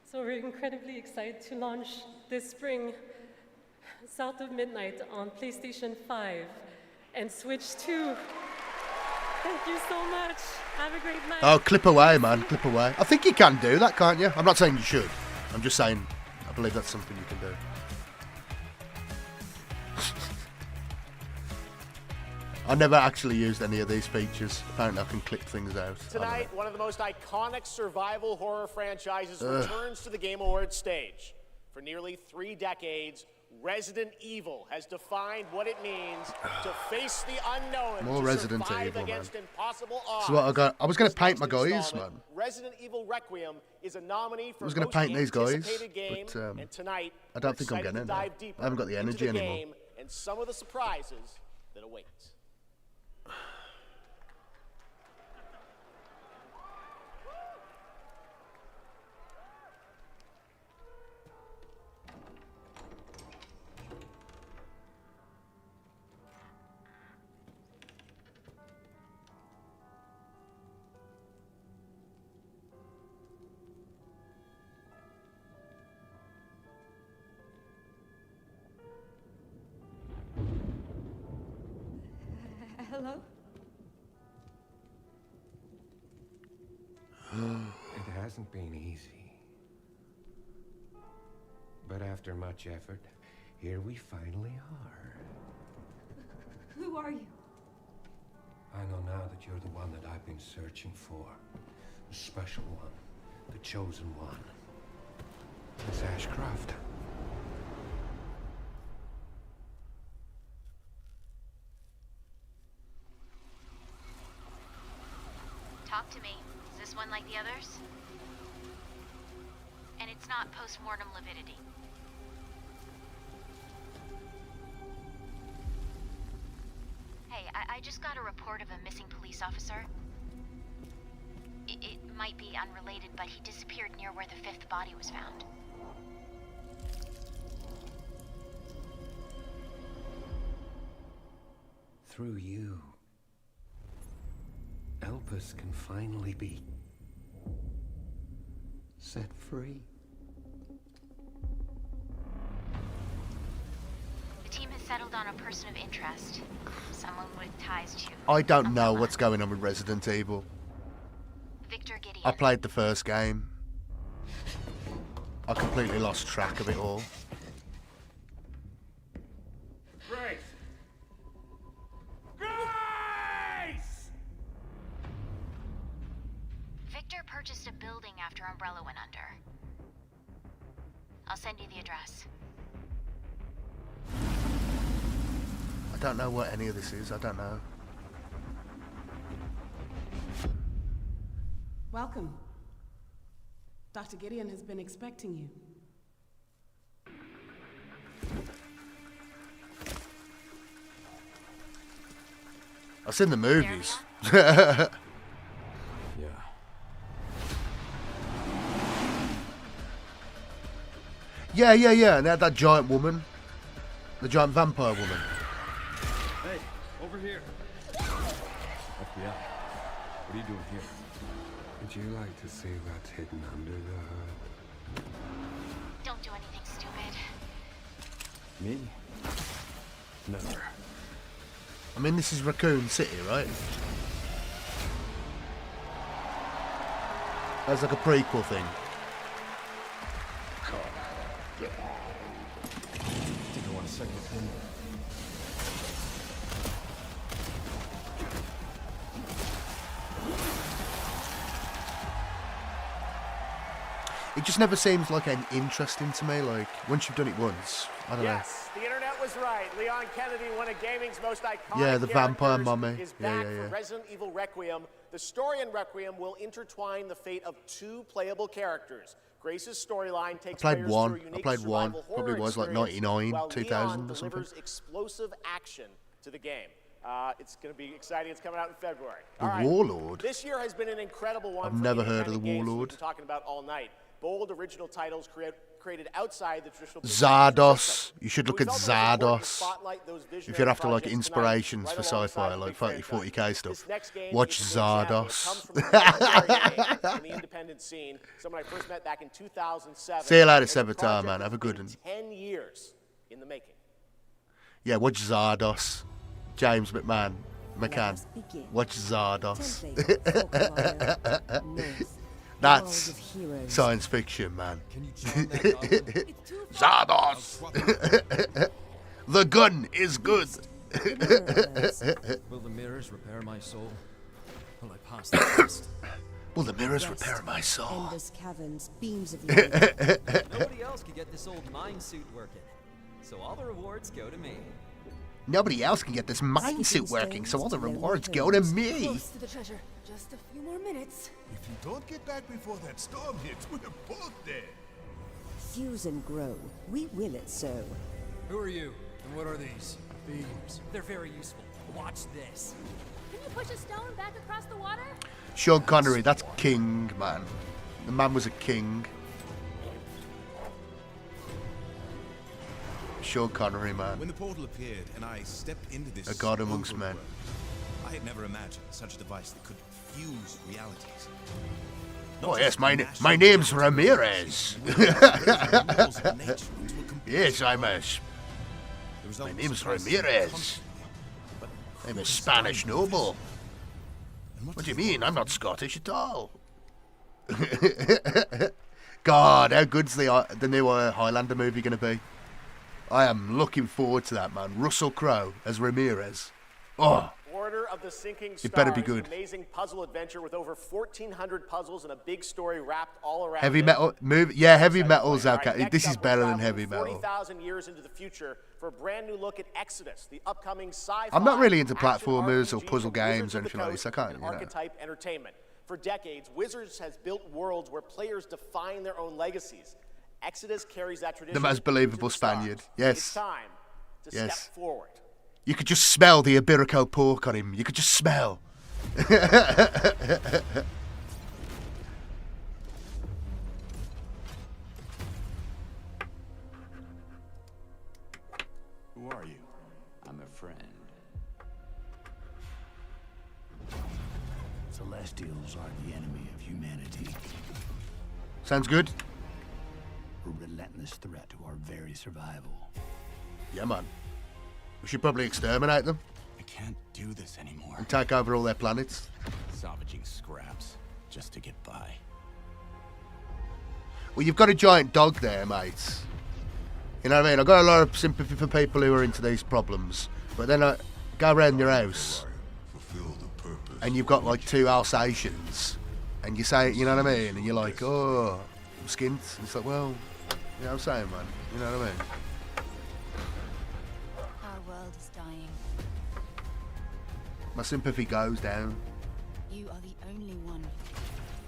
So we're incredibly excited to launch this spring South of Midnight on PlayStation 5 and Switch 2. Thank you so much. Have a great night. Oh, clip away, man. Clip away. I think you can do that, can't you? I'm not saying you should. I'm just saying I believe that's something you can do. I never actually used any of these features. Apparently I can click things out. Tonight, one of the most iconic survival horror franchises returns to the Game Awards stage. For nearly 3 decades, Resident Evil has defined what it means to face the unknown. More to Resident survive Evil, against man. impossible odds. So what I got? I was going to paint my guys, man. Resident Evil Requiem is a nominee for I was going to most paint these guys, anticipated game, but and tonight, I don't we're think I'm excited getting to it. dive deeper I haven't got the energy into the anymore. game and some of the surprises that await. Hello? It hasn't been easy. But after much effort, here we finally are. Who are you? I know now that you're the one that I've been searching for. The special one. The chosen one. Miss Ashcroft. Talk to me. Is this one like the others? And it's not post-mortem lividity. I just got a report of a missing police officer. It might be unrelated, but he disappeared near where the 5th body was found. Through you, Elpis can finally be set free. The team has settled on a person of interest. Someone with ties to... I don't know what's going on with Resident Evil. Victor Gideon. I played the first game. I completely lost track of it all. Grace! Grace! Victor purchased a building after Umbrella went under. I'll send you the address. I don't know what any of this is. I don't know. Welcome. Dr. Gideon has been expecting you. I've seen the movies. Yeah. Yeah. And they had that giant woman. The giant vampire woman. Hey, over here. FBI. What are you doing here? Would you like to see what's hidden under the hood? Don't do anything stupid. Me? Never. I mean, this is Raccoon City, right? That's like a prequel thing. Think I want a second opinion. It just never seems like interesting to me. Like, once you've done it once, I don't know. Yes, the internet was right. Leon Kennedy, one of gaming's most iconic Yeah, the vampire characters, mummy. is Yeah, back yeah, for yeah. Resident Evil Requiem. The story in Requiem will intertwine the fate of 2 playable characters. Grace's storyline takes played players one. through a I unique played one. survival Probably horror was like experience, 99, while 2000 Leon or something. delivers explosive action to the game. It's going to be exciting. It's coming out in February. The All right. Warlord? This year has been an incredible one. I've for never heard of independent the games Warlord. we've been talking about all night. Bold original titles created outside the traditional. Zardos. You should look at We felt it was important to Zardos. spotlight those If you're visionary after like projects inspirations tonight, for right sci-fi, alongside like the big 40k stuff, This next game watch is a big challenge. It Zardos. comes from a legendary name in the independent scene. Someone I first met back in 2007. See you later, and the Sevatar, project man. has Have a good been one. 10 years in the making. Yeah, watch Zardos. James McCann. Watch Zardos. That's science fiction, man. Zardos! The gun is good! Will the mirrors repair my soul? Will I pass the test? Will the mirrors repair my soul? Endless caverns, beams of light. Nobody else can get this old mind suit working, so all the rewards go to me. Nobody else can get this mind suit working, so all the rewards go to me. Close to the treasure. Just a few more minutes. If you don't get back before that storm hits, we're both dead. Fuse and grow. We will it so. Who are you, and what are these? Beams. They're very useful. Watch this. Can you push a stone back across the water? Sean Connery, that's king, man. The man was a king. Sean Connery, man. When the portal appeared and I stepped into this, A god amongst men. I had never imagined such a device that could fuse realities. Oh yes, my name's Ramirez. Yes, My name's Ramirez. I'm a Spanish noble. What do you mean? I'm not Scottish at all. God, how good's the new Highlander movie going to be? I am looking forward to that, man. Russell Crowe as Ramirez. Oh, Order of the Sinking Stars. It better be An good. amazing puzzle adventure with over 1,400 puzzles and a big story wrapped all around heavy it. metal movie. Yeah, heavy metal's All right, okay. next This is up, better we're than traveling heavy metal. 40,000 years into the future for a brand new look at Exodus, the upcoming sci-fi. I'm not really into action platformers or RPG puzzle from Wizards games or of the anything like this. I Coast can't, and you know. Archetype Entertainment. For decades, Wizards has built worlds where players define their own legacies. Exodus carries that tradition. The most believable to the stars. Spaniard. It's Yes. time to Yes. step forward. You could just smell the Iberico pork on him. You could just smell. Who are you? I'm a friend. Celestials are the enemy of humanity. Sounds good. A relentless threat to our very survival. Yeah, man. We should probably exterminate them. I can't do this anymore. And take over all their planets. Salvaging scraps just to get by. Well, you've got a giant dog there, mate. You know what I mean? I've got a lot of sympathy for people who are into these problems. But then I go around your house and you've got like 2 Alsatians. And you say, you know what I mean? And you're like, oh, I'm skint. And it's like, well, you know what I'm saying, man? You know what I mean? Our world is dying. My sympathy goes down. You are the only one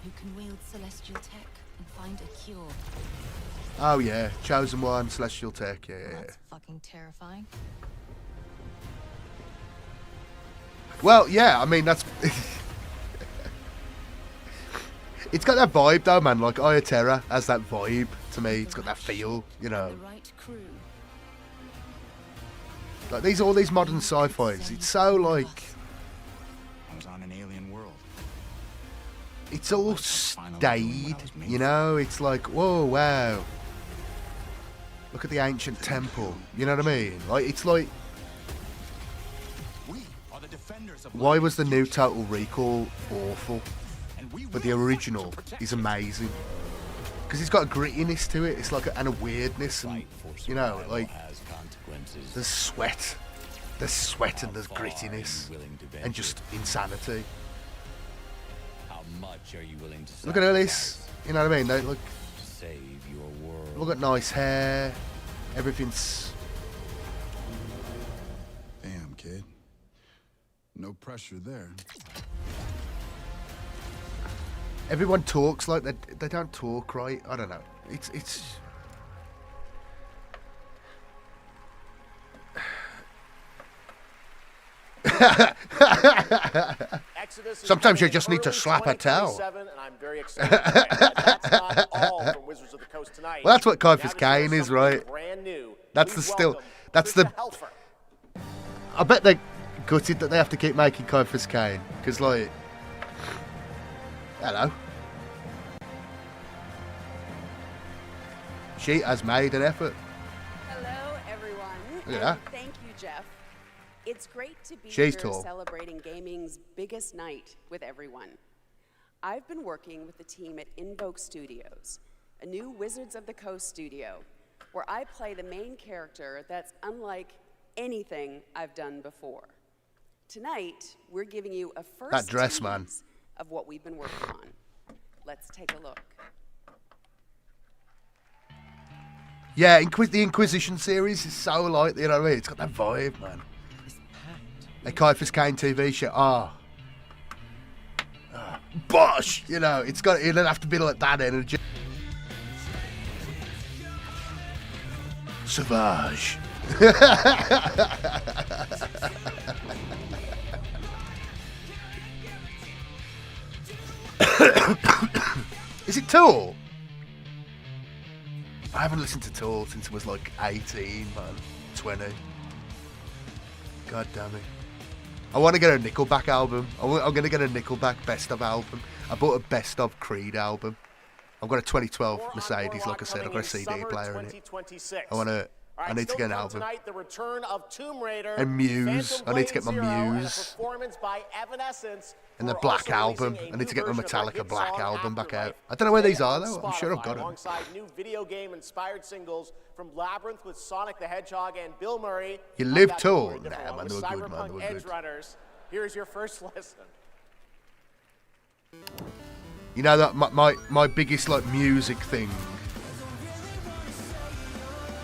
who can wield celestial tech and find a cure. Oh yeah, chosen one, celestial tech, yeah. That's fucking terrifying. Well, yeah, I mean that's. It's got that vibe though, man. Like Eye of Terror has that vibe to me. It's got that feel, you know. Like all these modern sci-fis. It's so like. I was on an alien world. It's all staid, you know. It's like, whoa, wow. Look at the ancient temple. You know what I mean? Like it's like. Why was the new Total Recall awful? But the original is amazing. Because it's got a grittiness to it. It's like and a weirdness. And, you know, like. There's sweat. There's sweat and there's grittiness. And just insanity. How much are you willing to Look at all this. You know what I mean? They look. save your world? Look at nice hair. Everything's. Damn, kid. No pressure there. Everyone talks like they don't talk right. I don't know. It's. Sometimes you just need to slap a towel. And I'm very excited. That's not all from Wizards of the Coast tonight. Well, that's what Now Caiaphas to share Cain is, something right? brand new. That's the Please still. welcome That's the. Krista Helfer. I bet they're gutted that they have to keep making Caiaphas Cain because, like, hello. She has made an effort. Hello, everyone. Look at and that. Thank you, Jeff. It's great to be She's here tall. celebrating gaming's biggest night with everyone. I've been working with the team at Invoke Studios, a new Wizards of the Coast studio, where I play the main character that's unlike anything I've done before. Tonight, we're giving you a first That dress, man. tease of what we've been working on. Let's take a look. Yeah, the Inquisition series is so like, you know what I mean? It's got that vibe, man. A Caiaphas Cain TV show. Bosh! You know, it'll have to be like that energy. Sauvage. Is it Tool? I haven't listened to Tool since I was like 18, man. 20. God damn it. I want to get a Nickelback album. I'm going to get a Nickelback best of album. I bought a best of Creed album. I've got a 2012 Mercedes, like I said. I've got a CD player in it. I need to get an album. Tonight, the return of Tomb Raider, And Muse. Phantom I need to get my Blade Zero, and a Muse. performance by Evanescence, And the who are Black also album. releasing a I need to new get my version of their Metallica hit Black song, album back Afterlife. out. I don't know where these Today are on though. I'm sure I've Spotify, got them. Alongside new video game inspired singles from Labyrinth with Sonic the Hedgehog and Bill Murray. You on live that tall. Blu-ray different Nah, man, with they were good, man. Cyberpunk They were Edge good. Runners. Here's your first listen. You know that my biggest like music thing.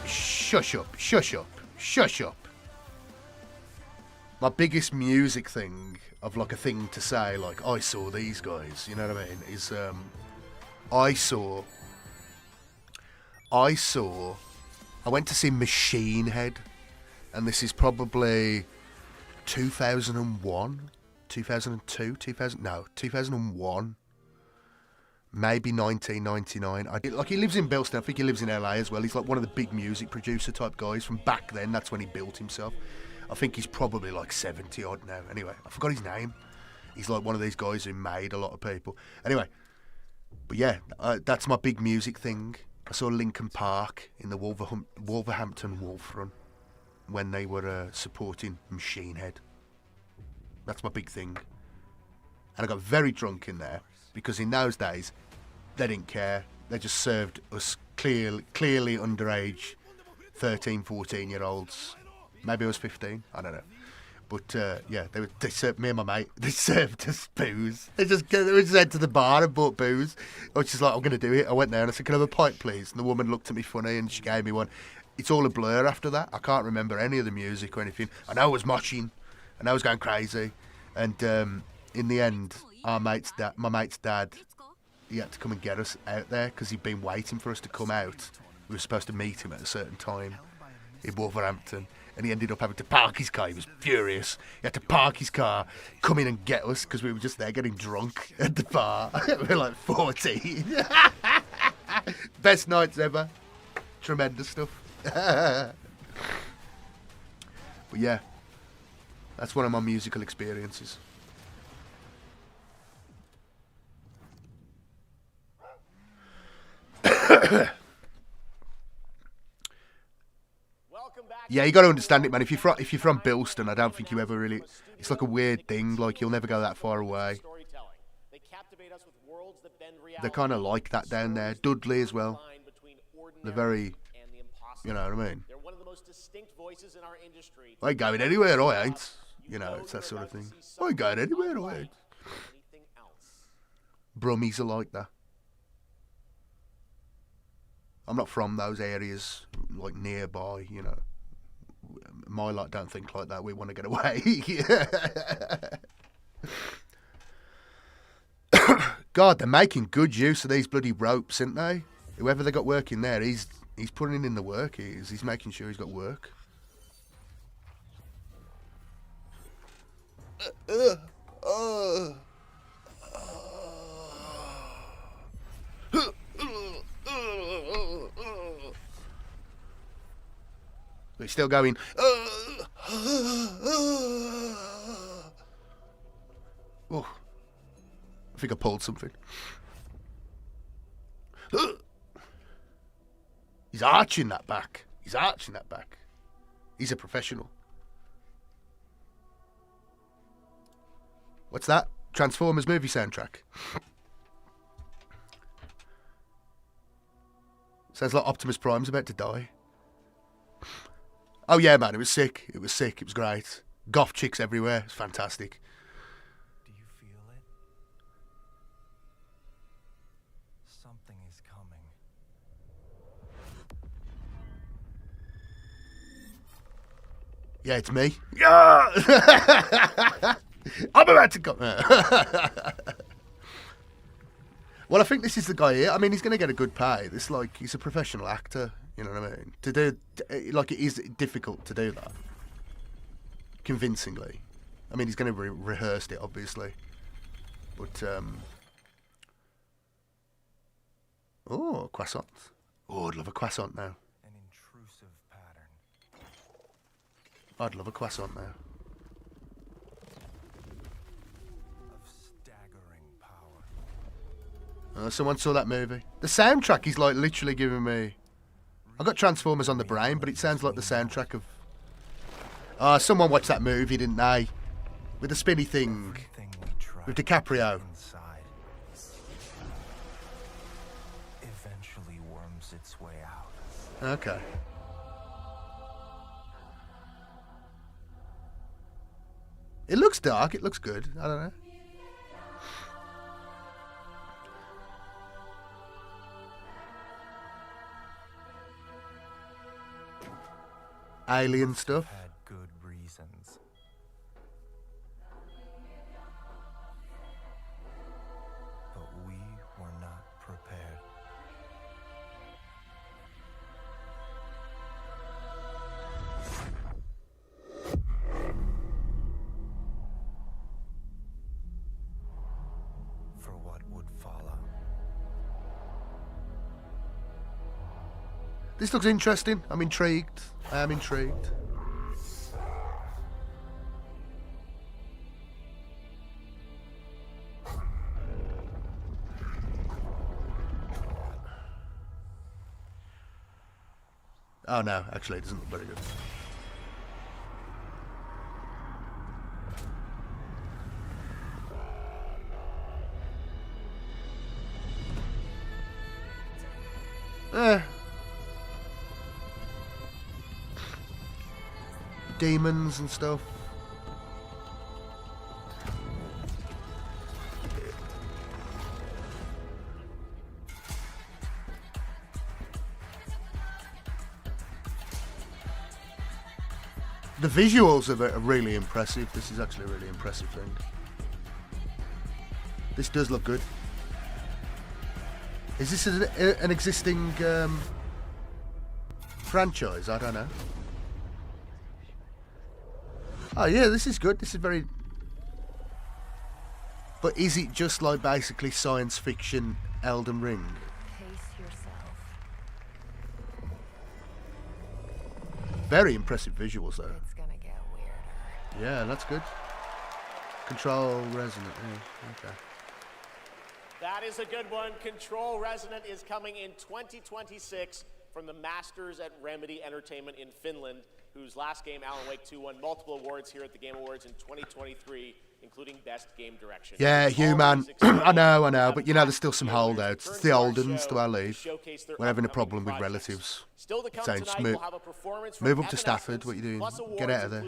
Shush up, shush up, shush up. My biggest music thing of like a thing to say, like I saw these guys, you know what I mean, is I went to see Machine Head, and this is probably 2001, 2002, 2001. Maybe 1999. He lives in Bilston. I think he lives in LA as well. He's like one of the big music producer type guys from back then. That's when he built himself. I think he's probably like 70 odd now. Anyway, I forgot his name. He's like one of these guys who made a lot of people. Anyway, but yeah, that's my big music thing. I saw Linkin Park in the Wolverhampton Wolf Run when they were supporting Machine Head. That's my big thing. And I got very drunk in there because in those days they didn't care. They just served us clearly underage 13, 14-year-olds. Maybe I was 15. I don't know. But yeah, they served me and my mate. They served us booze. They just went to the bar and bought booze. I was just like, I'm going to do it. I went there and I said, "Can I have a pint, please?" And the woman looked at me funny and she gave me one. It's all a blur after that. I can't remember any of the music or anything. I know I was moshing. I know I was going crazy. And in the end, my mate's dad, he had to come and get us out there because he'd been waiting for us to come out. We were supposed to meet him at a certain time in Wolverhampton. And he ended up having to park his car. He was furious. He had to park his car, come in and get us because we were just there getting drunk at the bar. We were like 14. Best nights ever. Tremendous stuff. But yeah, that's one of my musical experiences. Yeah, you got to understand it, man. If you're from Bilston, I don't think you ever really. It's like a weird thing. Like you'll never go that far away. They're kind of like that down there. Dudley as well. They're very, you know what I mean. I ain't going anywhere. I ain't. You know, it's that sort of thing. I ain't going anywhere. I ain't. Brummies are like that. I'm not from those areas, like nearby, you know. My lot don't think like that. We want to get away. God, they're making good use of these bloody ropes, aren't they? Whoever they got working there, he's putting in the work. He's making sure he's got work. But he's still going. Oh, I think I pulled something. He's arching that back. He's arching that back. He's a professional. What's that? Transformers movie soundtrack. Sounds like Optimus Prime's about to die. Oh yeah, man, it was sick. It was sick. It was great. Goth chicks everywhere. It's fantastic. Do you feel it? Something is coming. Yeah, it's me. Yeah! I'm about to go. Well, I think this is the guy here. I mean, he's going to get a good pay. This, like, he's a professional actor. You know what I mean? To do, like, it is difficult to do that. Convincingly. I mean, he's going to rehearse it, obviously. But, oh, croissant. Oh, I'd love a croissant now. An intrusive pattern. I'd love a croissant now. Of staggering power. Someone saw that movie. The soundtrack is, like, literally giving me... I got Transformers on the brain, but it sounds like the soundtrack of... someone watched that movie, didn't they? With the spinny thing. With DiCaprio. Eventually worms its way out. Okay. It looks dark. It looks good. I don't know. Alien stuff. Had good reasons. But we were not prepared. This looks interesting. I'm intrigued. I am intrigued. Oh no, actually it doesn't look very good. Demons and stuff. The visuals are really impressive. This is actually a really impressive thing. This does look good. Is this an existing franchise? I don't know. Oh yeah, this is good. This is very... But is it just like basically science fiction Elden Ring? Very impressive visuals though. It's gonna get weirder. Yeah, that's good. Control Resonant. Yeah, okay. That is a good one. Control Resonant is coming in 2026 from the masters at Remedy Entertainment in Finland, whose last game, Alan Wake 2, won multiple awards here at the Game Awards in 2023, including Best Game Direction. Yeah, Human. I know, but you know, there's still some holdouts. It's the Oldens to our leave. We're having a problem with relatives. Saying, move up to Stafford, what you doing? Get out of there.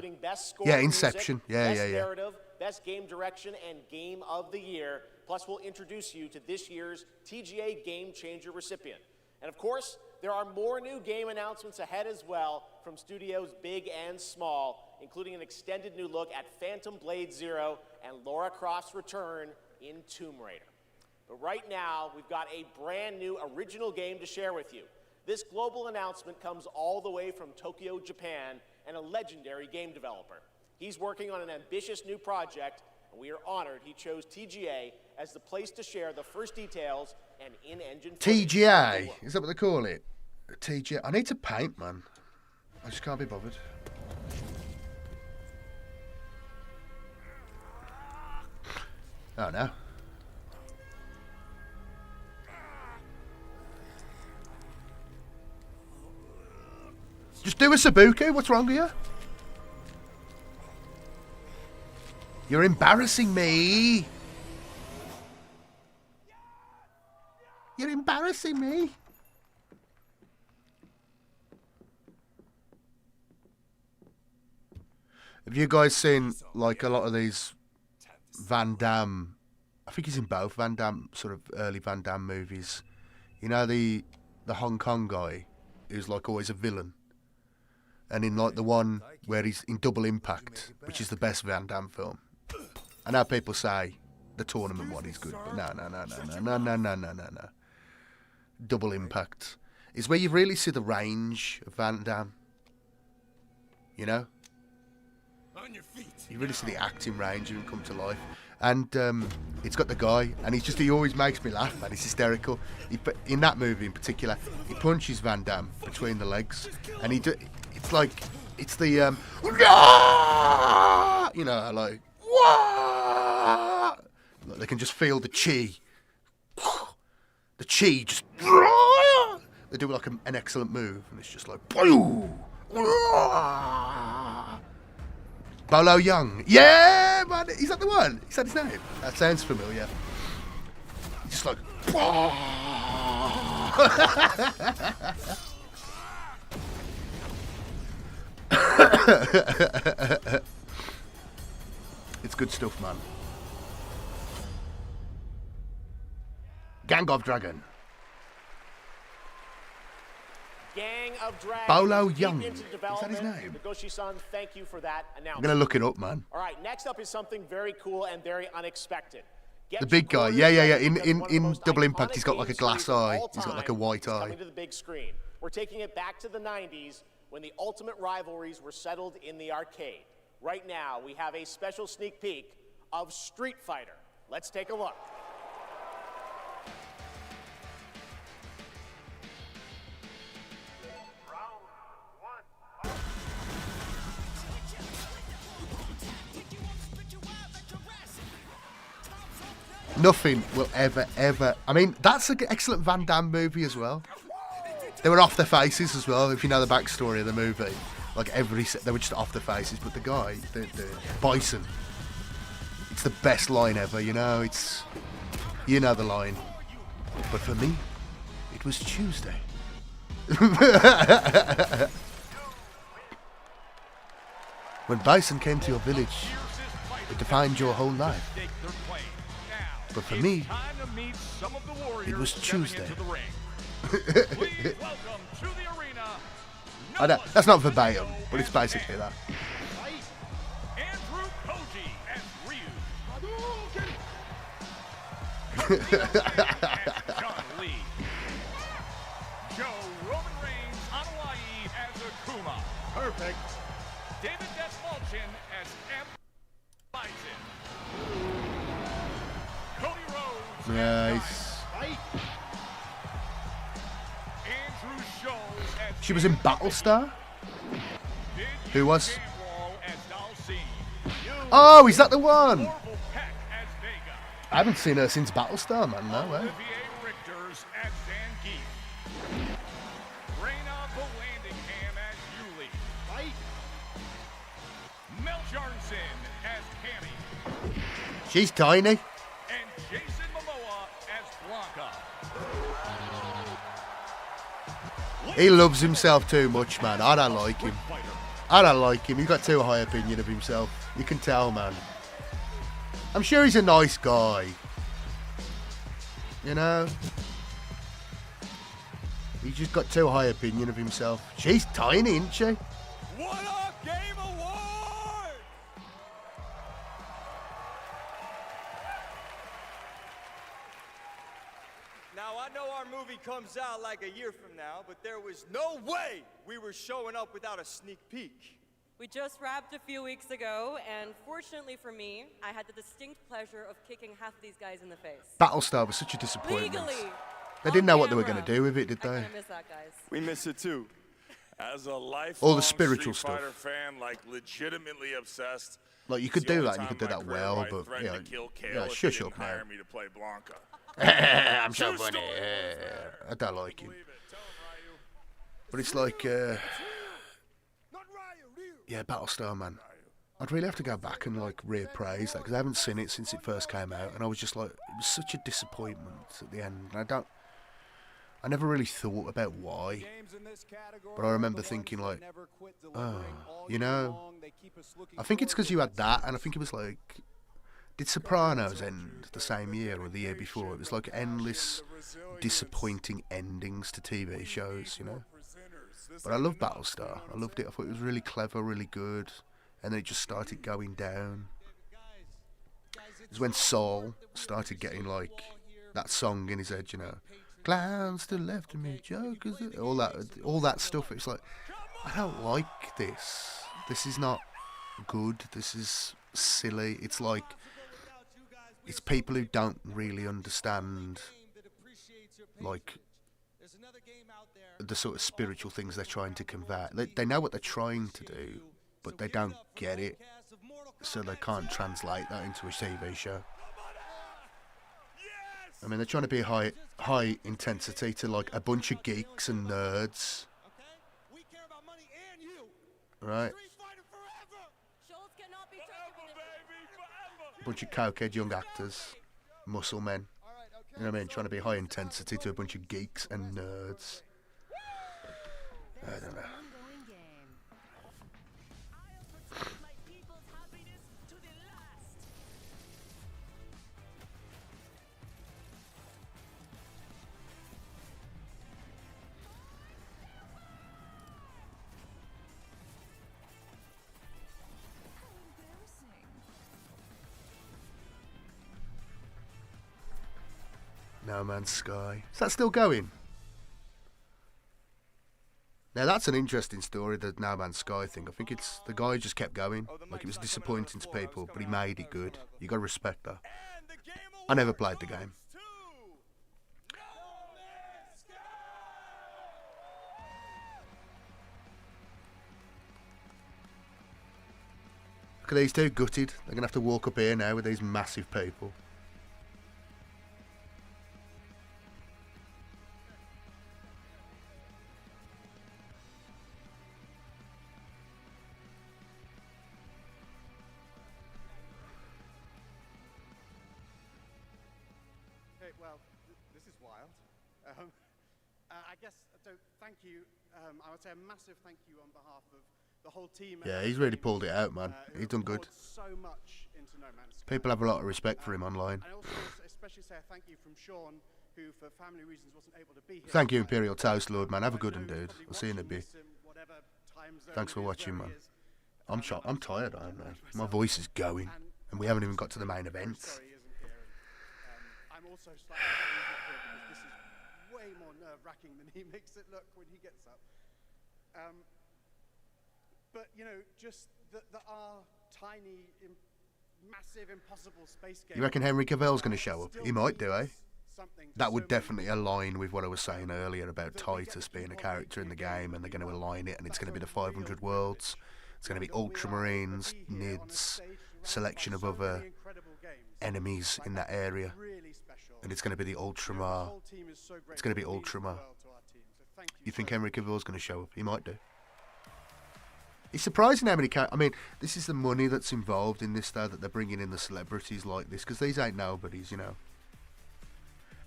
Yeah, Inception. Yeah. Best Game Direction, and Game of the Year. Plus, we'll introduce you to this year's TGA Game Changer recipient. And of course, there are more new game announcements ahead as well from studios big and small, including an extended new look at Phantom Blade Zero and Lara Croft's return in Tomb Raider. But right now, we've got a brand new original game to share with you. This global announcement comes all the way from Tokyo, Japan, and a legendary game developer. He's working on an ambitious new project, and we are honored he chose TGA as the place to share the first details and in-engine TGA? Is that what they call it? TGA. I need to paint, man. I just can't be bothered. Oh no. Just do a Sabuku. What's wrong with you? You're embarrassing me. You're embarrassing me. Have you guys seen like a lot of these Van Damme? I think he's in both Van Damme, sort of early Van Damme movies. You know the Hong Kong guy who's like always a villain. And in like the one where he's in Double Impact, which is the best Van Damme film. I know people say the tournament one is good, but no. Double Impact is where you really see the range of Van Damme. You know? You really see the acting range of him come to life. And it's got the guy, and he always makes me laugh, man. He's hysterical. In that movie in particular, he punches Van Damme between the legs, and it's the you know, like look, they can just feel the chi. The chi just they do like an excellent move, and it's just like Bolo Young. Yeah, man. Is that the one? Is that his name? That sounds familiar. He's just like... It's good stuff, man. Gang of Dragon. Gang of Dragons. Bolo Young. Is that his name? Nagoshi-san, thank you for that announcement. I'm going to look it up, man. All right, next up is something very cool and very unexpected. The big guy. Yeah. In Double Impact, he's got like a glass eye. He's got like a white eye. Coming to the big screen. We're taking it back to the 90s when the ultimate rivalries were settled in the arcade. Right now, we have a special sneak peek of Street Fighter. Let's take a look. Nothing will ever. I mean, that's an excellent Van Damme movie as well. They were off their faces as well, if you know the backstory of the movie. Like they were just off their faces. But the guy, the Bison, it's the best line ever, you know. You know the line. But for me, it was Tuesday. When Bison came to your village, it defined your whole life. But for me, it was Tuesday. I know, that's not verbatim, but it's basically that. Perfect. David Desmalchin as M. Bison. Cody Rhodes. Nice. Andrew Scholes as She was in Battlestar? Who was? Oh, is that the one? I haven't seen her since Battlestar, man. No way. Richters as Zangief. Reyna Volandingham as Yuli. Mel Jarnson as Cammy. She's tiny. And Jason Momoa as Blanca. He loves himself too much, man. I don't like him. He's got too high opinion of himself. You can tell, man. I'm sure he's a nice guy. You know? He's just got too high opinion of himself. She's tiny, isn't she? What a game award! Now, I know our movie comes out like a year from now, but there was no way we were showing up without a sneak peek. We just wrapped a few weeks ago, and fortunately for me, I had the distinct pleasure of kicking half of these guys in the face. Battlestar was such a disappointment. Legally, they didn't know what they were going to do with it, did they? I miss that, guys. We miss it too. As a lifelong All the spiritual Street Fighter stuff. fan, like legitimately obsessed. Like, you could do that and you could do that well, but yeah, shush up now. Hire me to play Blanca. I'm so funny. I don't like him. But it's like, yeah, Battlestar, man. I'd really have to go back and like reappraise that because I haven't seen it since it first came out, and I was just like, it was such a disappointment at the end. And I never really thought about why, but I remember thinking like, oh, you know, I think it's because you had that, and I think it was like, did Sopranos end the same year or the year before? It was like endless disappointing endings to TV shows, you know. But I loved Battlestar. I loved it. I thought it was really clever, really good. And then it just started going down. It was when Saul started getting like that song in his head, you know. Clowns to the left of me, jokers, all that stuff. It's like, I don't like this. This is not good. This is silly. It's like, it's people who don't really understand, like, the sort of spiritual things they're trying to convey. They know what they're trying to do, but they don't get it, so they can't translate that into a TV show. I mean, they're trying to be high intensity to like a bunch of geeks and nerds, right? A bunch of cokehead young actors, muscle men. You know what I mean? Trying to be high intensity to a bunch of geeks and nerds. I don't know. No Man's Sky. Is that still going? Now that's an interesting story, the No Man's Sky thing. I think it's the guy just kept going. Like, it was disappointing to people, but he made it good. You got to respect that. I never played the game. Look at these two, gutted. They're going to have to walk up here now with these massive people. well, this is wild. I guess, so thank you. I would say a massive thank you on behalf of the whole team. Yeah, he's really pulled it out, man. He's done good. So much into No Man's Sky. People have a lot of respect for him online. And also, especially say a thank you from Sean, who for family reasons wasn't able to be here. Thank you, Imperial Toast Lord, man. Have a good one, dude. I'll see you in a bit. Thanks for watching, man. I'm tired, I am, man. My voice is going, and we haven't even got to the main event. I'm also slightly sorry he's not here because this is way more nerve-wracking than he makes it look when he gets up. But, you know, just that our tiny, massive, impossible space game... You reckon Henry Cavill's going to show up? He might do, eh? That would definitely align with what I was saying earlier about Titus being a character in the game, and they're going to align it, and it's going to be the 500 worlds. It's going to be Ultramarines, Nids, selection of other enemies in that area, and it's going to be the Ultramar. It's going to be Ultramar. You think Henry Cavill's going to show up? He might do. It's surprising how many I mean, this is the money that's involved in this, though, that they're bringing in the celebrities like this, because these ain't nobodies, you know.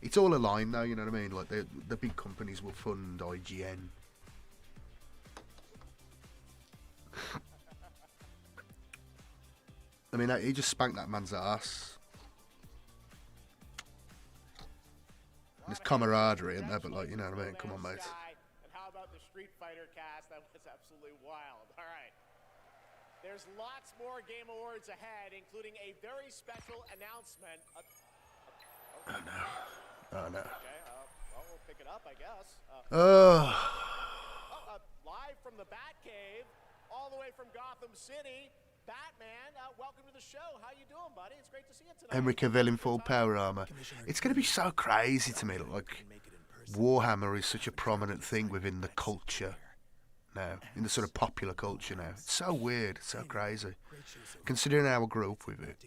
It's all aligned, though, you know what I mean? Like, the big companies will fund IGN. I mean, he just spanked that man's ass. There's camaraderie, isn't there? But, like, you know what I mean? Come on, mate. And how about the Street Fighter cast? That was absolutely wild. All right. There's lots more Game Awards ahead, including a very special announcement. Oh, no. Oh, no. Okay, well, we'll pick it up, I guess. Live from the Batcave, all the way from Gotham City, Batman, welcome to the show. How you doing, buddy? It's great to see you tonight. Henry Cavill in full power armor. It's going to be so crazy to me. Like, Warhammer is such a prominent thing within the culture now, in the sort of popular culture now. It's so weird, it's so crazy. Considering how I grew up with it.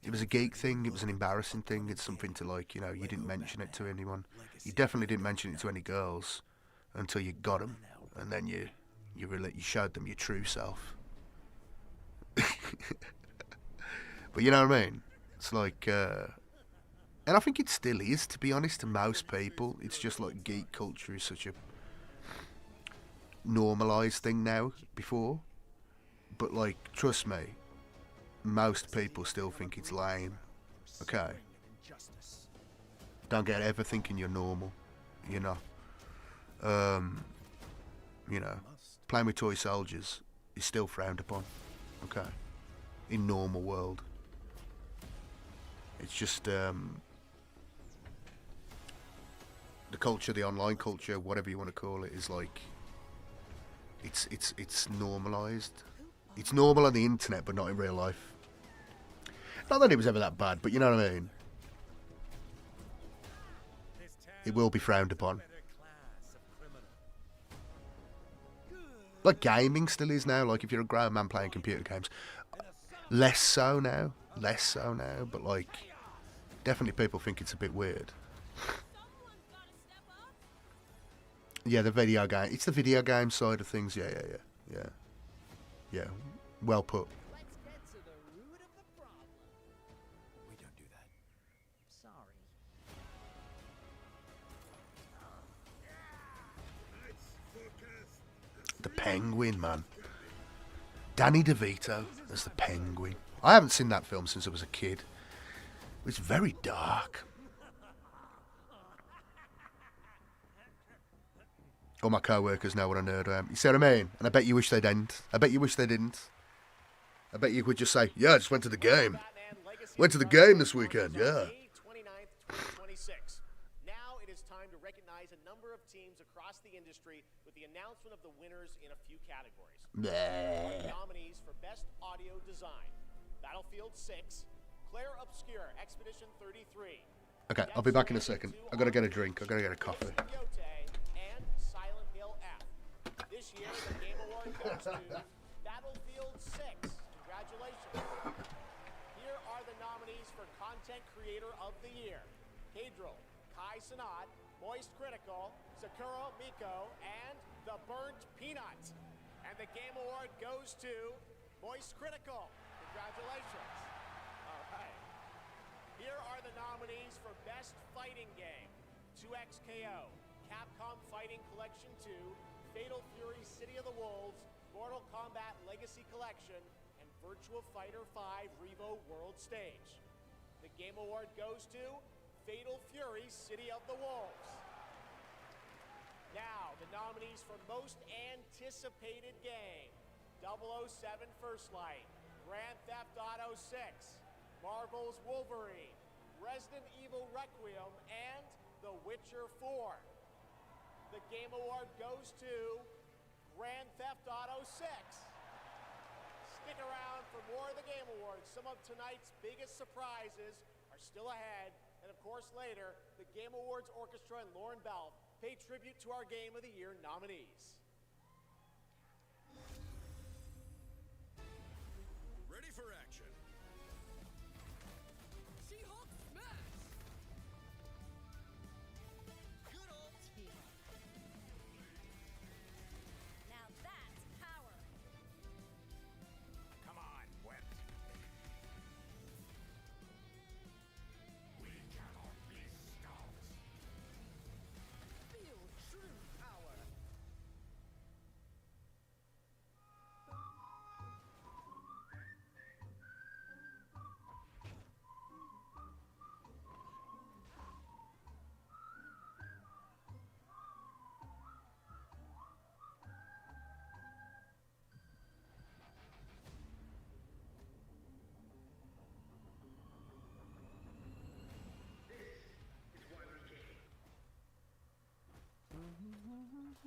It was a geek thing, it was an embarrassing thing, it's something to, like, you know, you didn't mention it to anyone. You definitely didn't mention it to any girls until you got them, and then you showed them your true self. But you know what I mean? It's like, and I think it still is, to be honest, to most people. It's just like geek culture is such a normalised thing now, before. But, like, trust me, most people still think it's lame. Okay? Don't get ever thinking you're normal. You're not. You know, playing with toy soldiers is still frowned upon. Okay? In normal world. It's just, the culture, the online culture, whatever you want to call it, is like, it's normalised. It's normal on the internet, but not in real life. Not that it was ever that bad, but you know what I mean. It will be frowned upon. Like gaming still is now. Like if you're a grown man playing computer games, less so now, but like definitely people think it's a bit weird. Yeah, the video game. It's the video game side of things. Yeah. Well put. We don't do that. Sorry. The Penguin, man. Danny DeVito as the Penguin. I haven't seen that film since I was a kid. It's very dark. All my co-workers know what a nerd I am. You see what I mean? And I bet you wish they didn't. I bet you could just say, yeah, I just went to the game. Went to the game this weekend, yeah. 29th, 2026. Now it is time to recognize a number of teams across the industry with the announcement of the winners in a few categories. Nominees for Best Audio Design: Battlefield 6, Claire Obscure, Expedition 33. Okay, I'll be back in a second. I gotta get a drink. I gotta get a coffee. And Silent Hill F. This year, the Game Award goes to Battlefield 6. Congratulations. Here are the nominees for Content Creator of the Year: Cadril, Kai Sanat, Moist Critical, Sakura Miko, and The Burnt Peanut. And the Game Award goes to Moist Critical. Congratulations. All right. Here are the nominees for Best Fighting Game: 2XKO, Capcom Fighting Collection 2, Fatal Fury City of the Wolves, Mortal Kombat Legacy Collection, and Virtua Fighter 5 Revo World Stage. The Game Award goes to Fatal Fury City of the Wolves. Now, the nominees for Most Anticipated Game: 007 First Light, Grand Theft Auto 6, Marvel's Wolverine, Resident Evil Requiem, and The Witcher 4. The Game Award goes to Grand Theft Auto 6. Stick around for more of the Game Awards. Some of tonight's biggest surprises are still ahead. And of course, later, the Game Awards Orchestra and Lauren Belf pay tribute to our Game of the Year nominees. Ready for action. She-Hulk smash! Good old She-Hulk. Now that's power. Come on, Web. We cannot be stopped. Feel true power.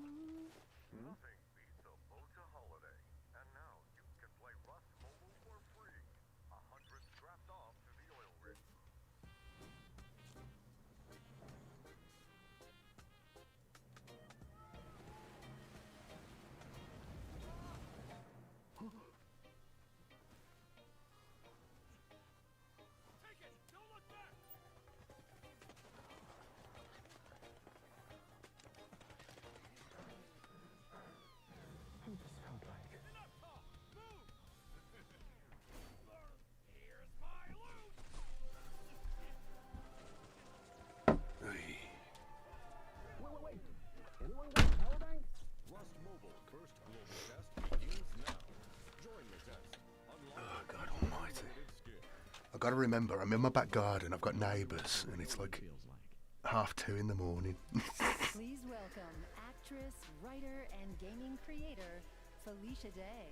Nothing beats a Bocha holiday. And now you can play Rust Mobile for free. 100 strapped off to the oil rig. Take it! Don't look back! Enough talk! Move! Here's my loot! Wait. Anyone got a power bank? Rust Mobile first global test begins now. Join the test. Unlock God almighty. I've got to remember, I'm in my back garden, I've got neighbours, and it's like 2:30 in the morning. Please welcome actress, writer, and gaming creator, Felicia Day.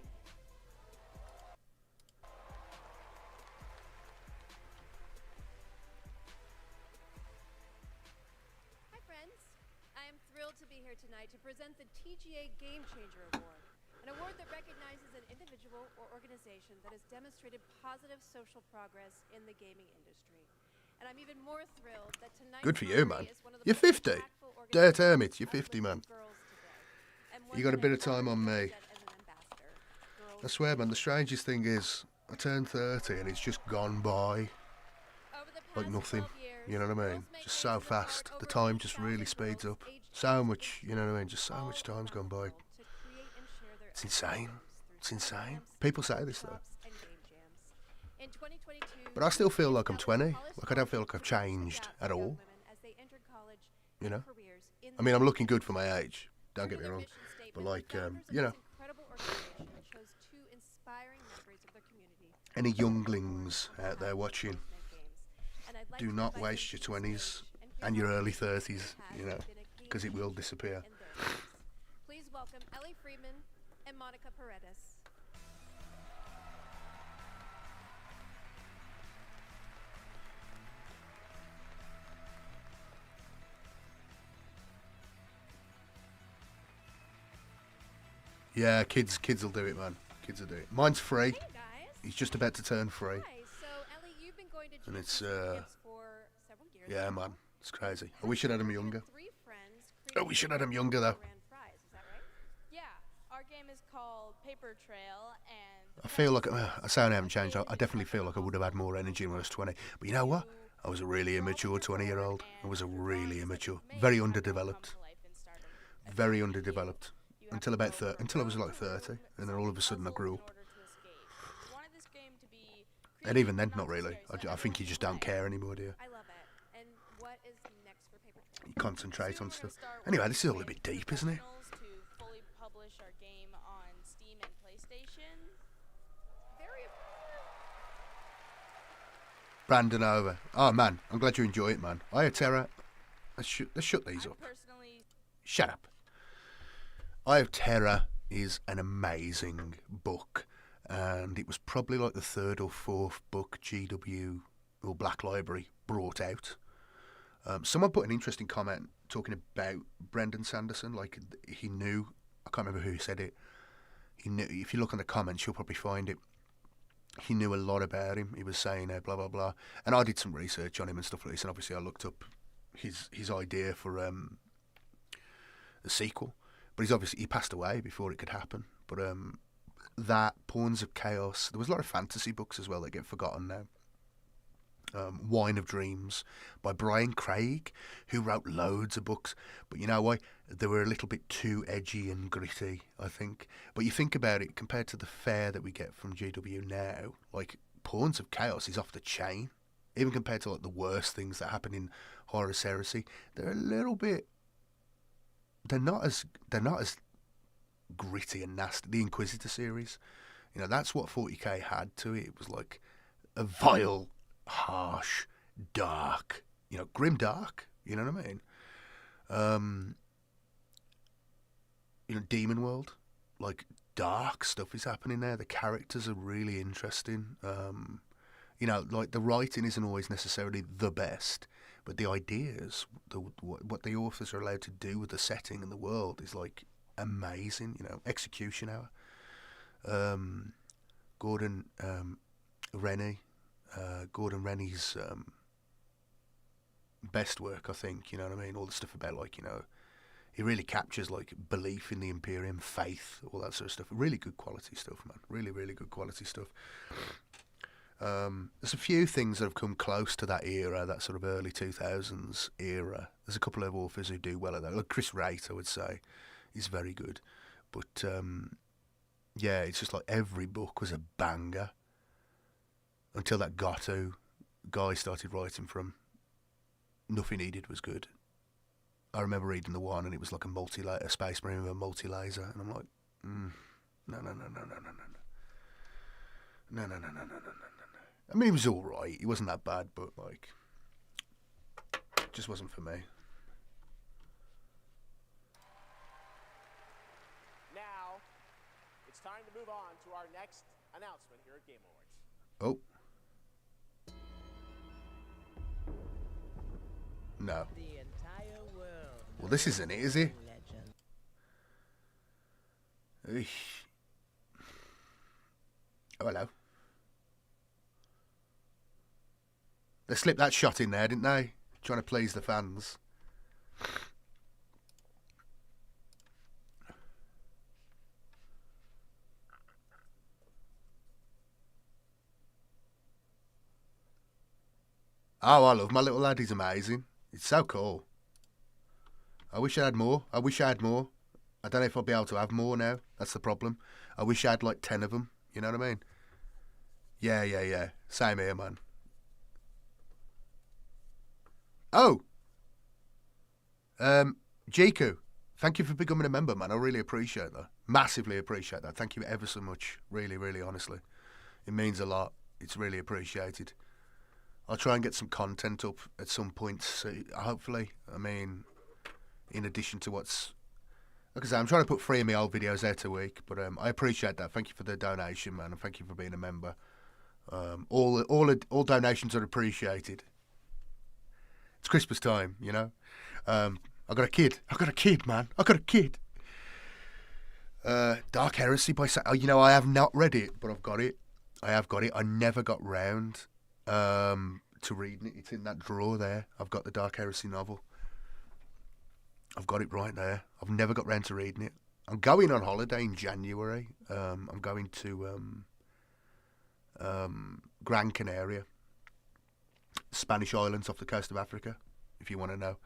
Hi, friends. I am thrilled to be here tonight to present the TGA Game Changer Award, an award that recognizes an individual or organization that has demonstrated positive social progress in the gaming industry. And I'm even more thrilled that tonight's Good for you, man. honoree is one of the You're most 50. impactful Dirt organizations Hermits, you're 50, man. girls today, and one You got a that bit I of time on me. represent as an ambassador. I swear, man, the strangest thing is, I turned 30 and it's just gone by like nothing. You know what I mean? Just so fast. The time just really speeds up. So much, you know what I mean? Just so much time's gone by. It's insane. It's insane. People say this though. In 2022, But I still feel like I'm 20. Like I don't feel like I've changed at all. as they entered college You know? careers in I mean, I'm looking good for my age. Don't get me wrong. But like, you know, incredible organization chose two inspiring members of their community. any younglings out there watching, And I'd like do to not invite waste them your to the 20s stage and hear and your how early their 30s, has you know, been a key because it will disappear. in their lives. Please welcome Ellie Freeman and Monica Paredes. Yeah, kids will do it, man. Kids will do it. Mine's free. He's just about to turn free. Hi, so Ellie, you've been going to And it's, championships for several years. yeah, now. man. It's crazy. I wish I'd had him younger. Three friends Oh, we should have had him younger, though. grand prize, is that right? Yeah, our game is called Paper Trail, and I feel like, I say I haven't changed. I definitely feel like I would have had more energy when I was 20. But you know what? I was a really immature 20-year-old. I was a really immature. Very underdeveloped. Very underdeveloped. Until until I was like 30. And then all of a sudden I grew up. wanted this game to be And even then, not really. I think you just don't care anymore, do you? I love it. And what is next for Paper Trail? You concentrate on stuff. Anyway, this is all a bit deep, isn't it? To fully publish our game on Steam and PlayStation. Very Brandon over. Oh man, I'm glad you enjoy it, man. Eye of Terror. Let's shut these up. Shut up. Eye of Terror is an amazing book, and it was probably like the third or fourth book GW or Black Library brought out. Someone put an interesting comment talking about Brendan Sanderson. Like, he knew, I can't remember who said it. He knew. If you look on the comments, you'll probably find it. He knew a lot about him. He was saying blah blah blah, and I did some research on him and stuff like this. And obviously, I looked up his idea for the sequel. But he passed away before it could happen. But that Pawns of Chaos, there was a lot of fantasy books as well that get forgotten now. Wine of Dreams by Brian Craig, who wrote loads of books. But you know why? They were a little bit too edgy and gritty, I think. But you think about it, compared to the fare that we get from GW now, like Pawns of Chaos is off the chain. Even compared to like the worst things that happen in Horus Heresy, they're a little bit. They're not as gritty and nasty. The Inquisitor series, you know, that's what 40k had to it. It was like a vile, harsh, dark, you know, grim dark. You know what I mean? You know, Demon World, like dark stuff is happening there. The characters are really interesting. You know, like the writing isn't always necessarily the best, but the ideas, what the authors are allowed to do with the setting and the world is like amazing. You know, Execution Hour, Gordon Rennie's best work, I think. You know what I mean? All the stuff about, like, you know, he really captures like belief in the Imperium, faith, all that sort of stuff. Really good quality stuff, man. Really, really good quality stuff. There's a few things that have come close to that era, that sort of early 2000s era. There's a couple of authors who do well at that. Like Chris Wright, I would say, is very good. But yeah, it's just like every book was a banger until that Gatto guy started writing for him. Nothing he did was good. I remember reading the one, and it was like a Space Marine with a multi-laser, and I'm like, no. I mean, he was all right. He wasn't that bad, but like, it just wasn't for me. Now, it's time to move on to our next announcement here at Game Awards. Oh. No. Well, this isn't it, is it? Eesh. Oh, hello. They slipped that shot in there, didn't they? Trying to please the fans. Oh, I love my little lad. He's amazing. It's so cool. I wish I had more. I don't know if I'll be able to have more now. That's the problem. I wish I had like 10 of them. You know what I mean? Yeah. Same here, man. Oh! Jiku, thank you for becoming a member, man. I really appreciate that. Massively appreciate that. Thank you ever so much. Really, really, honestly. It means a lot. It's really appreciated. I'll try and get some content up at some point, so hopefully. I mean, in addition to what's... Like I say, I'm trying to put 3 of my old videos out a week, but I appreciate that. Thank you for the donation, man, and thank you for being a member. All donations are appreciated. It's Christmas time, you know. I got a kid, man. I got a kid. Dark Heresy by... you know, I have not read it, but I've got it. I never got round to reading it. It's in that drawer there. I've got the Dark Heresy novel. I've got it right there. I've never got round to reading it. I'm going on holiday in January. I'm going to Gran Canaria, Spanish islands off the coast of Africa, if you want to know.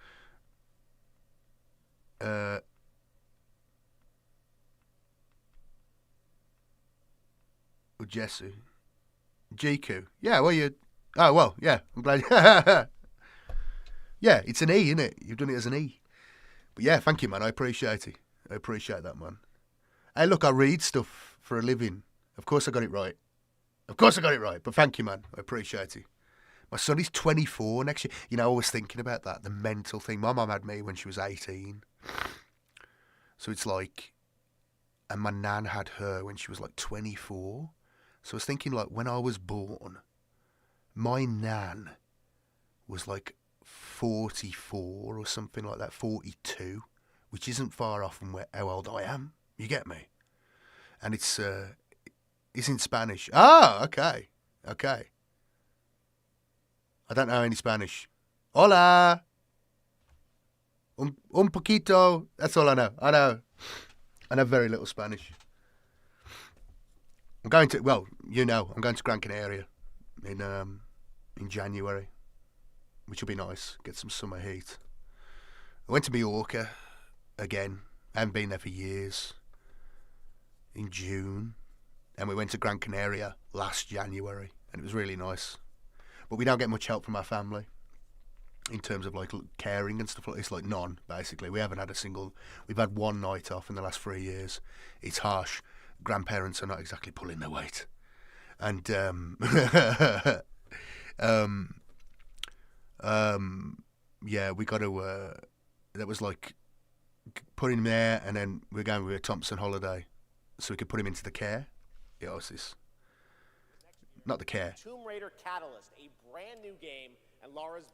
Ujesu. Jiku. Yeah, well, you... Oh, well, yeah, I'm glad... Yeah, it's an E, isn't it? You've done it as an E. But yeah, thank you, man. I appreciate it. I appreciate that, man. Hey, look, I read stuff for a living. Of course I got it right. Of course I got it right. But thank you, man. I appreciate it. My son is 24 next year. You know, I was thinking about that, the mental thing. My mum had me when she was 18. So it's like... And my nan had her when she was like 24. So I was thinking, like, when I was born, my nan was like 44 or something like that, 42, which isn't far off from how old I am. You get me? And it's in Spanish. Ah, okay. Okay. I don't know any Spanish. Hola. Un poquito. That's all I know. I know very little Spanish. I'm going to, well, you know, I'm going to Gran Canaria in January, which will be nice. Get some summer heat. I went to Mallorca again. I haven't been there for years. In June. And we went to Gran Canaria last January, and it was really nice. But we don't get much help from our family in terms of like caring and stuff like this. Like none, basically. We haven't had we've had one night off in the last 3 years. It's harsh. Grandparents are not exactly pulling their weight. And yeah, we got to that was like put him there, and then we're going with a Thompson holiday so we could put him into the care. Yeah, what's this? Not the care. Tomb Raider Catalyst, a brand new game, and Laura's...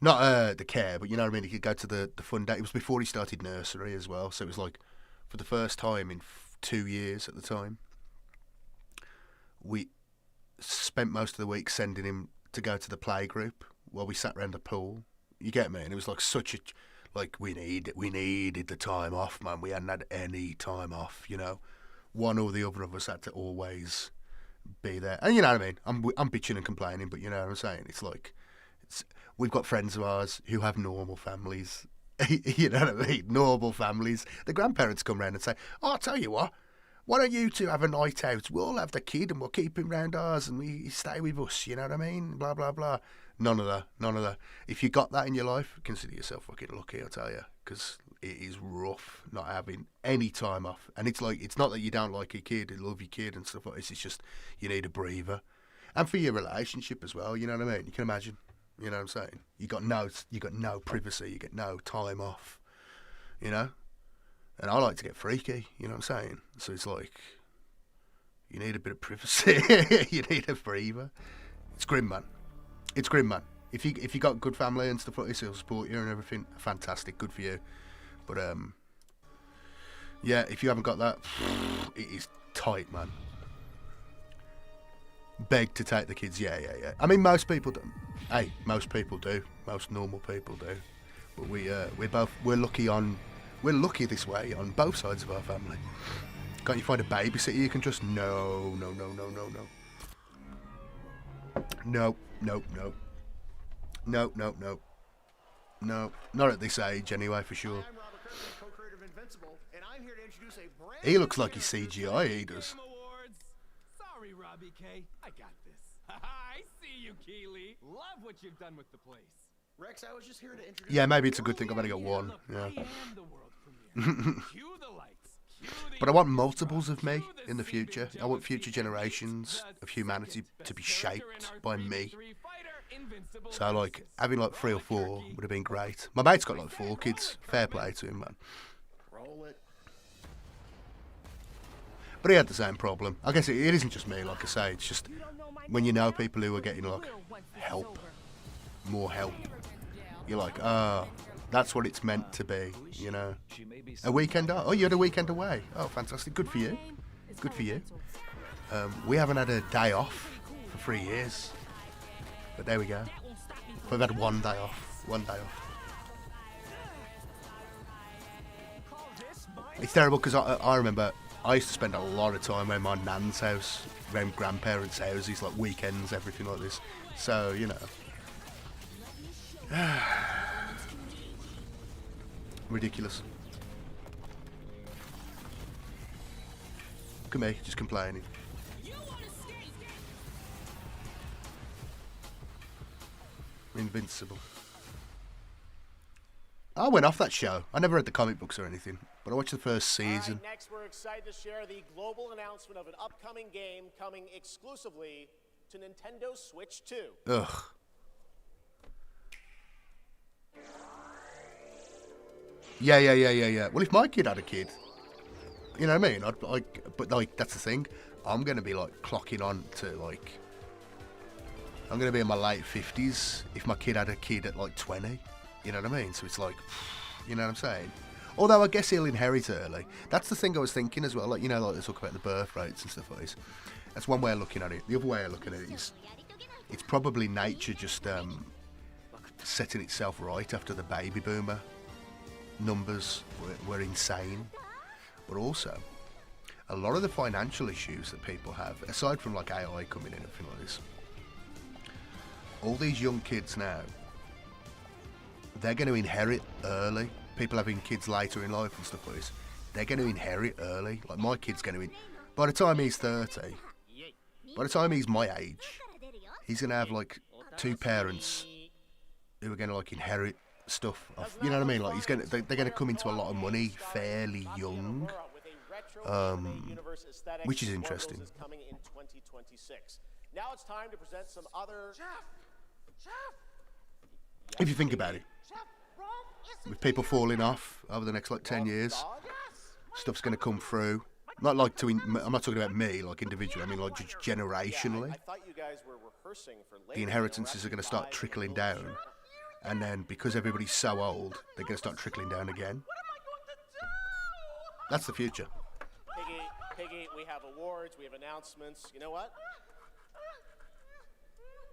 Not the care, but you know what I mean? He could go to the fun day. It was before he started nursery as well, so it was like for the first time in 2 years at the time. We spent most of the week sending him to go to the play group while we sat around the pool. You get me? And it was like such a... Like, we needed the time off, man. We hadn't had any time off, you know. One or the other of us had to always be there. And you know what I mean? I'm bitching and complaining, but you know what I'm saying? It's like... We've got friends of ours who have normal families. You know what I mean? Normal families. The grandparents come round and say, oh, I'll tell you what, why don't you two have a night out? We'll have the kid and we'll keep him round ours and he stay with us, you know what I mean? Blah, blah, blah. None of that. If you got that in your life, consider yourself fucking lucky, I'll tell you. Because it is rough not having any time off. And it's like, it's not that you don't like your kid, you love your kid and stuff like this. It's just, you need a breather. And for your relationship as well, you know what I mean? You can imagine. You know what I'm saying? You got no privacy. You get no time off. You know? And I like to get freaky. You know what I'm saying? So it's like, you need a bit of privacy. You need a breather. It's grim, man. It's grim, man. If you got good family and stuff like this, he'll support you and everything. Fantastic, good for you. But yeah, if you haven't got that, it is tight, man. Beg to take the kids, yeah. I mean, most people do. Hey, most people do. Most normal people do. But we're lucky this way on both sides of our family. Can't you find a babysitter you can trust? No. No, not at this age anyway, for sure. He looks like he's CGI, he does. Sorry, Robbie K. I got this. I see you, Keeley. Love what you've done with the place. Rex, I was just here to introduce... Yeah, maybe it's a good thing I've only got one. Yeah. I am the world premiere. Cue the lights. But I want multiples of me in the future. I want future generations of humanity to be shaped by me. So, like, having like 3 or 4 would have been great. My mate's got like 4 kids. Fair play to him, man. Roll it. But he had the same problem. I guess it isn't just me, like I say. It's just when you know people who are getting like help, more help, you're like, that's what it's meant to be, you know. A weekend? Oh, you had a weekend away. Oh, fantastic. Good for you. Good for you. We haven't had a day off for 3 years. But there we go. We've had one day off. It's terrible because I remember I used to spend a lot of time around my nan's house, around grandparents' houses, like weekends, everything like this. So, you know. Ridiculous. Look at me, just complaining. Invincible. I went off that show. I never read the comic books or anything, but I watched the first season. All right, next, we're excited to share the global announcement of an upcoming game coming exclusively to Nintendo Switch 2. Ugh. Yeah. Well, if my kid had a kid, you know what I mean? I'd like, but like that's the thing. I'm gonna be like clocking on to like. I'm gonna be in my late 50s if my kid had a kid at like 20. You know what I mean? So it's like, you know what I'm saying? Although I guess he'll inherit early. That's the thing I was thinking as well. Like, you know, like they talk about the birth rates and stuff like this. That's one way of looking at it. The other way of looking at it is it's probably nature just setting itself right after the baby boomer numbers were insane. But also, a lot of the financial issues that people have, aside from like AI coming in and everything like this, all these young kids now, they're going to inherit early. People having kids later in life and stuff like this, they're going to inherit early. Like my kid's going to, by the time he's 30, by the time he's my age, he's going to have like 2 parents who are going to like inherit stuff off, you know what I mean? Like they're going to come into a lot of money fairly young, which is interesting. Now it's time to present some other. If you think about it, with people falling off over the next like 10 years, stuff's going to come through. Not like I'm not talking about me, like individually. I mean like just generationally. I thought you guys were rehearsing for later. The inheritances are going to start trickling down, and then because everybody's so old, they're going to start trickling down again. That's the future. Piggy, we have awards, we have announcements. You know what?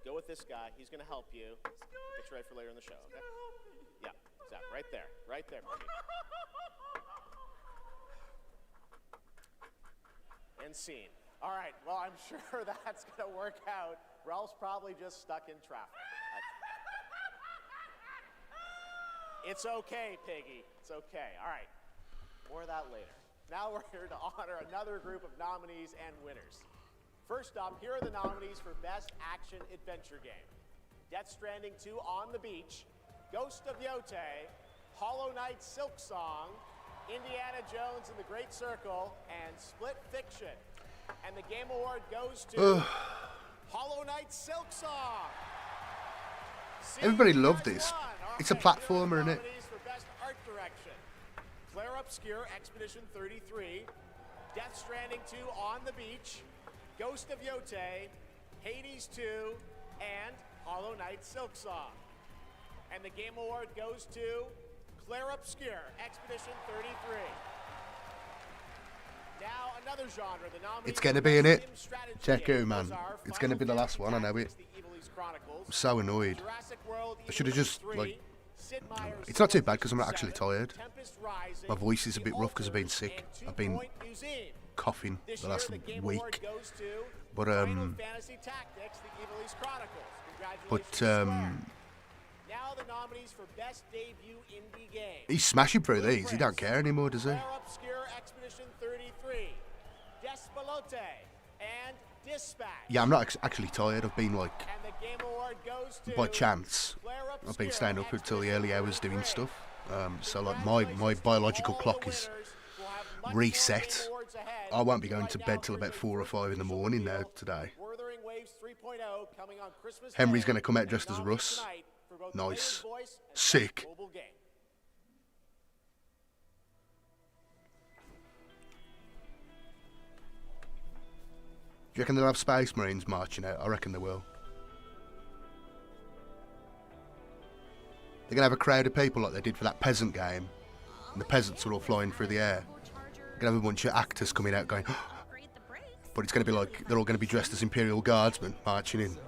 Go with this guy. He's going to help you. Get you ready for later in the show, okay? Yeah, exactly. Right there, Piggy. And scene. All right, well, I'm sure that's going to work out. Ralph's probably just stuck in traffic. It's okay, Piggy. It's okay. All right, more of that later. Now we're here to honor another group of nominees and winners. First up, here are the nominees for Best Action Adventure Game. Death Stranding 2 On the Beach, Ghost of Yote, Hollow Knight Silk Song, Indiana Jones and the Great Circle, and Split Fiction. And the Game Award goes to Hollow Knight Silk Song. Everybody loved this. It's a platformer, isn't it? For Best Art Direction, Claire Obscure Expedition 33, Death Stranding 2 On the Beach, Ghost of Yote, Hades 2, and Hollow Knight Silk Song. And the Game Award goes to Claire Obscure Expedition 33. Now another genre, the nominees. It's going to be in it. Check out, man. It's going to be the last one, I know it. I'm so annoyed. I should have just, like... It's not too bad because I'm not actually tired. My voice is a bit rough because I've been sick. I've been coughing the last week. But, Now the nominees for Best Debut Indie Game. He's smashing through these. He don't care anymore, does he? Obscure Expedition 33, Despalote, and Dispatch. Yeah, I'm not actually tired. I've been like, And the Game Award goes to by chance, I've been staying up until the early hours doing stuff. So like my biological clock is reset. I won't be going to bed till about 4 or 5 in the morning now today. Henry's going to come out dressed as Russ. Nice. Sick. Do you reckon they'll have Space Marines marching out? I reckon they will. They're going to have a crowd of people like they did for that peasant game. And the peasants are all flying through the air. They're going to have a bunch of actors coming out going... But it's going to be like they're all going to be dressed as Imperial Guardsmen marching in.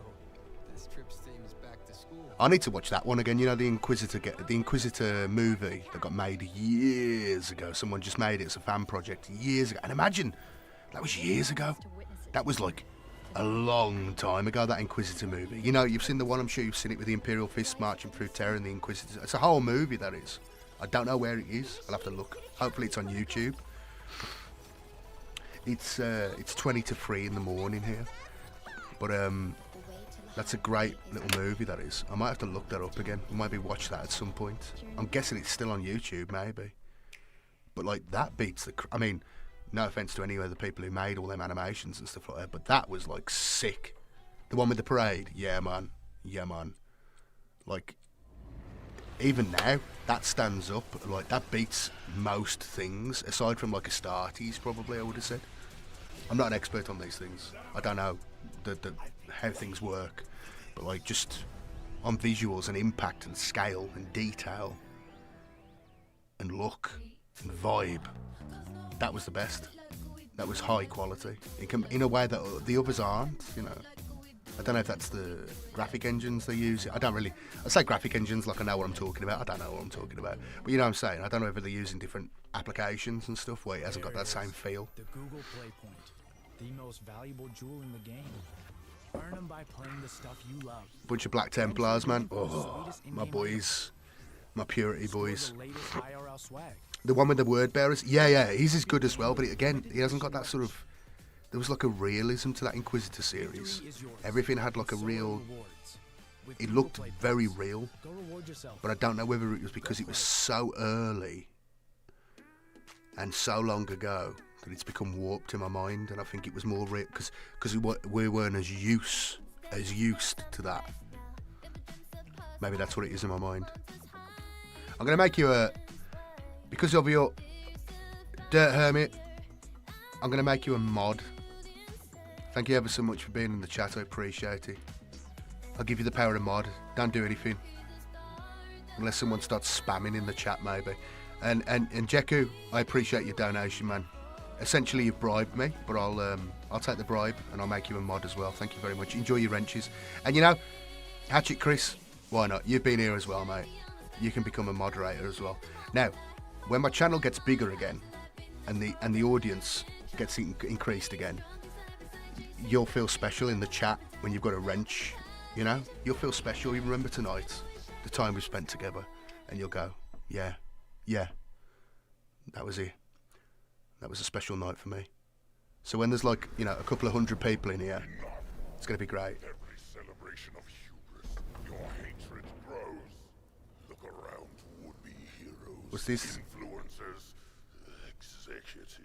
I need to watch that one again. You know, the Inquisitor movie that got made years ago. Someone just made it as a fan project years ago. And imagine, that was years ago. That was like a long time ago, that Inquisitor movie. You know, you've seen the one, I'm sure you've seen it with the Imperial Fist marching through Terra and the Inquisitor. It's a whole movie, that is. I don't know where it is. I'll have to look. Hopefully it's on YouTube. It's 20 to 3 in the morning here. But That's a great little movie, that is. I might have to look that up again. Maybe watch that at some point. I'm guessing it's still on YouTube, maybe. But, like, that beats the... I mean, no offence to any of the people who made all them animations and stuff like that, but that was, like, sick. The one with the parade? Yeah, man. Yeah, man. Like, even now, that stands up. Like, that beats most things, aside from, like, Astartes, probably, I would have said. I'm not an expert on these things. I don't know how things work. But, like, just on visuals and impact and scale and detail and look and vibe, that was the best. That was high quality. In a way that the others aren't, you know. I don't know if that's the graphic engines they use. I say graphic engines like I know what I'm talking about. I don't know what I'm talking about. But you know what I'm saying? I don't know if they're using different applications and stuff where it hasn't got that same feel. The Google Play Point, the most valuable jewel in the game. Earn them by playing the stuff you love. Bunch of Black Templars, man. Oh, my boys. My Purity boys. The one with the word bearers. Yeah, he's as good as well. But again, he hasn't got that sort of... There was like a realism to that Inquisitor series. Everything had like a real... It looked very real. But I don't know whether it was because it was so early and so long ago that it's become warped in my mind. And I think it was more real because we weren't as used to that. Maybe that's what it is in my mind. I'm going to make you a... Because of your Dirt Hermit, I'm going to make you a mod. Thank you ever so much for being in the chat. I appreciate it. I'll give you the power of mod. Don't do anything. Unless someone starts spamming in the chat, maybe. And Jeku, I appreciate your donation, man. Essentially, you've bribed me, but I'll take the bribe and I'll make you a mod as well. Thank you very much. Enjoy your wrenches. And you know, Hatchet Chris, why not? You've been here as well, mate. You can become a moderator as well. Now, when my channel gets bigger again, and the audience gets increased again, you'll feel special in the chat when you've got a wrench, you know? You'll feel special. You remember tonight, the time we spent together, and you'll go, yeah, that was it. That was a special night for me. So when there's like, you know, a couple of 100 people in here, it's going to be great. Every celebration of hubris, your hatred grows. Look around, would-be heroes, What's this? influencers, executives.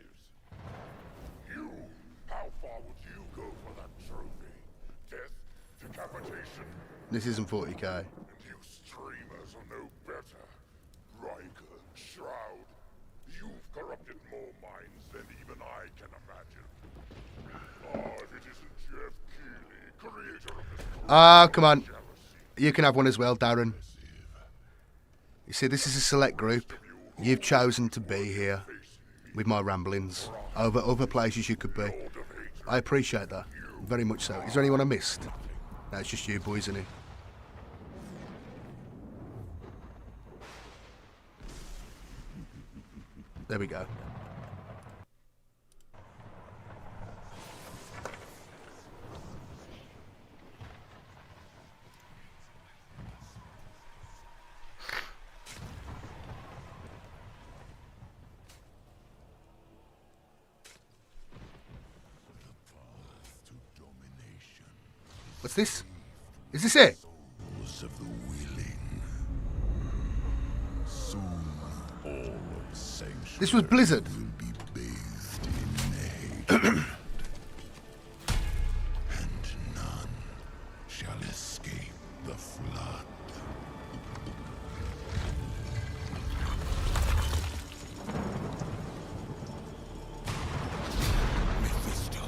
You, how far would you go for that trophy? Death, decapitation, This isn't 40k. and you streamers are no better. Riker, Shroud, you've corrupted more minds than even I can imagine. Oh, if it isn't Jeff Keighley, creator of this Come on. You can have one as well, Darren. You see, this is a select group. You've chosen to be here with my ramblings over other places you could be. I appreciate that, very much so. Is there anyone I missed? No, it's just you boys, isn't it? There we go. What's this? Is this it? of the willing. Soon, all of Sanctuary This was Blizzard. will be bathed in hate. And none shall escape the flood. Mephisto,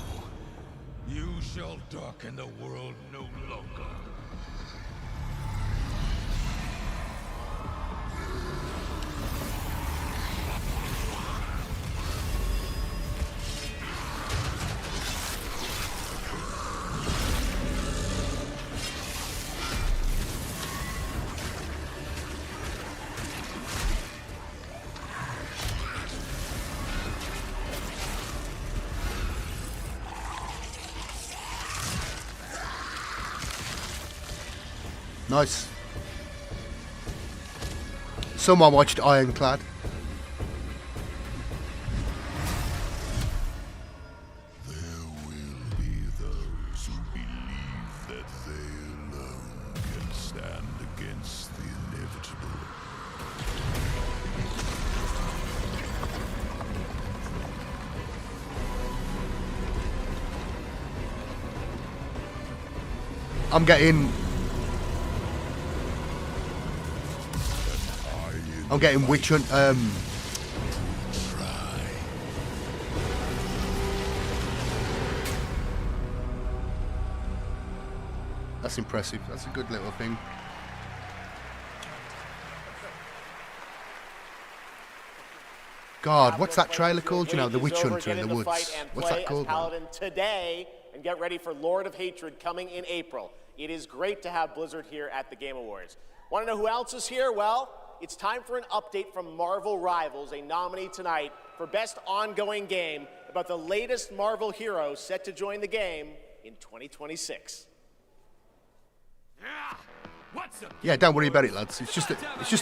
you shall darken the world no longer. Nice. Someone watched Ironclad. There will be those who believe that they'll against the inevitable. I'm getting Witch Hunt. That's impressive. That's a good little thing. God, what's that trailer called? You know, the Witch Hunter in the woods. What's that called? Paladin today, and get ready for Lord of Hatred coming in April. It is great to have Blizzard here at the Game Awards. Want to know who else is here? Well, it's time for an update from Marvel Rivals, a nominee tonight for Best Ongoing Game about the latest Marvel hero set to join the game in 2026. Yeah, don't worry about it, lads. It's just a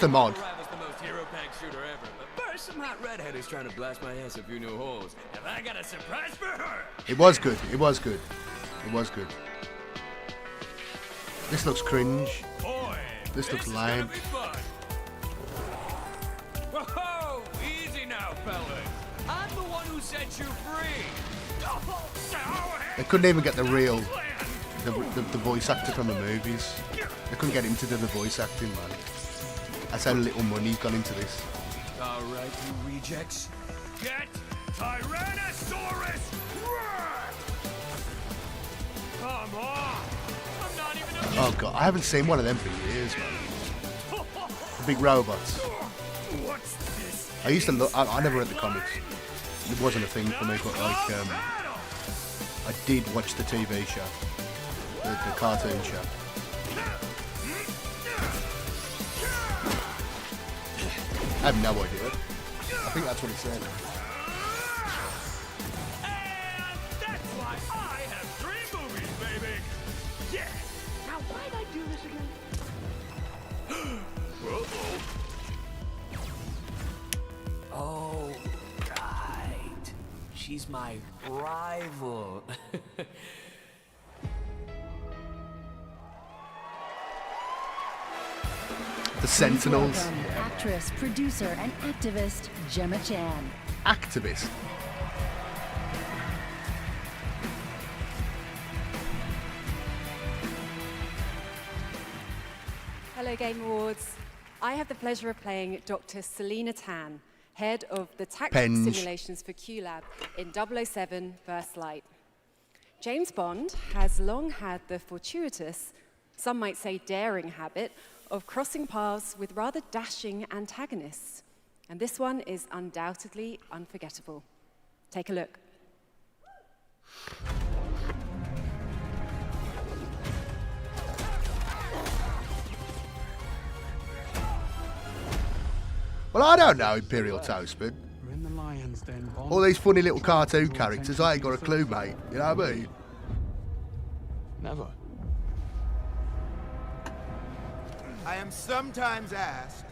mod. Rival's the most hero-packed shooter ever, but first some hot redhead is trying to blast my ass a few new holes. Have I got a surprise for her? It was good. It was good. It was good. This looks cringe. Boy, this looks lame. Whoa, easy now, fellas. I'm the one who set you free. They couldn't even get the real, the voice actor from the movies. They couldn't get him to do the voice acting, man. That's how little money's gone into this. All right, you rejects. Get Tyrannosaurus Rex! Come on! I'm not even a... Oh god, I haven't seen one of them for years, man. The big robots. What's this? I used to look. I never read the comics. It wasn't a thing for me, but like, I did watch the TV show, the cartoon show. I have no idea. I think that's what it said. And that's why I have 3 movies, baby. Yeah. Now why'd I do this again? Oh, right. She's my rival. The Sentinels. Welcome, actress, producer, and activist Gemma Chan. Activist. Hello, Game Awards. I have the pleasure of playing Dr. Selena Tan, head of the tactics simulations for QLab in 007 First Light. James Bond has long had the fortuitous, some might say daring habit, of crossing paths with rather dashing antagonists. And this one is undoubtedly unforgettable. Take a look. Well, I don't know Imperial Toast, but all these funny little cartoon characters, I ain't got a clue, mate. You know what I mean? Never. I am sometimes asked,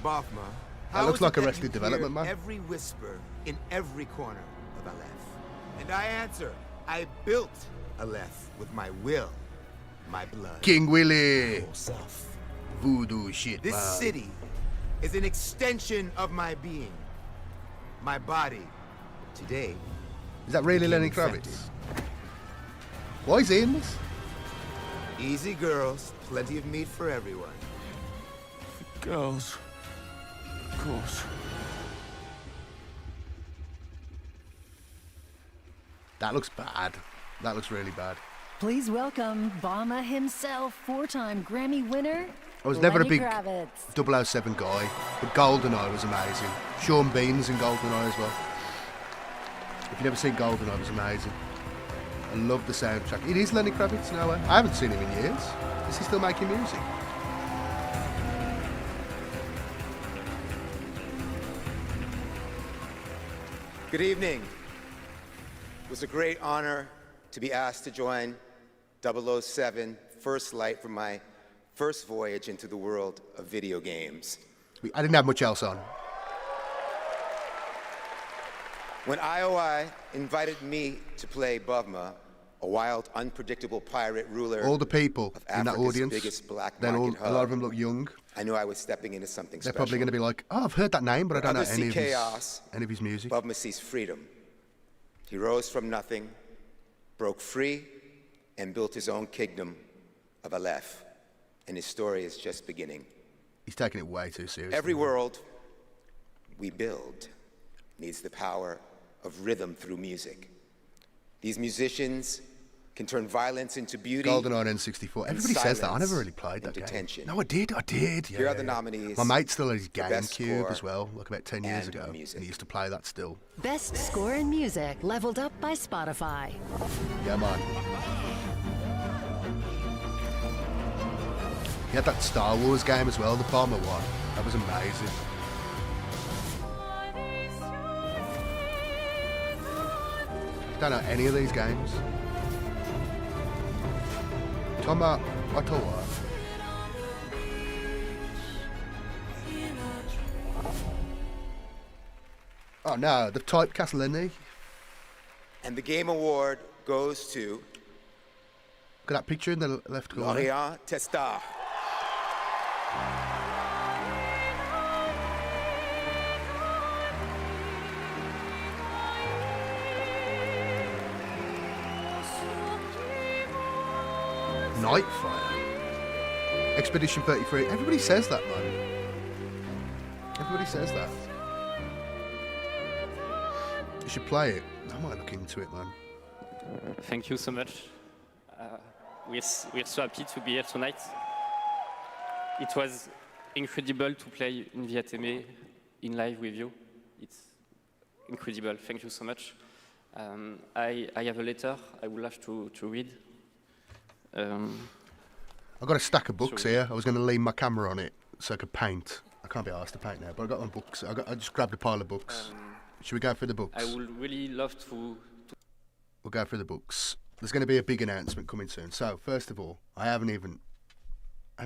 Bafma, That looks like Arrested Development, man. Every whisper in every corner of Aleph. And I answer, I built Aleph with my will, my blood. King Willie. Yourself. Voodoo shit, This man. city is an extension of my being, my body. Today, Is that really Lenny Kravitz? Why is he in this? Easy girls, plenty of meat for everyone. Girls. Of course. That looks bad. That looks really bad. Please welcome Obama himself, 4-time Grammy winner. I was never a Lenny big Kravitz. 007 guy, but GoldenEye was amazing. Sean Bean's in GoldenEye as well. If you've never seen GoldenEye, it was amazing. I love the soundtrack. It is Lenny Kravitz now. I haven't seen him in years. Is he still making music? Good evening. It was a great honor to be asked to join 007 First Light for my first voyage into the world of video games. I didn't have much else on. When IOI invited me to play Bavma, a wild, unpredictable pirate ruler. All the people of in that Africa's audience, biggest black a lot market hub. of them look young. I knew I was stepping into something They're special. probably going to be like, oh, I've heard that name, but I don't know Others see any chaos, of his music. Bubba sees freedom. He rose from nothing, broke free, and built his own kingdom of Aleph. And his story is just beginning. He's taking it way too seriously. Every world we build needs the power of rhythm through music. These musicians can turn violence into beauty. GoldenEye N64. Everybody says that. I never really played that game. Tension. No, I did. Yeah, Here are the nominees. My mate still has his for best GameCube score as well, like about 10 years and ago. music. And he used to play that still. Best score in music leveled up by Spotify. Yeah, man. He had that Star Wars game as well, the Bomber one. That was amazing. Don't know any of these games. Talking about, I tell you what. Oh no, the typecast Lenny. And the Game Award goes to Look at that picture in the left corner. Laureat Testa. Nightfire. Expedition 33. Everybody says that, man. Everybody says that. You should play it. I might look into it, man. Thank you so much. We're so happy to be here tonight. It was incredible to play in Viateme in live with you. It's incredible. Thank you so much. I have a letter I would love to read. I've got a stack of books here. I was going to lean my camera on it so I could paint. I can't be asked to paint now, but I got my books. I just grabbed a pile of books. Should we go through the books? I would really love to. We'll go through the books. There's going to be a big announcement coming soon. So, first of all, I haven't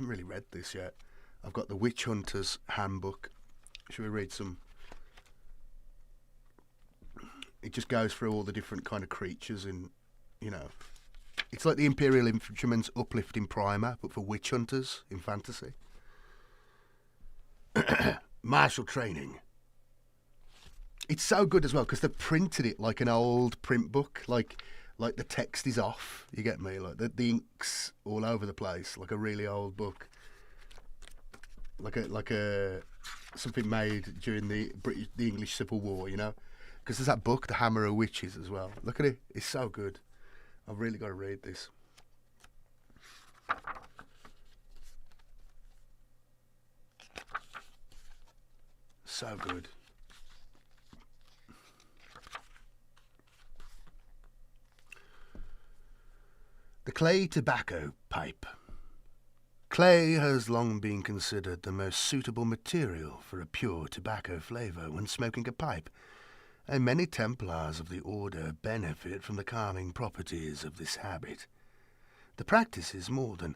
really read this yet. I've got the Witch Hunter's Handbook. Should we read some? It just goes through all the different kind of creatures and, you know, it's like the Imperial Infantryman's uplifting primer, but for witch hunters in fantasy. Martial training. It's so good as well because they've printed it like an old print book, like the text is off. You get me? Like the ink's all over the place, like a really old book, like a something made during the English Civil War. You know, because there's that book, The Hammer of Witches, as well. Look at it; it's so good. I've really got to read this. So good. The clay tobacco pipe. Clay has long been considered the most suitable material for a pure tobacco flavour when smoking a pipe, and many Templars of the Order benefit from the calming properties of this habit. The practice is more than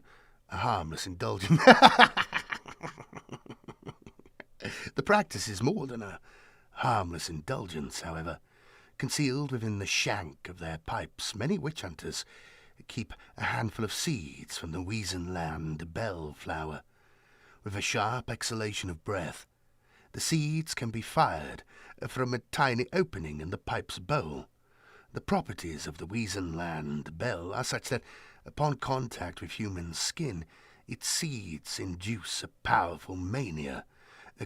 a harmless indulgence. The practice is more than a harmless indulgence, however. Concealed within the shank of their pipes, many witch hunters keep a handful of seeds from the Weazenland bellflower. With a sharp exhalation of breath, the seeds can be fired from a tiny opening in the pipe's bowl. The properties of the Weazenland bell are such that, upon contact with human skin, its seeds induce a powerful mania,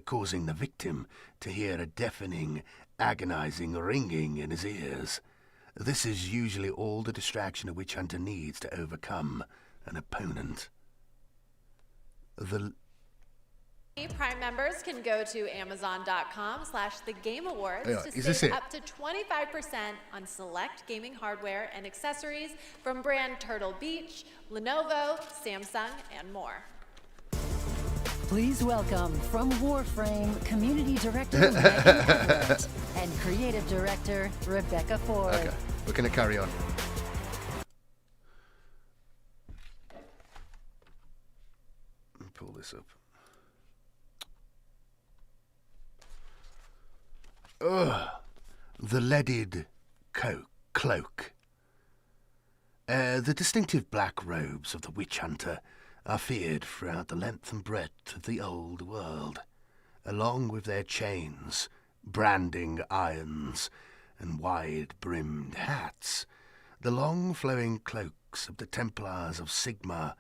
causing the victim to hear a deafening, agonizing ringing in his ears. This is usually all the distraction a witch hunter needs to overcome an opponent. Prime members can go to Amazon.com/thegameawards to save up to 25% on select gaming hardware and accessories from brand Turtle Beach, Lenovo, Samsung, and more. Please welcome from Warframe Community Director Megan Everett and Creative Director Rebecca Ford. Okay, we're going to carry on. Let me pull this up. Ugh. The Leaded Cloak. The distinctive black robes of the witch hunter are feared throughout the length and breadth of the old world, along with their chains, branding irons, and wide-brimmed hats. The long flowing cloaks of the Templars of Sigmar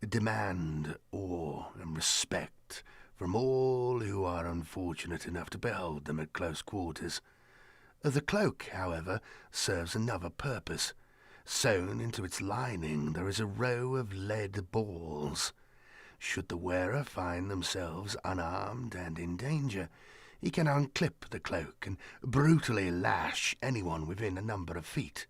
demand awe and respect from all who are unfortunate enough to behold them at close quarters. The cloak, however, serves another purpose. Sewn into its lining there is a row of lead balls. Should the wearer find themselves unarmed and in danger, he can unclip the cloak and brutally lash anyone within a number of feet.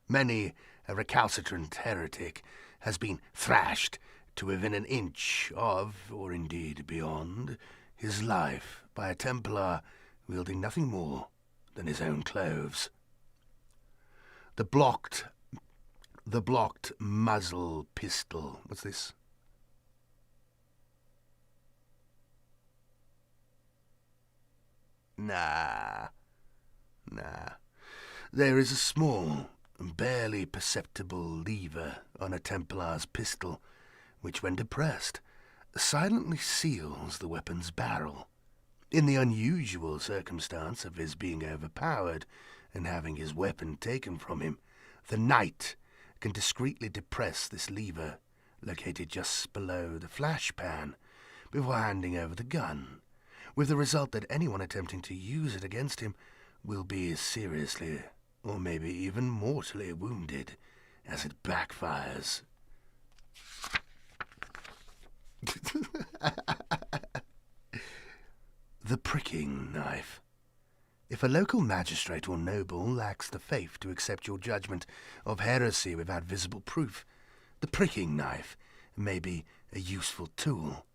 Many a recalcitrant heretic has been thrashed to within an inch of, or indeed beyond, his life by a Templar wielding nothing more than his own clothes. The blocked muzzle pistol. What's this? Nah. There is a small, barely perceptible lever on a Templar's pistol, which, when depressed, silently seals the weapon's barrel. In the unusual circumstance of his being overpowered and having his weapon taken from him, the knight can discreetly depress this lever, located just below the flash pan, before handing over the gun, with the result that anyone attempting to use it against him will be seriously, or maybe even mortally wounded, as it backfires. The pricking knife. If a local magistrate or noble lacks the faith to accept your judgment of heresy without visible proof, the pricking knife may be a useful tool.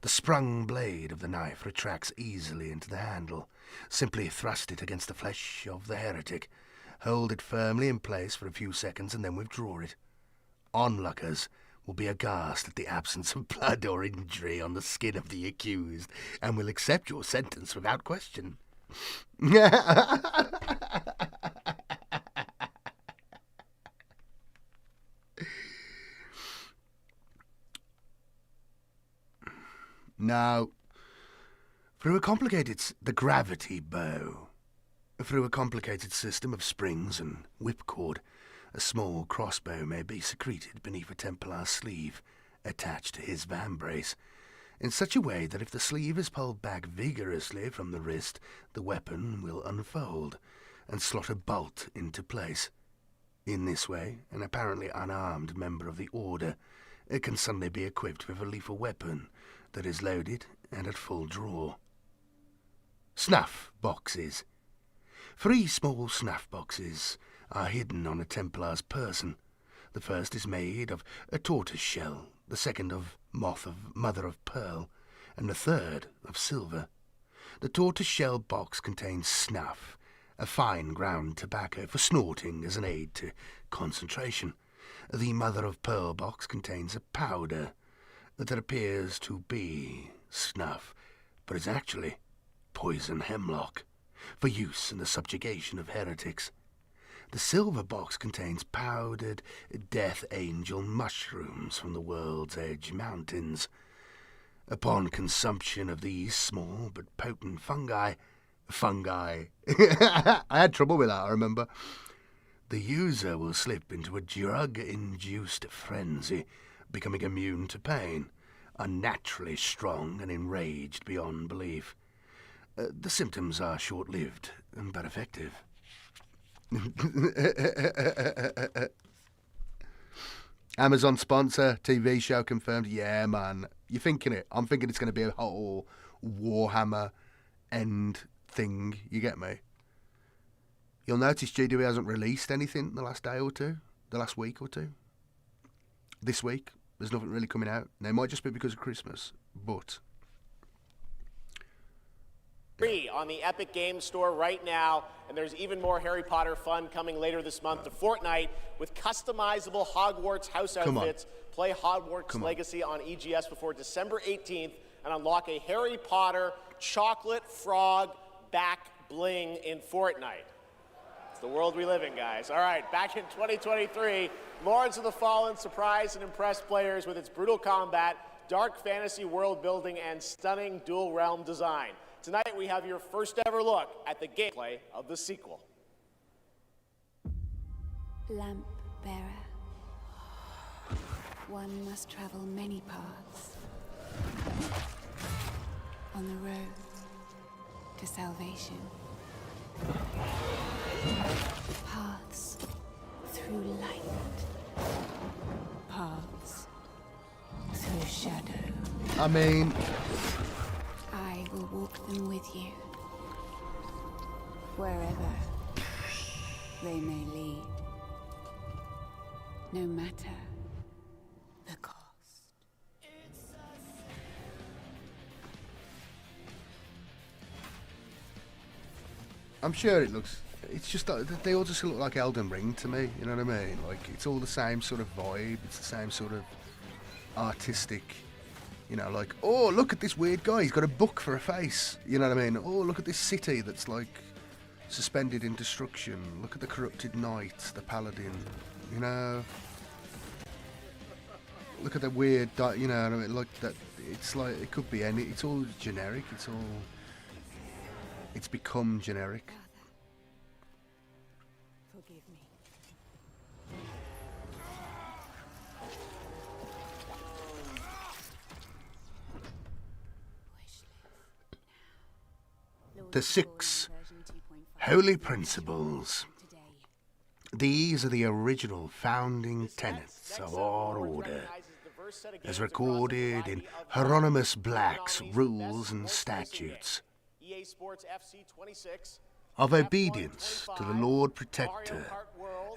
The sprung blade of the knife retracts easily into the handle. Simply thrust it against the flesh of the heretic, hold it firmly in place for a few seconds, and then withdraw it. Onlookers will be aghast at the absence of blood or injury on the skin of the accused, and will accept your sentence without question. Now, through the gravity bow, through a complicated system of springs and whipcord, a small crossbow may be secreted beneath a Templar's sleeve, attached to his vambrace, in such a way that if the sleeve is pulled back vigorously from the wrist, the weapon will unfold and slot a bolt into place. In this way, an apparently unarmed member of the Order can suddenly be equipped with a lethal weapon that is loaded and at full draw. Snuff boxes. 3 small snuff boxes are hidden on a Templar's person. The first is made of a tortoise shell, the second of mother of pearl, and the third of silver. The tortoise shell box contains snuff, a fine ground tobacco for snorting as an aid to concentration. The mother of pearl box contains a powder that appears to be snuff, but is actually poison hemlock, for use in the subjugation of heretics. The silver box contains powdered death angel mushrooms from the World's Edge Mountains. Upon consumption of these small but potent fungi, I had trouble with that, I remember, the user will slip into a drug-induced frenzy, becoming immune to pain, unnaturally strong and enraged beyond belief. The symptoms are short-lived, but effective. Amazon sponsor, TV show confirmed. Yeah, man. You're thinking it. I'm thinking it's going to be a whole Warhammer end thing. You get me? You'll notice GW hasn't released anything the last day or two. The last week or two. This week, there's nothing really coming out. Now, it might just be because of Christmas, but... Free on the Epic Games Store right now, and there's even more Harry Potter fun coming later this month to Fortnite with customizable Hogwarts house outfits. Play Hogwarts Legacy on EGS before December 18th and unlock a Harry Potter chocolate frog back bling in Fortnite. the world we live in, guys. All right, back in 2023, Lords of the Fallen surprised and impressed players with its brutal combat, dark fantasy world building, and stunning dual realm design. Tonight, we have your first ever look at the gameplay of the sequel. Lamp bearer. One must travel many paths on the road to salvation. Paths through light. Paths through shadow. I mean, I will walk them with you. Wherever they may lead. No matter the cost. I'm sure it looks. It's just that they all just look like Elden Ring to me. You know what I mean? Like it's all the same sort of vibe. It's the same sort of artistic. You know, like, oh, look at this weird guy. He's got a book for a face. You know what I mean? Oh, look at this city that's like suspended in destruction. Look at the corrupted knight, the paladin. You know. Look at the weird. You know what I mean? Like that. It's like it could be any. It's all generic. It's all. It's become generic. Forgive me. The 6 holy principles. These are the original founding tenets of our order, as recorded in Hieronymus Black's Rules and Statutes. EA Sports FC 26, of obedience to the Lord Protector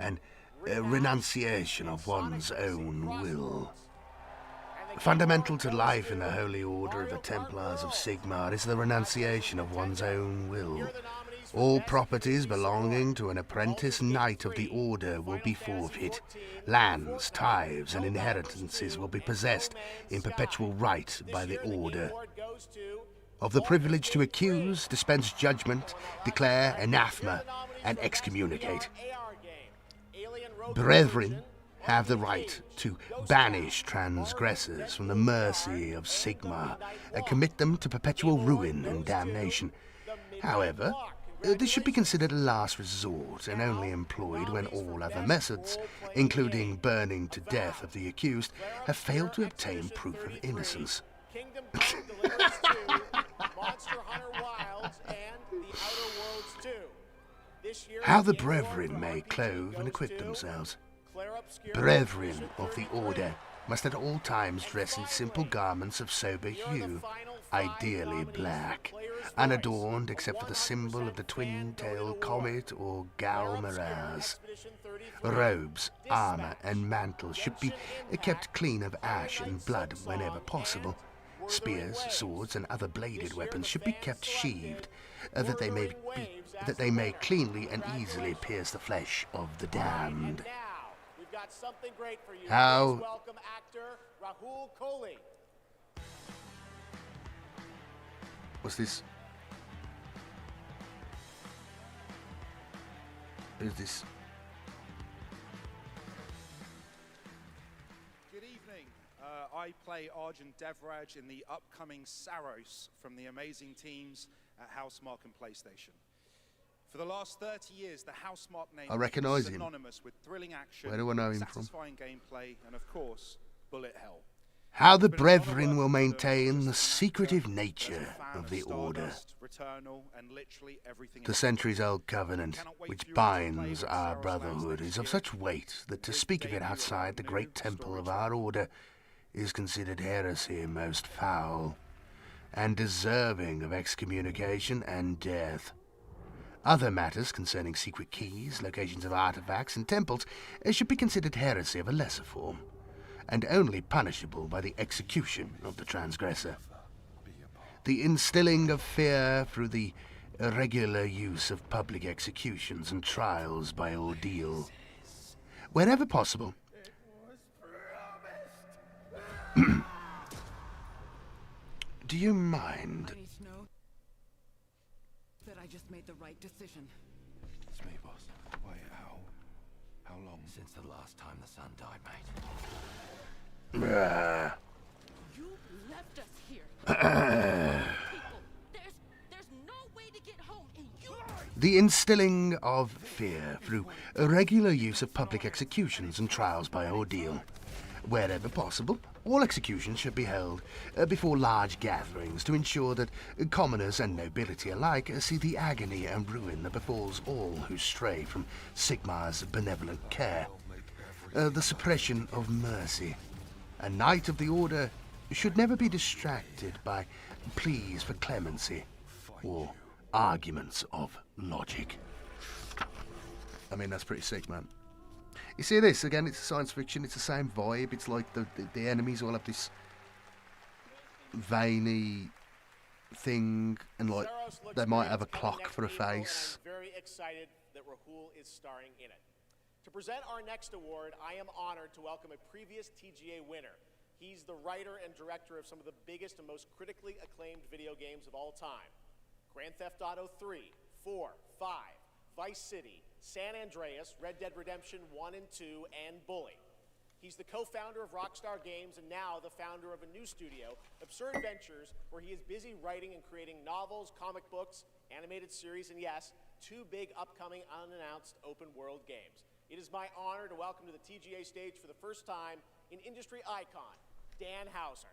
and renunciation of one's own will. Fundamental to life in the Holy Order of the Templars of Sigmar is the renunciation of one's own will. All properties belonging to an apprentice knight of the Order will be forfeit. Lands, tithes, and inheritances will be possessed in perpetual right by the Order. Of the privilege to accuse, dispense judgment, declare anathema, and excommunicate. Brethren have the right to banish transgressors from the mercy of Sigmar and commit them to perpetual ruin and damnation. However, this should be considered a last resort and only employed when all other methods, including burning to death of the accused, have failed to obtain proof of innocence. Kingdom Come Deliverance 2, Monster Hunter Wilds, and The Outer Worlds 2. This year, How the brethren may clothe and equip themselves. Brethren of the Order must at all times dress in simple garments of sober hue, ideally black, unadorned except for the symbol of the twin-tailed comet or Galmaraz. Robes, armor, and mantles should be kept clean of ash and blood whenever possible. Spears, swords, and other bladed weapons should be kept sheathed, that they may cleanly and easily pierce the flesh of the damned. We've got something great for you. How? Please welcome actor Rahul Kohli. What's this? Who's this? Good evening. I play Arjun Devraj in the upcoming Saros from the amazing teams at Housemarque and PlayStation. For the last 30 years, the Housemarque name I recognise is him. synonymous with thrilling action, Where do I know him from? satisfying gameplay, and of course, bullet hell. How the brethren will maintain the secretive nature of the Order. The centuries-old covenant, which binds our brotherhood, is of such weight that to speak of it outside the great temple of our Order is considered heresy most foul, and deserving of excommunication and death. Other matters concerning secret keys, locations of artifacts, and temples should be considered heresy of a lesser form, and only punishable by the execution of the transgressor. The instilling of fear through the irregular use of public executions and trials by ordeal. Wherever possible. Do you mind? I need to know that I just made the right decision. It's me, boss. Wait, how long? Since the last time the sun died, mate. You left us here. There's no way to get home, and you. The instilling of fear through a regular use of public executions and trials by ordeal. Wherever possible, all executions should be held before large gatherings to ensure that commoners and nobility alike see the agony and ruin that befalls all who stray from Sigmar's benevolent care. The suppression of mercy. A knight of the order should never be distracted by pleas for clemency or arguments of logic. I mean, that's pretty sick, man. You see this, again, it's science fiction, it's the same vibe, it's like the enemies all have this veiny thing, and like, they might have a clock for a face. I'm very excited that Rahul is starring in it. To present our next award, I am honored to welcome a previous TGA winner. He's the writer and director of some of the biggest and most critically acclaimed video games of all time. Grand Theft Auto 3, 4, 5, Vice City, San Andreas, Red Dead Redemption 1 and 2, and Bully. He's the co-founder of Rockstar Games and now the founder of a new studio, Absurd Ventures, where he is busy writing and creating novels, comic books, animated series, and yes, 2 big upcoming unannounced open-world games. It is my honor to welcome to the TGA stage for the first time an industry icon, Dan Houser.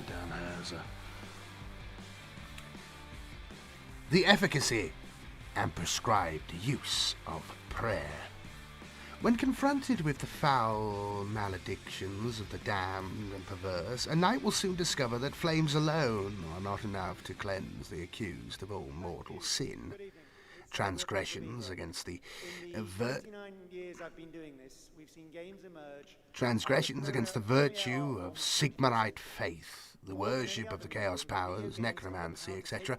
Dan Houser. The efficacy and prescribed use of prayer. When confronted with the foul maledictions of the damned and perverse, a knight will soon discover that flames alone are not enough to cleanse the accused of all mortal sin. Transgressions against the virtue of Sigmarite faith, the worship of the chaos powers, necromancy, etc.,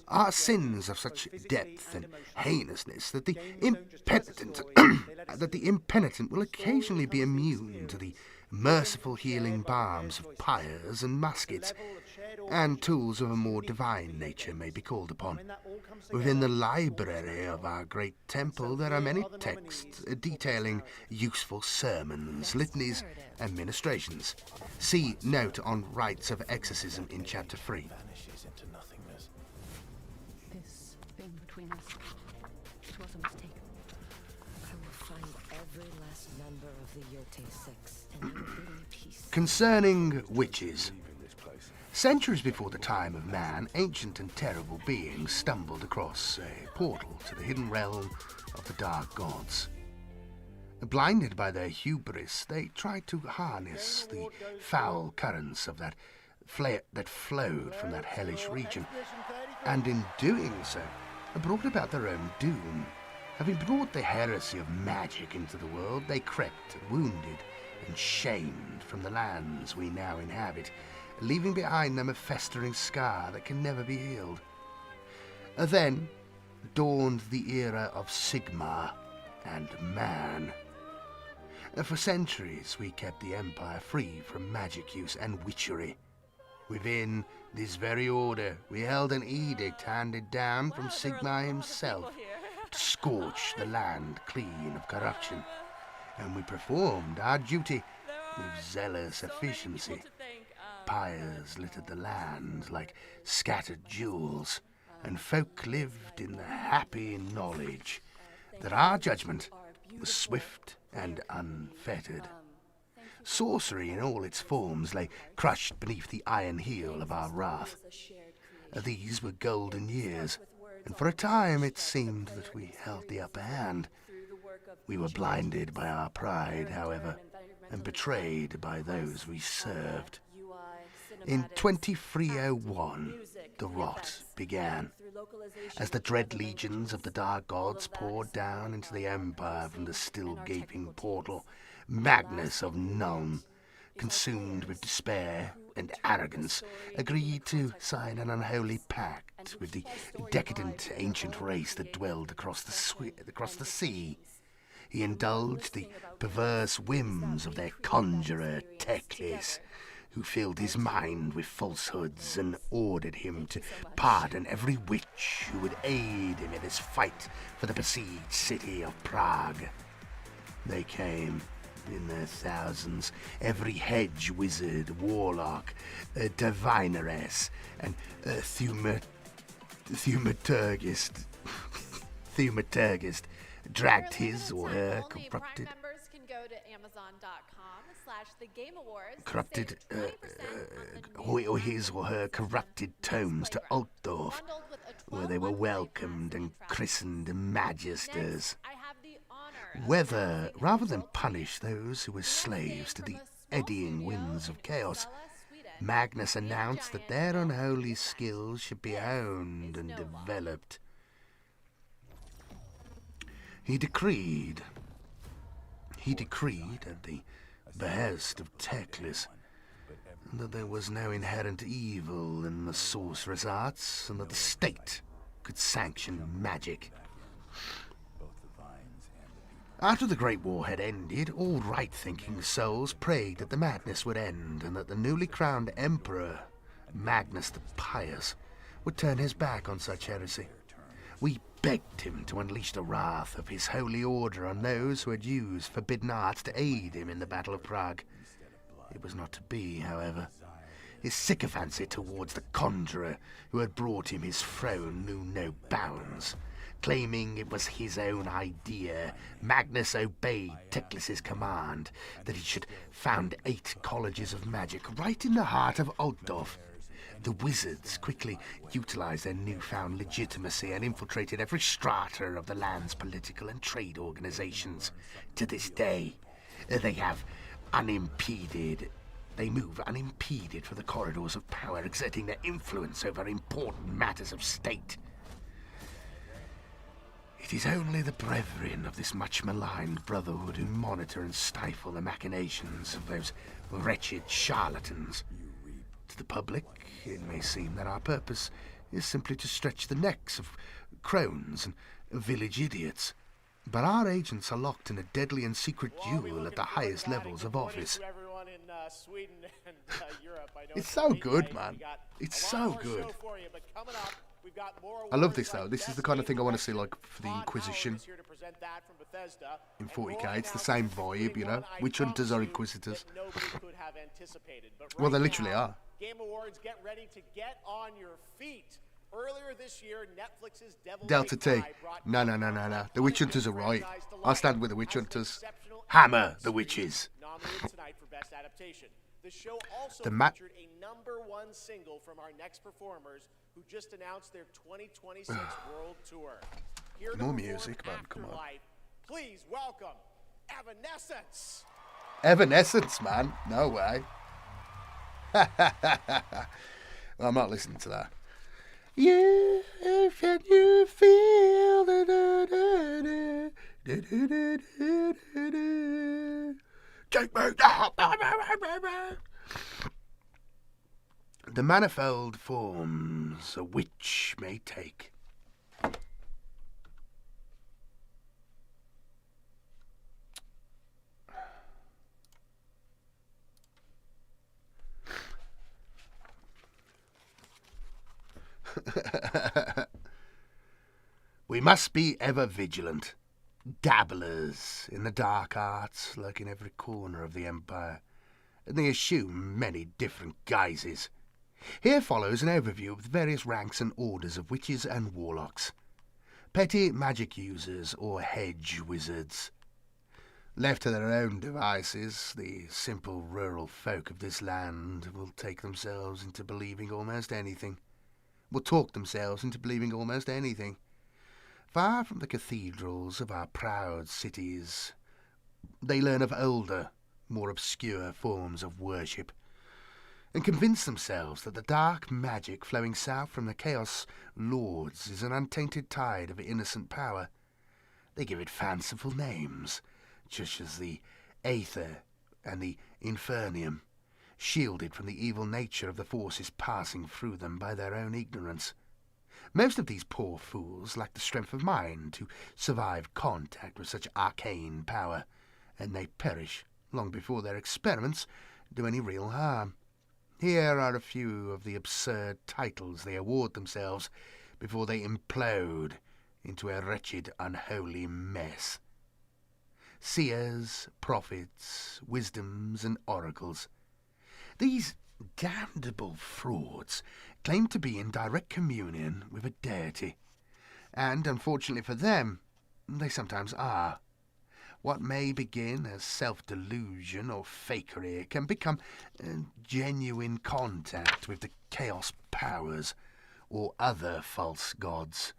are sins of such depth and heinousness that the impenitent will occasionally be immune to the merciful healing balms of pyres and muskets, and tools of a more divine nature may be called upon. Within the library of our great temple there are many texts detailing useful sermons, litanies, and ministrations. See note on rites of exorcism in chapter 3. This thing between us, it was a mistake. I will find every last member of the Yote Six, and I will bring you peace. Concerning witches. Centuries before the time of man, ancient and terrible beings stumbled across a portal to the hidden realm of the dark gods. Blinded by their hubris, they tried to harness the foul currents of that flowed from that hellish region, and in doing so, brought about their own doom. Having brought the heresy of magic into the world, they crept, wounded and shamed from the lands we now inhabit, leaving behind them a festering scar that can never be healed. Then dawned the era of Sigmar and man. For centuries we kept the Empire free from magic use and witchery. Within this very order we held an edict handed down from Sigmar himself to scorch the land clean of corruption, and we performed our duty with zealous efficiency. Pyres littered the land like scattered jewels, and folk lived in the happy knowledge that our judgment was swift and unfettered. Sorcery in all its forms lay crushed beneath the iron heel of our wrath. These were golden years, and for a time it seemed that we held the upper hand. We were blinded by our pride, however, and betrayed by those we served. In 2301, the rot began, as the dread legions of the dark gods poured down into the Empire from the still gaping portal. Magnus of Nuln, consumed with despair and arrogance, agreed to sign an unholy pact with the decadent ancient race that dwelled across the sea. He indulged the perverse whims of their conjurer Teclis, who filled his mind with falsehoods and ordered him to pardon every witch who would aid him in his fight for the besieged city of Prague. They came in their thousands, every hedge wizard, warlock, divineress, and thaumaturgist dragged his or her corrupted members can go to Amazon.com/thegameawards. corrupted or his or her corrupted tomes to Altdorf, where they were welcomed and christened magisters. Whether, rather than punish those who were slaves to the eddying winds of chaos, Magnus announced that their unholy skills should be honed and developed. He decreed at the behest of Teclis that there was no inherent evil in the sorcerer's arts and that the state could sanction magic. After the Great War had ended, all right-thinking souls prayed that the madness would end and that the newly crowned Emperor, Magnus the Pious, would turn his back on such heresy. We begged him to unleash the wrath of his holy order on those who had used forbidden arts to aid him in the Battle of Prague. It was not to be, however. His sycophancy towards the conjurer who had brought him his throne knew no bounds. Claiming it was his own idea, Magnus obeyed Teclis' command that he should found 8 colleges of magic right in the heart of Altdorf. The wizards quickly utilized their newfound legitimacy and infiltrated every strata of the land's political and trade organizations. To this day, they move unimpeded through the corridors of power, exerting their influence over important matters of state. It is only the brethren of this much-maligned brotherhood who monitor and stifle the machinations of those wretched charlatans. To the public, it may seem that our purpose is simply to stretch the necks of crones and village idiots. But our agents are locked in a deadly and secret duel at the highest levels of office. It's so good, man. It's so good. I love this, though. This is the kind of thing I want to see, like, for the Inquisition in 40k. It's the same vibe, you know. Witch hunters are inquisitors. Well, they literally are. Game Awards, get ready to get on your feet. Earlier this year, Netflix's Devil Delta T. No. The witch hunters are right. I stand with the witch hunters. Hammer the witches. Nominated tonight for Best Adaptation. The show also featured a #1 single from our next performers who just announced their 2026 World Tour. Here to More perform music, man. Come on. Afterlife, please welcome Evanescence. Evanescence, man. No way. Well, I'm not listening to that. Yeah, can you feel the take me down. The manifold forms a witch may take. We must be ever vigilant, dabblers in the dark arts lurk in every corner of the Empire, and they assume many different guises. Here follows an overview of the various ranks and orders of witches and warlocks, petty magic users or hedge wizards. Left to their own devices, the simple rural folk of this land will take themselves into believing almost anything. Will talk themselves into believing almost anything. Far from the cathedrals of our proud cities, they learn of older, more obscure forms of worship, and convince themselves that the dark magic flowing south from the Chaos Lords is an untainted tide of innocent power. They give it fanciful names, such as the Aether and the Infernium, shielded from the evil nature of the forces passing through them by their own ignorance. Most of these poor fools lack the strength of mind to survive contact with such arcane power, and they perish long before their experiments do any real harm. Here are a few of the absurd titles they award themselves before they implode into a wretched, unholy mess. Seers, prophets, wisdoms, and oracles. These damnable frauds claim to be in direct communion with a deity, and unfortunately for them, they sometimes are. What may begin as self-delusion or fakery can become genuine contact with the chaos powers or other false gods,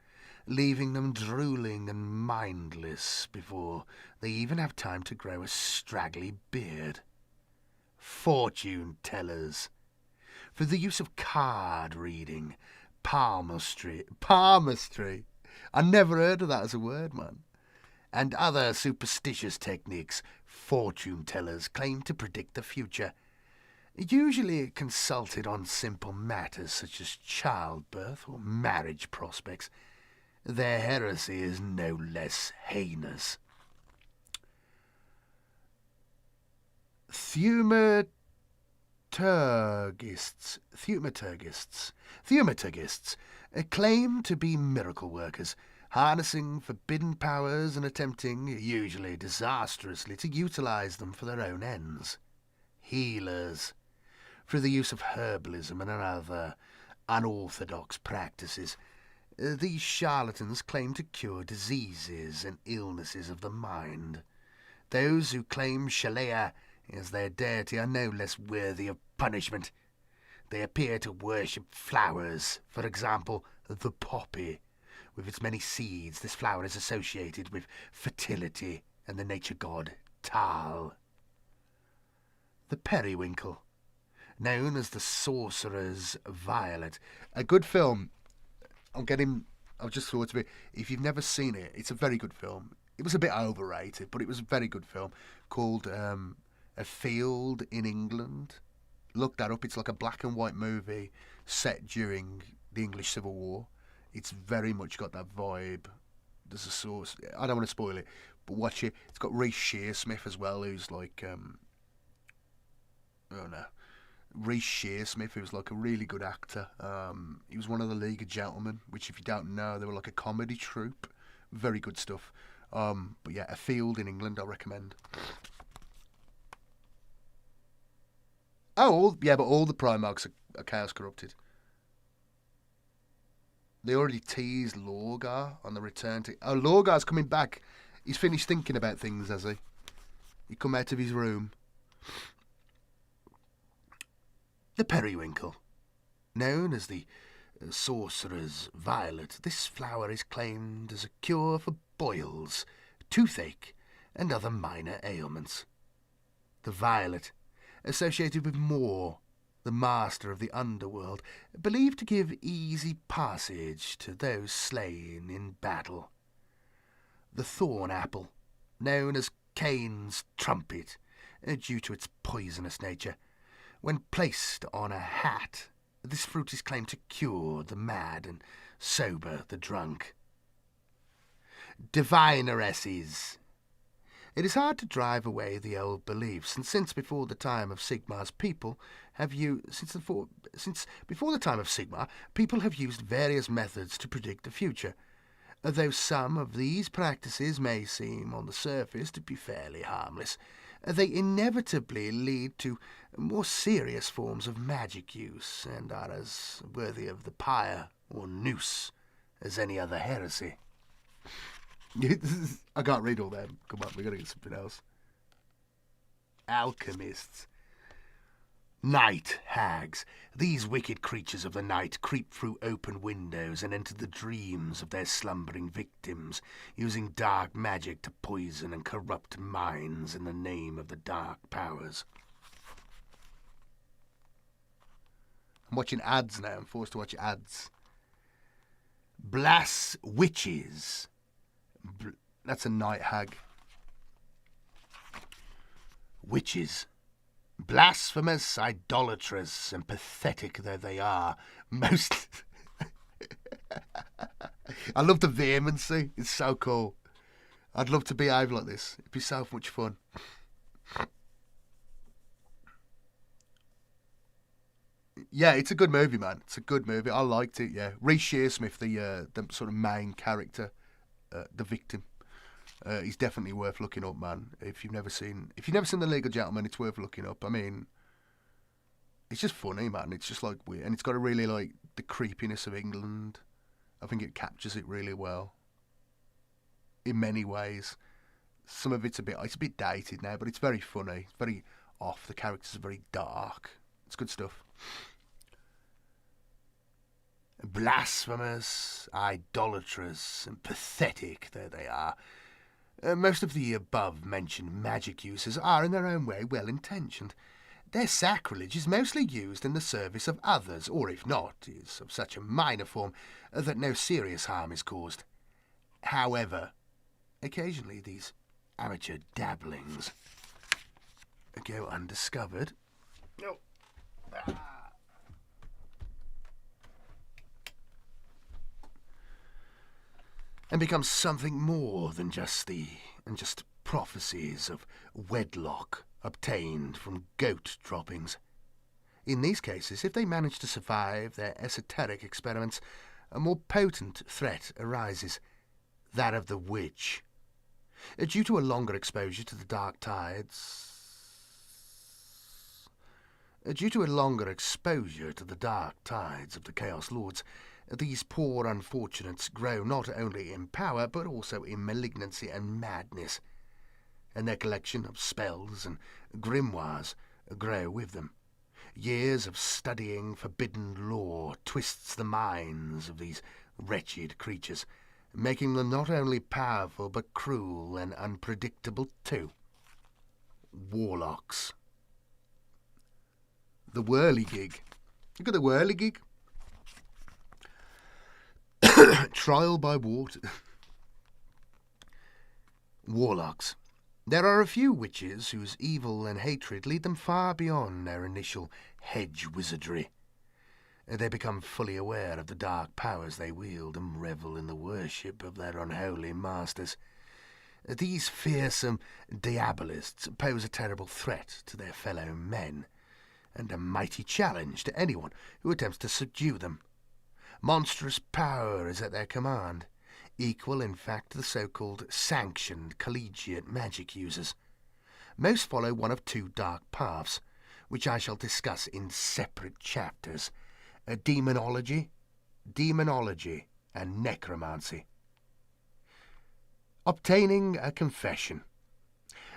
leaving them drooling and mindless before they even have time to grow a straggly beard. Fortune tellers. For the use of card reading, palmistry. I never heard of that as a word, man. And other superstitious techniques, fortune tellers claim to predict the future, usually consulted on simple matters such as childbirth or marriage prospects. Their heresy is no less heinous. Thaumaturgists claim to be miracle workers, harnessing forbidden powers and attempting, usually disastrously, to utilize them for their own ends. Healers, through the use of herbalism and other unorthodox practices. These charlatans claim to cure diseases and illnesses of the mind. Those who claim Shalea as their deity are no less worthy of punishment. They appear to worship flowers, for example, the poppy. With its many seeds, this flower is associated with fertility and the nature god Tal. The periwinkle, known as the sorcerer's violet. A good film. I've just thought of it. If you've never seen it, it's a very good film. It was a bit overrated, but it was a very good film called A Field in England. Look that up. It's like a black and white movie set during the English Civil War. It's very much got that vibe. There's a source. I don't want to spoil it, but watch it. It's got Reece Shearsmith as well, who's like Reece Shearsmith, who's like a really good actor. He was one of the League of Gentlemen, which, if you don't know, they were like a comedy troupe. Very good stuff. But yeah, A Field in England, I recommend. Oh, yeah, but all the Primarchs are Chaos Corrupted. They already teased Lorgar on the return to... Oh, Lorgar's coming back. He's finished thinking about things, has he? He come out of his room. The periwinkle, known as the sorcerer's violet, this flower is claimed as a cure for boils, toothache, and other minor ailments. The violet, associated with Mor, the master of the underworld, believed to give easy passage to those slain in battle. The thorn apple, known as Cain's trumpet, due to its poisonous nature. When placed on a hat, this fruit is claimed to cure the mad and sober the drunk. Divineresses. It is hard to drive away the old beliefs, and since before the time of Sigmar's people have people have used various methods to predict the future. Though some of these practices may seem on the surface to be fairly harmless, they inevitably lead to more serious forms of magic use and are as worthy of the pyre or noose as any other heresy. I can't read all them. Come on, we got to get something else. Alchemists. Night hags. These wicked creatures of the night creep through open windows and enter the dreams of their slumbering victims, using dark magic to poison and corrupt minds in the name of the dark powers. I'm watching ads now. I'm forced to watch ads. Blass witches. That's a night hag. Witches. Blasphemous, idolatrous, and pathetic though they are, most... I love the vehemency. It's so cool. I'd love to behave like this. It'd be so much fun. Yeah, it's a good movie, man. It's a good movie. I liked it. Yeah, Reece Shearsmith, the sort of main character, the victim. He's definitely worth looking up, man. If you've never seen The League of Gentlemen, it's worth looking up. I mean, it's just funny, man. It's just like weird, and it's got a really like the creepiness of England. I think it captures it really well. In many ways, some of it's a bit dated now, but it's very funny. It's very off. The characters are very dark. It's good stuff. Blasphemous, idolatrous, and pathetic though they are, most of the above-mentioned magic users are in their own way well-intentioned. Their sacrilege is mostly used in the service of others, or if not, is of such a minor form that no serious harm is caused. However, occasionally these amateur dabblings go undiscovered. No. And become something more than just prophecies of wedlock obtained from goat droppings. In these cases, if they manage to survive their esoteric experiments, a more potent threat arises, that of the witch. Due to a longer exposure to the dark tides of the Chaos Lords, these poor unfortunates grow not only in power, but also in malignancy and madness, and their collection of spells and grimoires grow with them. Years of studying forbidden lore twists the minds of these wretched creatures, making them not only powerful, but cruel and unpredictable too. Warlocks. The whirligig. Look at the whirligig. Trial by water. Warlocks. There are a few witches whose evil and hatred lead them far beyond their initial hedge wizardry. They become fully aware of the dark powers they wield and revel in the worship of their unholy masters. These fearsome diabolists pose a terrible threat to their fellow men, and a mighty challenge to anyone who attempts to subdue them. Monstrous power is at their command, equal in fact to the so-called sanctioned collegiate magic users. Most follow one of two dark paths, which I shall discuss in separate chapters: demonology, and necromancy. Obtaining a confession.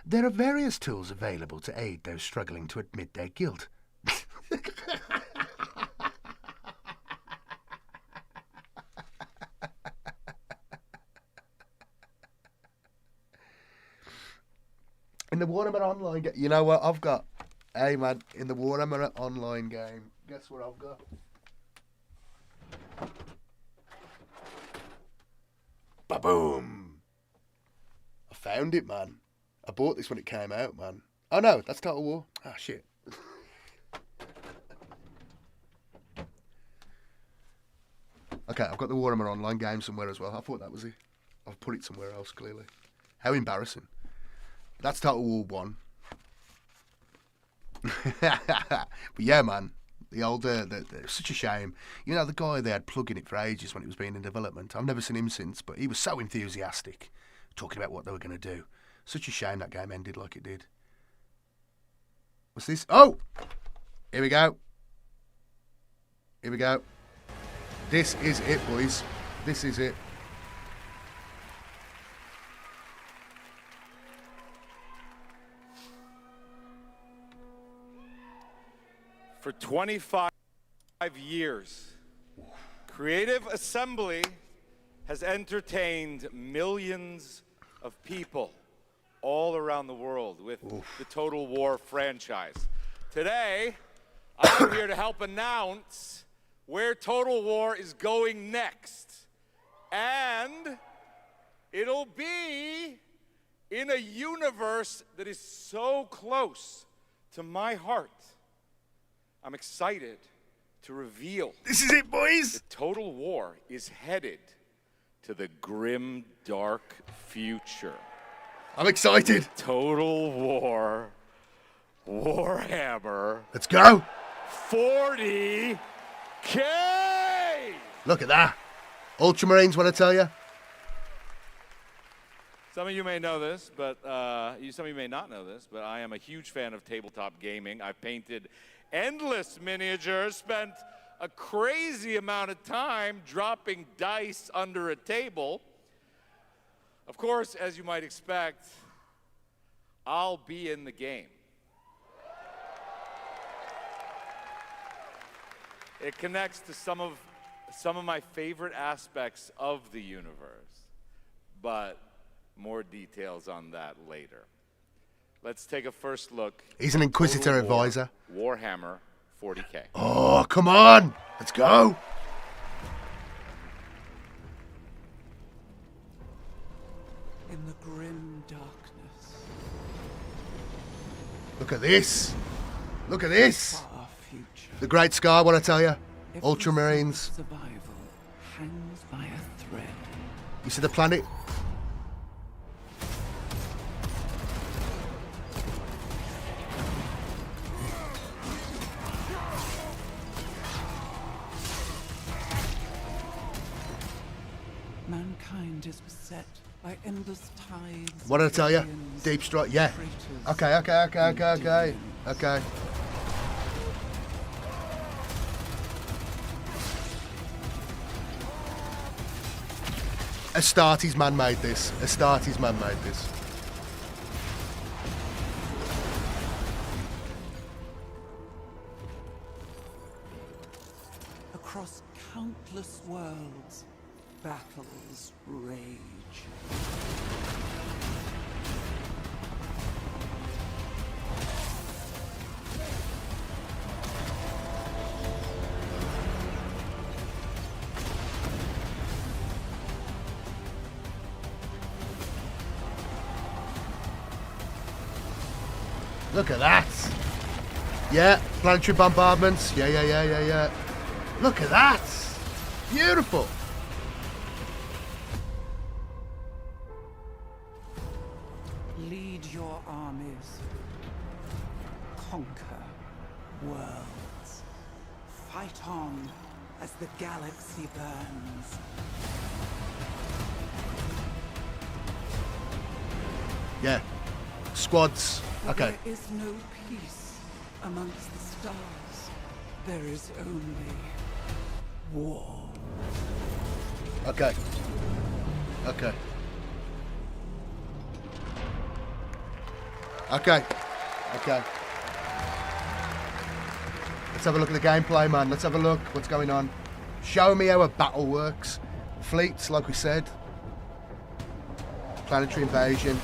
There are various tools available to aid those struggling to admit their guilt. In the Warhammer Online game, you know what I've got? Hey man, in the Warhammer Online game, guess what I've got? Ba-boom! I found it, man. I bought this when it came out, man. Oh no, that's Total War. Ah, shit. Okay, I've got the Warhammer Online game somewhere as well. I thought that was it. I've put it somewhere else, clearly. How embarrassing. That's Total War 1. But yeah, man. The old, such a shame. You know, the guy they had plugging it for ages when it was being in development. I've never seen him since, but he was so enthusiastic, talking about what they were going to do. Such a shame that game ended like it did. What's this? Oh! Here we go. Here we go. This is it, boys. This is it. For 25 years, Creative Assembly has entertained millions of people all around the world with the Total War franchise. Today, I'm here to help announce where Total War is going next. And it'll be in a universe that is so close to my heart. I'm excited to reveal. This is it, boys! That Total War is headed to the grim, dark future. I'm excited. Total War, Warhammer. Let's go. $40K! Look at that. Ultramarines, what I tell you? Some of you may know this, but some of you may not know this, but I am a huge fan of tabletop gaming. I've painted endless miniatures, spent a crazy amount of time dropping dice under a table. Of course, as you might expect, I'll be in the game. It connects to some of my favorite aspects of the universe, but more details on that later. Let's take a first look. He's an Inquisitor advisor. Warhammer 40K. Oh, come on. Let's go. In the grim darkness. Look at this. Look at this. Far future. The Great Scar, what I tell you? Ultramarines. Survival hangs by a thread. You see the planet? Mankind is beset by endless tides. What did I tell you? aliens, Deep strike. Yeah. traitors, Okay. Astartes man made this. Astartes man made this. Across countless worlds, battles rage. Look at that. Yeah, planetary bombardments. Yeah. Look at that. Beautiful. Lead your armies. Conquer worlds. Fight on as the galaxy burns. Yeah. Squads. Okay. There is no peace amongst the stars. There is only war. Okay. Let's have a look at the gameplay, man. Let's have a look. What's going on? Show me how a battle works. Fleets, like we said. Planetary invasion.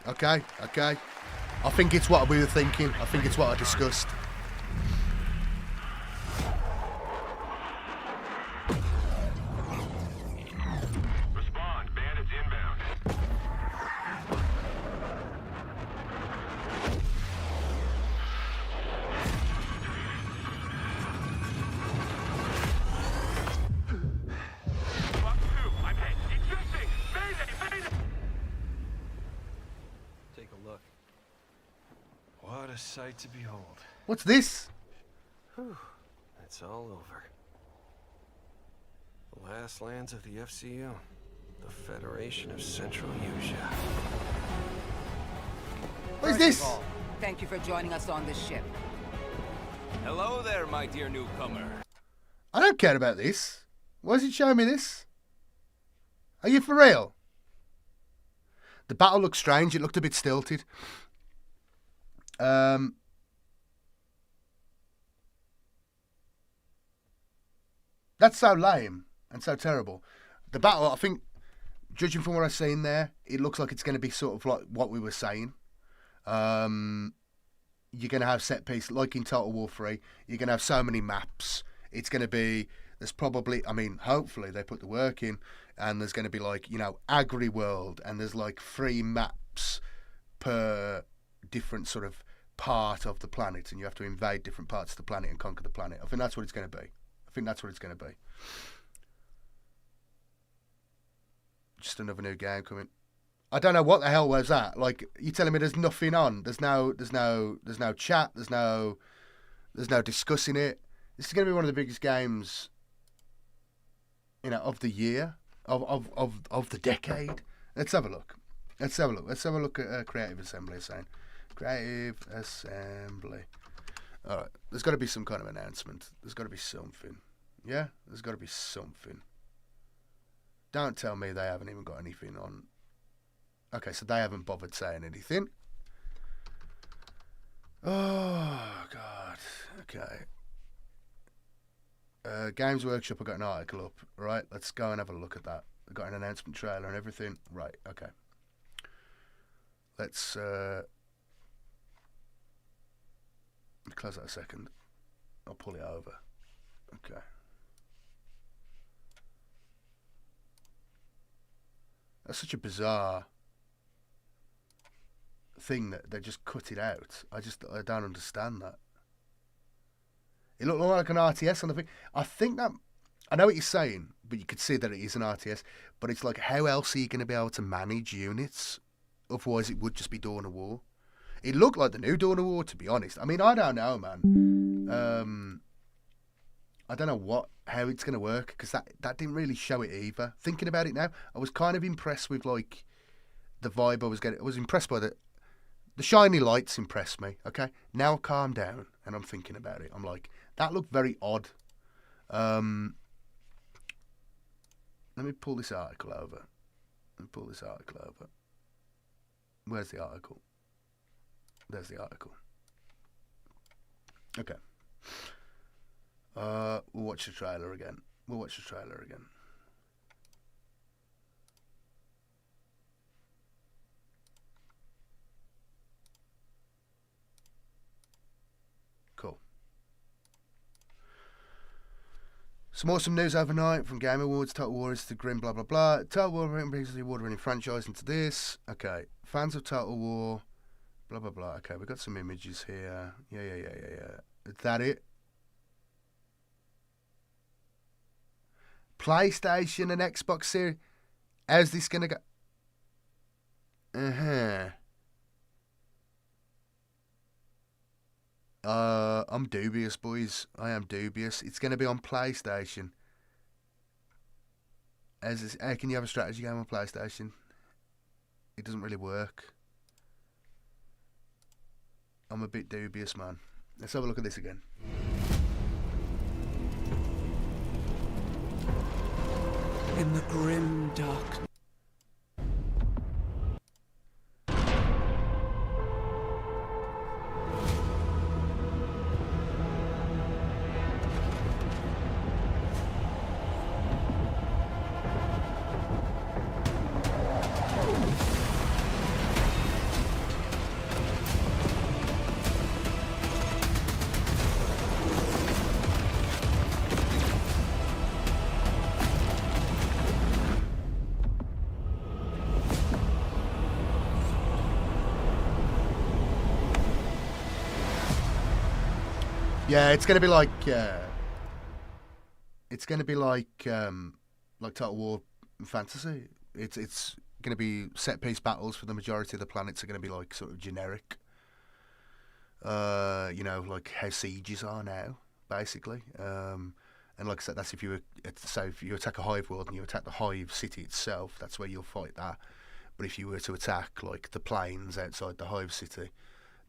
Okay. Okay. I think it's what we were thinking. I think it's what I discussed. Respond, bandits inbound. Take a look. What a sight to behold. What's this? Whew, it's all over. The last lands of the FCU. The Federation of Central Asia. What is this? First of all, thank you for joining us on this ship. Hello there, my dear newcomer. I don't care about this. Why is it showing me this? Are you for real? The battle looked strange. It looked a bit stilted. That's so lame and so terrible. The battle, I think, judging from what I've seen there, it looks like it's going to be sort of like what we were saying. You're going to have set piece, like in Total War 3. You're going to have so many maps. It's going to be There's probably, I mean, hopefully they put the work in, and there's going to be like, you know, Agri-World, and there's like 3 maps per different sort of part of the planet, and you have to invade different parts of the planet and conquer the planet. I think that's what it's going to be. Just another new game coming. I don't know what the hell was that. Like, you telling me there's nothing on? There's no chat. There's no discussing it. This is going to be one of the biggest games, you know, of the year, of the decade. Let's have a look. Let's have a look at Creative Assembly saying. Creative Assembly. All right. There's got to be some kind of announcement. There's got to be something. Yeah? There's got to be something. Don't tell me they haven't even got anything on. Okay, so they haven't bothered saying anything. Oh, God. Okay. Games Workshop, I got an article up. Right, let's go and have a look at that. I've got an announcement trailer and everything. Right, okay. Let's close that a second. I'll pull it over. Okay. That's such a bizarre thing that they just cut it out. I don't understand that. It looked like an RTS on the thing. I think that, I know what you're saying, but you could see that it is an RTS. But it's like, how else are you going to be able to manage units? Otherwise, it would just be Dawn of War. It looked like the new Dawn of War, to be honest. I mean, I don't know, man. I don't know how it's going to work, because that didn't really show it either. Thinking about it now, I was kind of impressed with like the vibe I was getting. I was impressed by the shiny lights. Impressed me. Okay, now I've calmed down and I'm thinking about it. I'm like, that looked very odd. Let me pull this article over. Where's the article? There's the article. Okay. We'll watch the trailer again. Cool. Some awesome news overnight from Game Awards. Total War is the grim blah blah blah. Total War brings the award-winning franchise into this. Okay. Fans of Total War. Blah blah blah. Okay, we've got some images here. Yeah. Is that it? PlayStation and Xbox Series. How's this gonna go? I'm dubious, boys. I am dubious. It's gonna be on PlayStation. How can you have a strategy game on PlayStation? It doesn't really work. I'm a bit dubious, man. Let's have a look at this again. In the grim dark. Yeah, it's gonna be like Total War Fantasy. It's gonna be set piece battles for the majority of the planets are gonna be like sort of generic. You know, like how sieges are now, basically. And like I said, that's if you attack a hive world and you attack the hive city itself, that's where you'll fight that. But if you were to attack like the plains outside the hive city,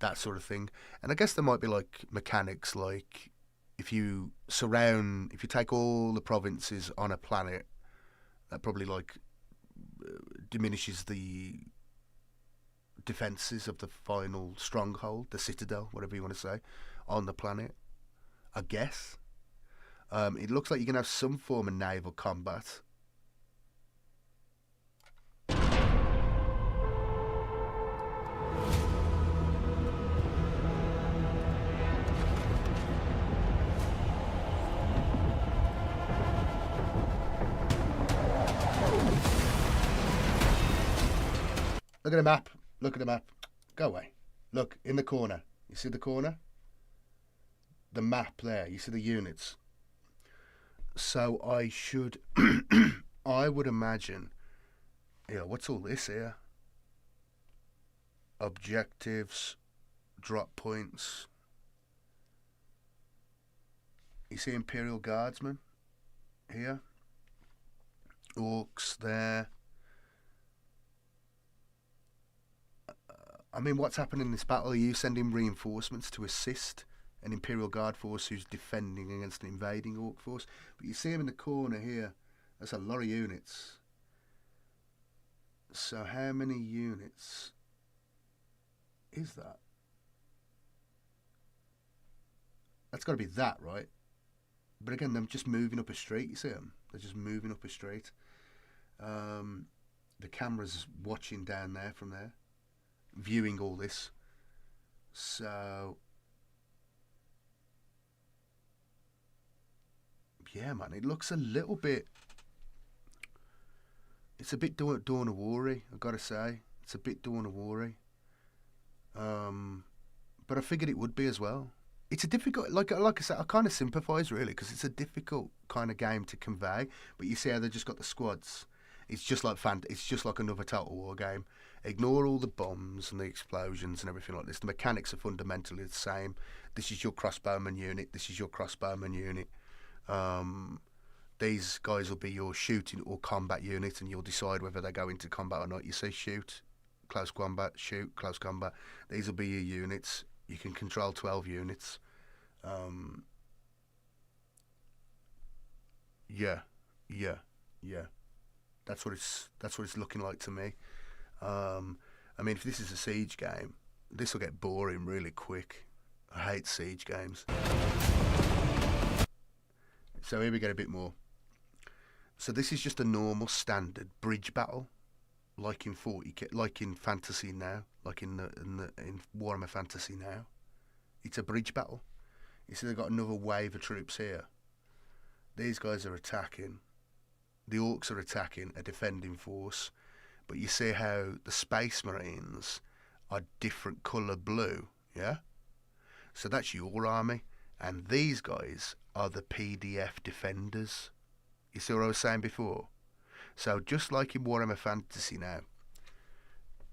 that sort of thing. And I guess there might be like mechanics like if you take all the provinces on a planet, that probably like diminishes the defences of the final stronghold, the citadel, whatever you want to say, on the planet, I guess. It looks like you can have some form of naval combat. Look at the map. Look at the map. Go away. Look, in the corner. You see the corner? The map there. You see the units. So I should... I would imagine... Yeah, what's all this here? Objectives. Drop points. You see Imperial Guardsmen here. Orcs there. I mean, what's happening in this battle? Are you sending reinforcements to assist an Imperial Guard force who's defending against an invading Orc force? But you see them in the corner here. That's a lot of units. So how many units is that? That's got to be that, right? But again, they're just moving up a street. You see them? They're just moving up a street. The camera's watching down there from there, viewing all this. So, yeah, man, it looks a little bit... It's a bit Dawn of War-y, I've got to say. It's a bit Dawn of War-y. But I figured it would be as well. It's a difficult, like I said, I kind of sympathise really, because it's a difficult kind of game to convey. But you see how they've just got the squads. It's just like it's just like another Total War game. Ignore all the bombs and the explosions and everything like this. The mechanics are fundamentally the same. This is your crossbowman unit. This is your crossbowman unit. These guys will be your shooting or combat unit, and you'll decide whether they go into combat or not. You say shoot, close combat, shoot, close combat. These will be your units. You can control 12 units. Yeah. That's what it's looking like to me. I mean, if this is a siege game, this will get boring really quick. I hate siege games. So here we get a bit more. So this is just a normal standard bridge battle, like in like in Fantasy now, like in Warhammer Fantasy now. It's a bridge battle. You see, they've got another wave of troops here. These guys are attacking. The Orcs are attacking a defending force, but you see how the Space Marines are different colour blue, yeah? So that's your army, and these guys are the PDF defenders. You see what I was saying before? So just like in Warhammer Fantasy now,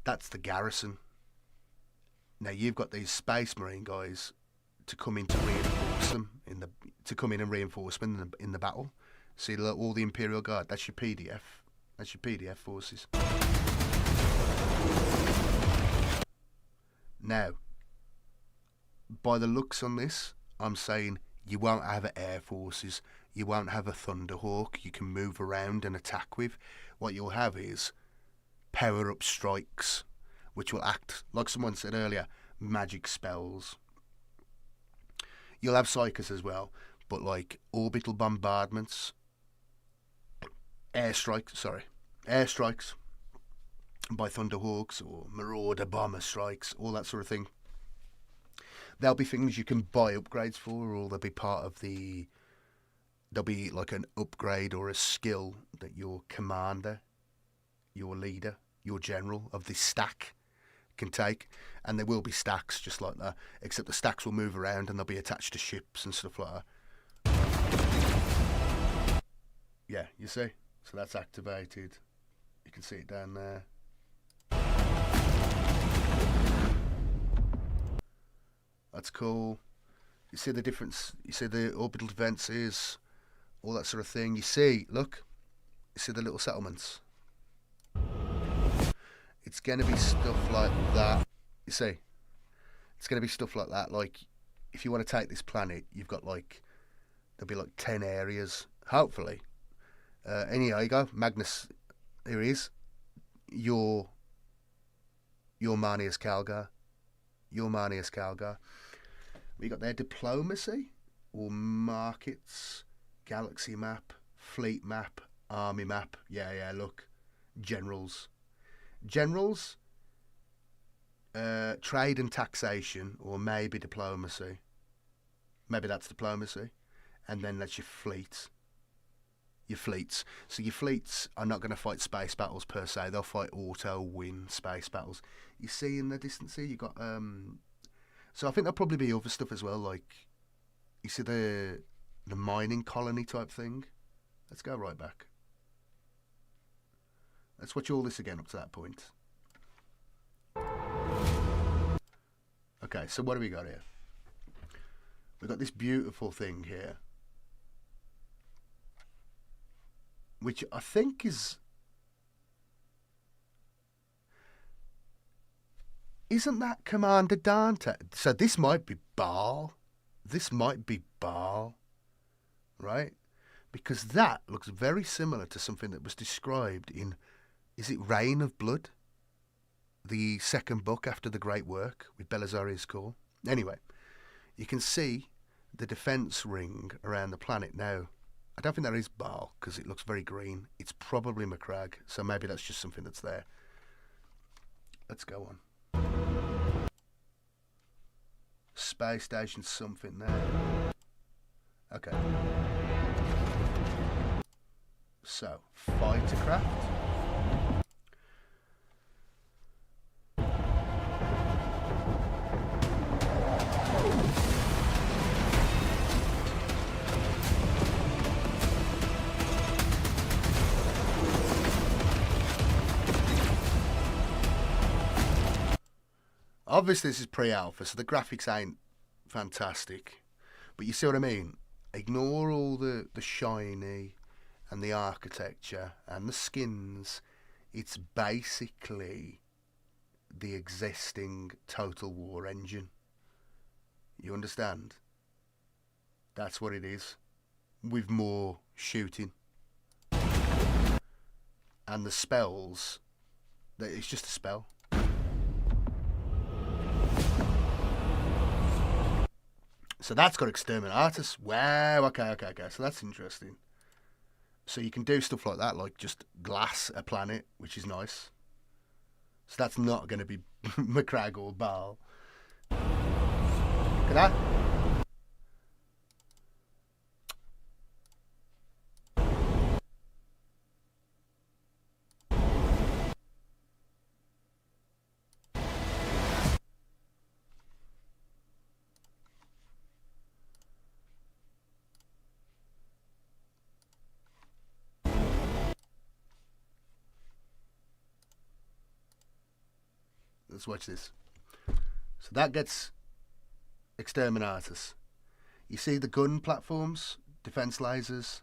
that's the garrison. Now you've got these Space Marine guys to come in to reinforce them in the battle. See, look, all the Imperial Guard. That's your PDF. That's your PDF forces. Now, by the looks on this, I'm saying you won't have air forces. You won't have a Thunderhawk you can move around and attack with. What you'll have is power-up strikes, which will act, like someone said earlier, magic spells. You'll have Psychers as well, but like orbital bombardments, airstrikes by Thunderhawks or Marauder bomber strikes, all that sort of thing. There'll be things you can buy upgrades for, or they'll be part of there'll be like an upgrade or a skill that your commander, your leader, your general of the stack can take, and there will be stacks just like that, except the stacks will move around and they'll be attached to ships and stuff like that. Yeah, you see? So that's activated. You can see it down there. That's cool. You see the difference? You see the orbital defences, all that sort of thing. You see, look, you see the little settlements. It's going to be stuff like that. You see, it's going to be stuff like that. Like, if you want to take this planet, you've got like, there'll be like 10 areas, hopefully. Anyhow, you go, Magnus, here he is. Your Marnius Calgar. Your Marnius Calgar. We got their diplomacy, or markets, galaxy map, fleet map, army map. Yeah, look. Generals. Generals, trade and taxation, or maybe diplomacy. Maybe that's diplomacy. And then that's your fleet. your fleets. So your fleets are not going to fight space battles per se. They'll fight auto-win space battles. You see in the distance here, you got... So I think there'll probably be other stuff as well, like... You see the mining colony type thing? Let's go right back. Let's watch all this again up to that point. Okay, so what do we got here? We've got this beautiful thing here, which I think is... Isn't that Commander Dante? So this might be Baal. This might be Baal, right? Because that looks very similar to something that was described in, is it Reign of Blood? The second book after the Great Work with Belisarius Call. Anyway, you can see the defense ring around the planet now. I don't think that is Baal because it looks very green. It's probably Macragge, so maybe that's just something that's there. Let's go on. Space station, something there. Okay. So, fighter craft. Obviously this is pre-alpha, so the graphics ain't fantastic. But you see what I mean? Ignore all the shiny and the architecture and the skins. It's basically the existing Total War engine. You understand? That's what it is. With more shooting. And the spells, it's just a spell. So that's got Exterminatus. Wow, okay. So that's interesting. So you can do stuff like that, like just glass a planet, which is nice. So that's not going to be Macragge or Baal. Look at that. Let's watch this. So that gets Exterminatus. You see the gun platforms, defense lasers,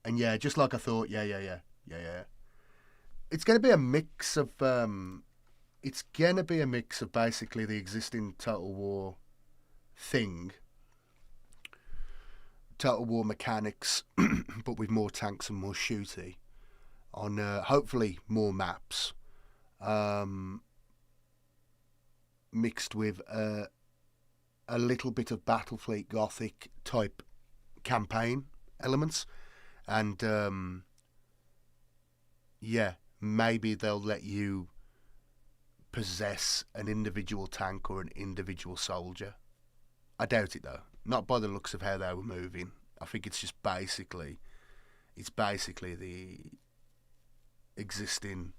and yeah, just like I thought. Yeah. It's going to be a mix of. It's going to be a mix of basically the existing Total War thing, Total War mechanics, but with more tanks and more shooty, on hopefully more maps. Mixed with a little bit of Battlefleet Gothic type campaign elements, and yeah, maybe they'll let you possess an individual tank or an individual soldier. I doubt it though, not by the looks of how they were moving. I think it's just basically the existing.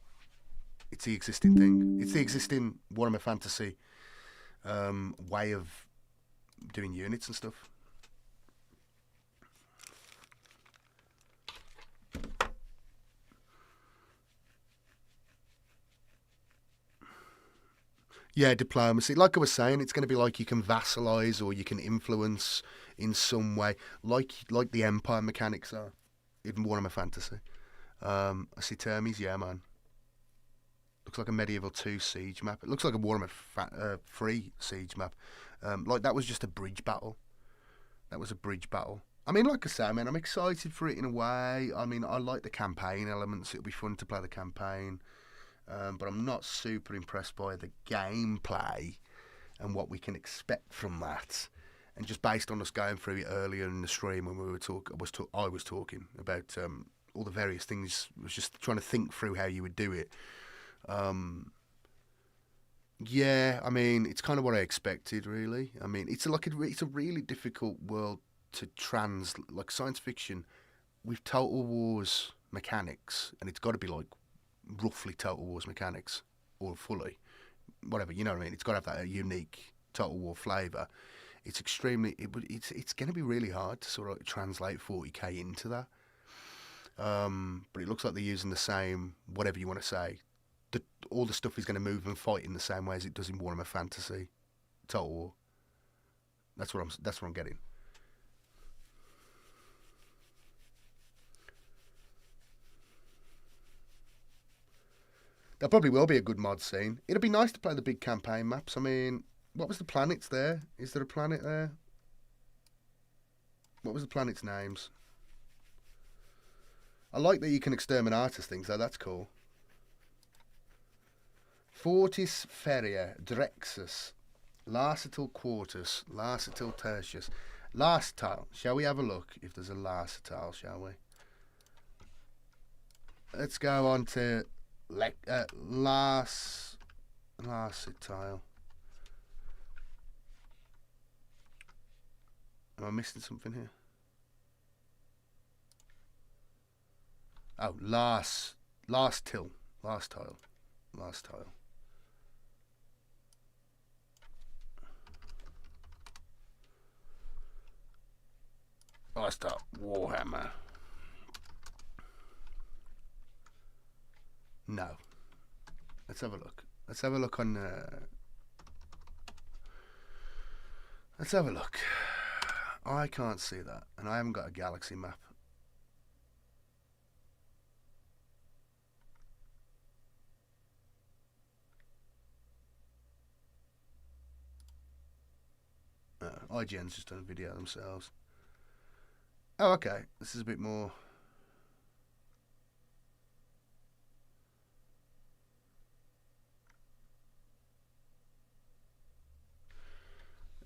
It's the existing thing. It's the existing Warhammer Fantasy way of doing units and stuff. Yeah, diplomacy. Like I was saying, it's going to be like you can vassalize or you can influence in some way, like the Empire mechanics are in Warhammer Fantasy. I see Termes, yeah, man. Looks like a Medieval 2 siege map. It looks like a Warhammer 3 siege map. Like that was just a bridge battle. That was a bridge battle. I mean, like I say, man, I'm excited for it in a way. I mean, I like the campaign elements. It'll be fun to play the campaign. But I'm not super impressed by the gameplay and what we can expect from that. And just based on us going through it earlier in the stream when we were I was talking about all the various things. I was just trying to think through how you would do it. Yeah, I mean, it's kind of what I expected, really. I mean, it's a really difficult world to like science fiction with Total War's mechanics, and it's got to be like roughly Total War's mechanics or fully, whatever, you know what I mean? It's got to have that unique Total War flavour. It's it's going to be really hard to sort of translate 40k into that. But it looks like they're using the same, whatever you want to say. All the stuff is going to move and fight in the same way as it does in Warhammer Fantasy Total War. That's what I'm getting. There probably will be a good mod scene. It'll be nice to play the big campaign maps. I mean, what was the planets there? Is there a planet there? What was the planet's names? I like that you can exterminate artist things, though. That's cool. Fortis Feria, Drexus, Larcetal Quartus, Larcetal Tertius, Larcetal. Shall we have a look if there's a Larcetal, shall we? Let's go on to Larcetal. Am I missing something here? Oh, last tile. Last up, Warhammer. No. Let's have a look. Let's have a look on. Let's have a look. I can't see that, and I haven't got a galaxy map. IGN's just done a video themselves. Oh, okay. This is a bit more.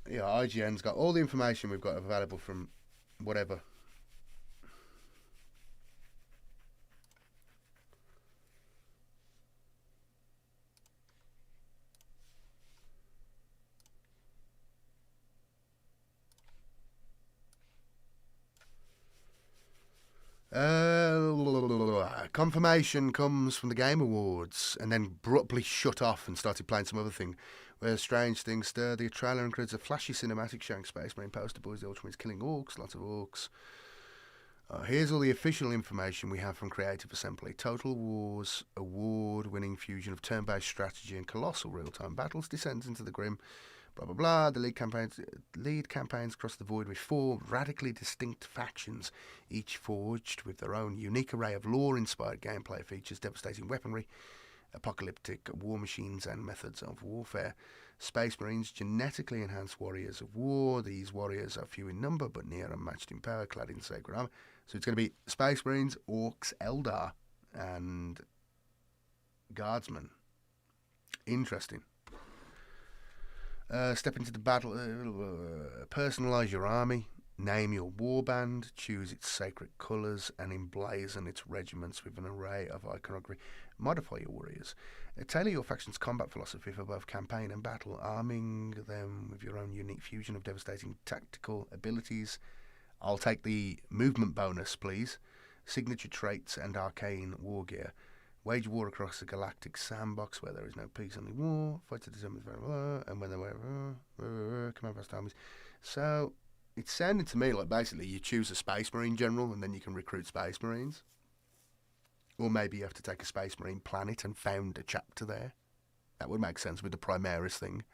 Yeah, IGN's got all the information we've got available from whatever. Confirmation comes from the Game Awards, and then abruptly shut off and started playing some other thing, where strange things stir. The trailer includes a flashy cinematic showing Space Marine poster boys, the Ultramarines killing orcs, lots of orcs. Here's all the official information we have from Creative Assembly. Total War's award-winning fusion of turn-based strategy and colossal real-time battles descends into the grim. Blah, blah, blah. The lead campaigns cross the void with 4 radically distinct factions, each forged with their own unique array of lore-inspired gameplay features, devastating weaponry, apocalyptic war machines, and methods of warfare. Space Marines, genetically enhanced warriors of war. These warriors are few in number, but near unmatched in power, clad in sacred armor. So it's going to be Space Marines, Orcs, Eldar, and Guardsmen. Interesting. Step into the battle, personalise your army, name your warband, choose its sacred colours, and emblazon its regiments with an array of iconography. Modify your warriors. Tailor your faction's combat philosophy for both campaign and battle, arming them with your own unique fusion of devastating tactical abilities. I'll take the movement bonus, please. Signature traits and arcane war gear. Wage war across a galactic sandbox where there is no peace, only war. Fight to determine and when they were command fast armies. So it's sounding to me like basically you choose a Space Marine general and then you can recruit Space Marines. Or maybe you have to take a Space Marine planet and found a chapter there. That would make sense with the Primaris thing.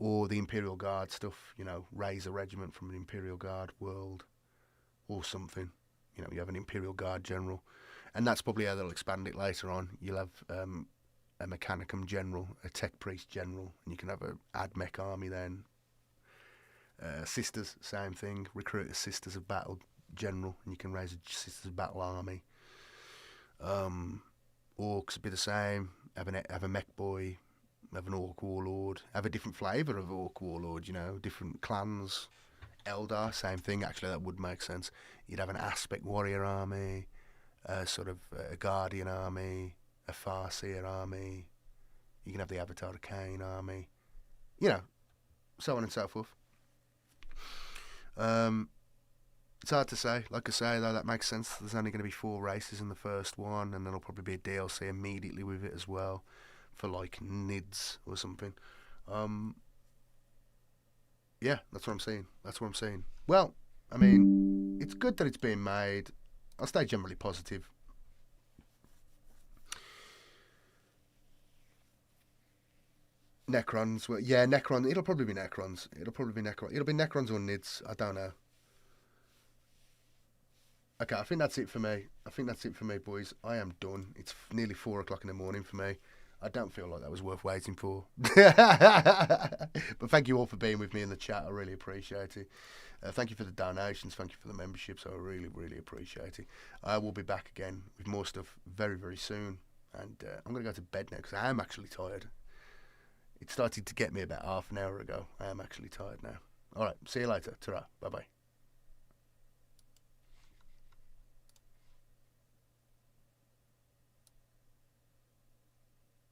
Or the Imperial Guard stuff, you know, raise a regiment from an Imperial Guard world or something. You know, you have an Imperial Guard general. And that's probably how they'll expand it later on. You'll have a Mechanicum general, a Tech Priest general, and you can have a AdMech army then. Sisters, same thing. Recruit a Sisters of Battle general, and you can raise a Sisters of Battle army. Orcs be the same. Have a Mech Boy, have an Orc Warlord. Have a different flavour of Orc Warlord, you know, different clans. Eldar, same thing. Actually, that would make sense. You'd have an Aspect Warrior army. Sort of a Guardian army, a Farseer army. You can have the Avatar Arcane army. You know, so on and so forth. It's hard to say. Like I say, though, that makes sense. There's only going to be 4 races in the first one, and there'll probably be a DLC immediately with it as well, for like NIDS or something. Yeah, that's what I'm saying. That's what I'm saying. Well, I mean, it's good that it's being made. I'll stay generally positive. Necrons. Well, yeah, Necron. It'll probably be Necrons. It'll be Necrons or NIDS. I don't know. Okay, I think that's it for me. Boys. I am done. It's nearly 4 o'clock in the morning for me. I don't feel like that was worth waiting for. But thank you all for being with me in the chat. I really appreciate it. Thank you for the donations. Thank you for the memberships. I really, really appreciate it. I will be back again with more stuff very, very soon. And I'm going to go to bed now because I am actually tired. It started to get me about half an hour ago. I am actually tired now. All right, see you later. Ta-ra. Bye-bye.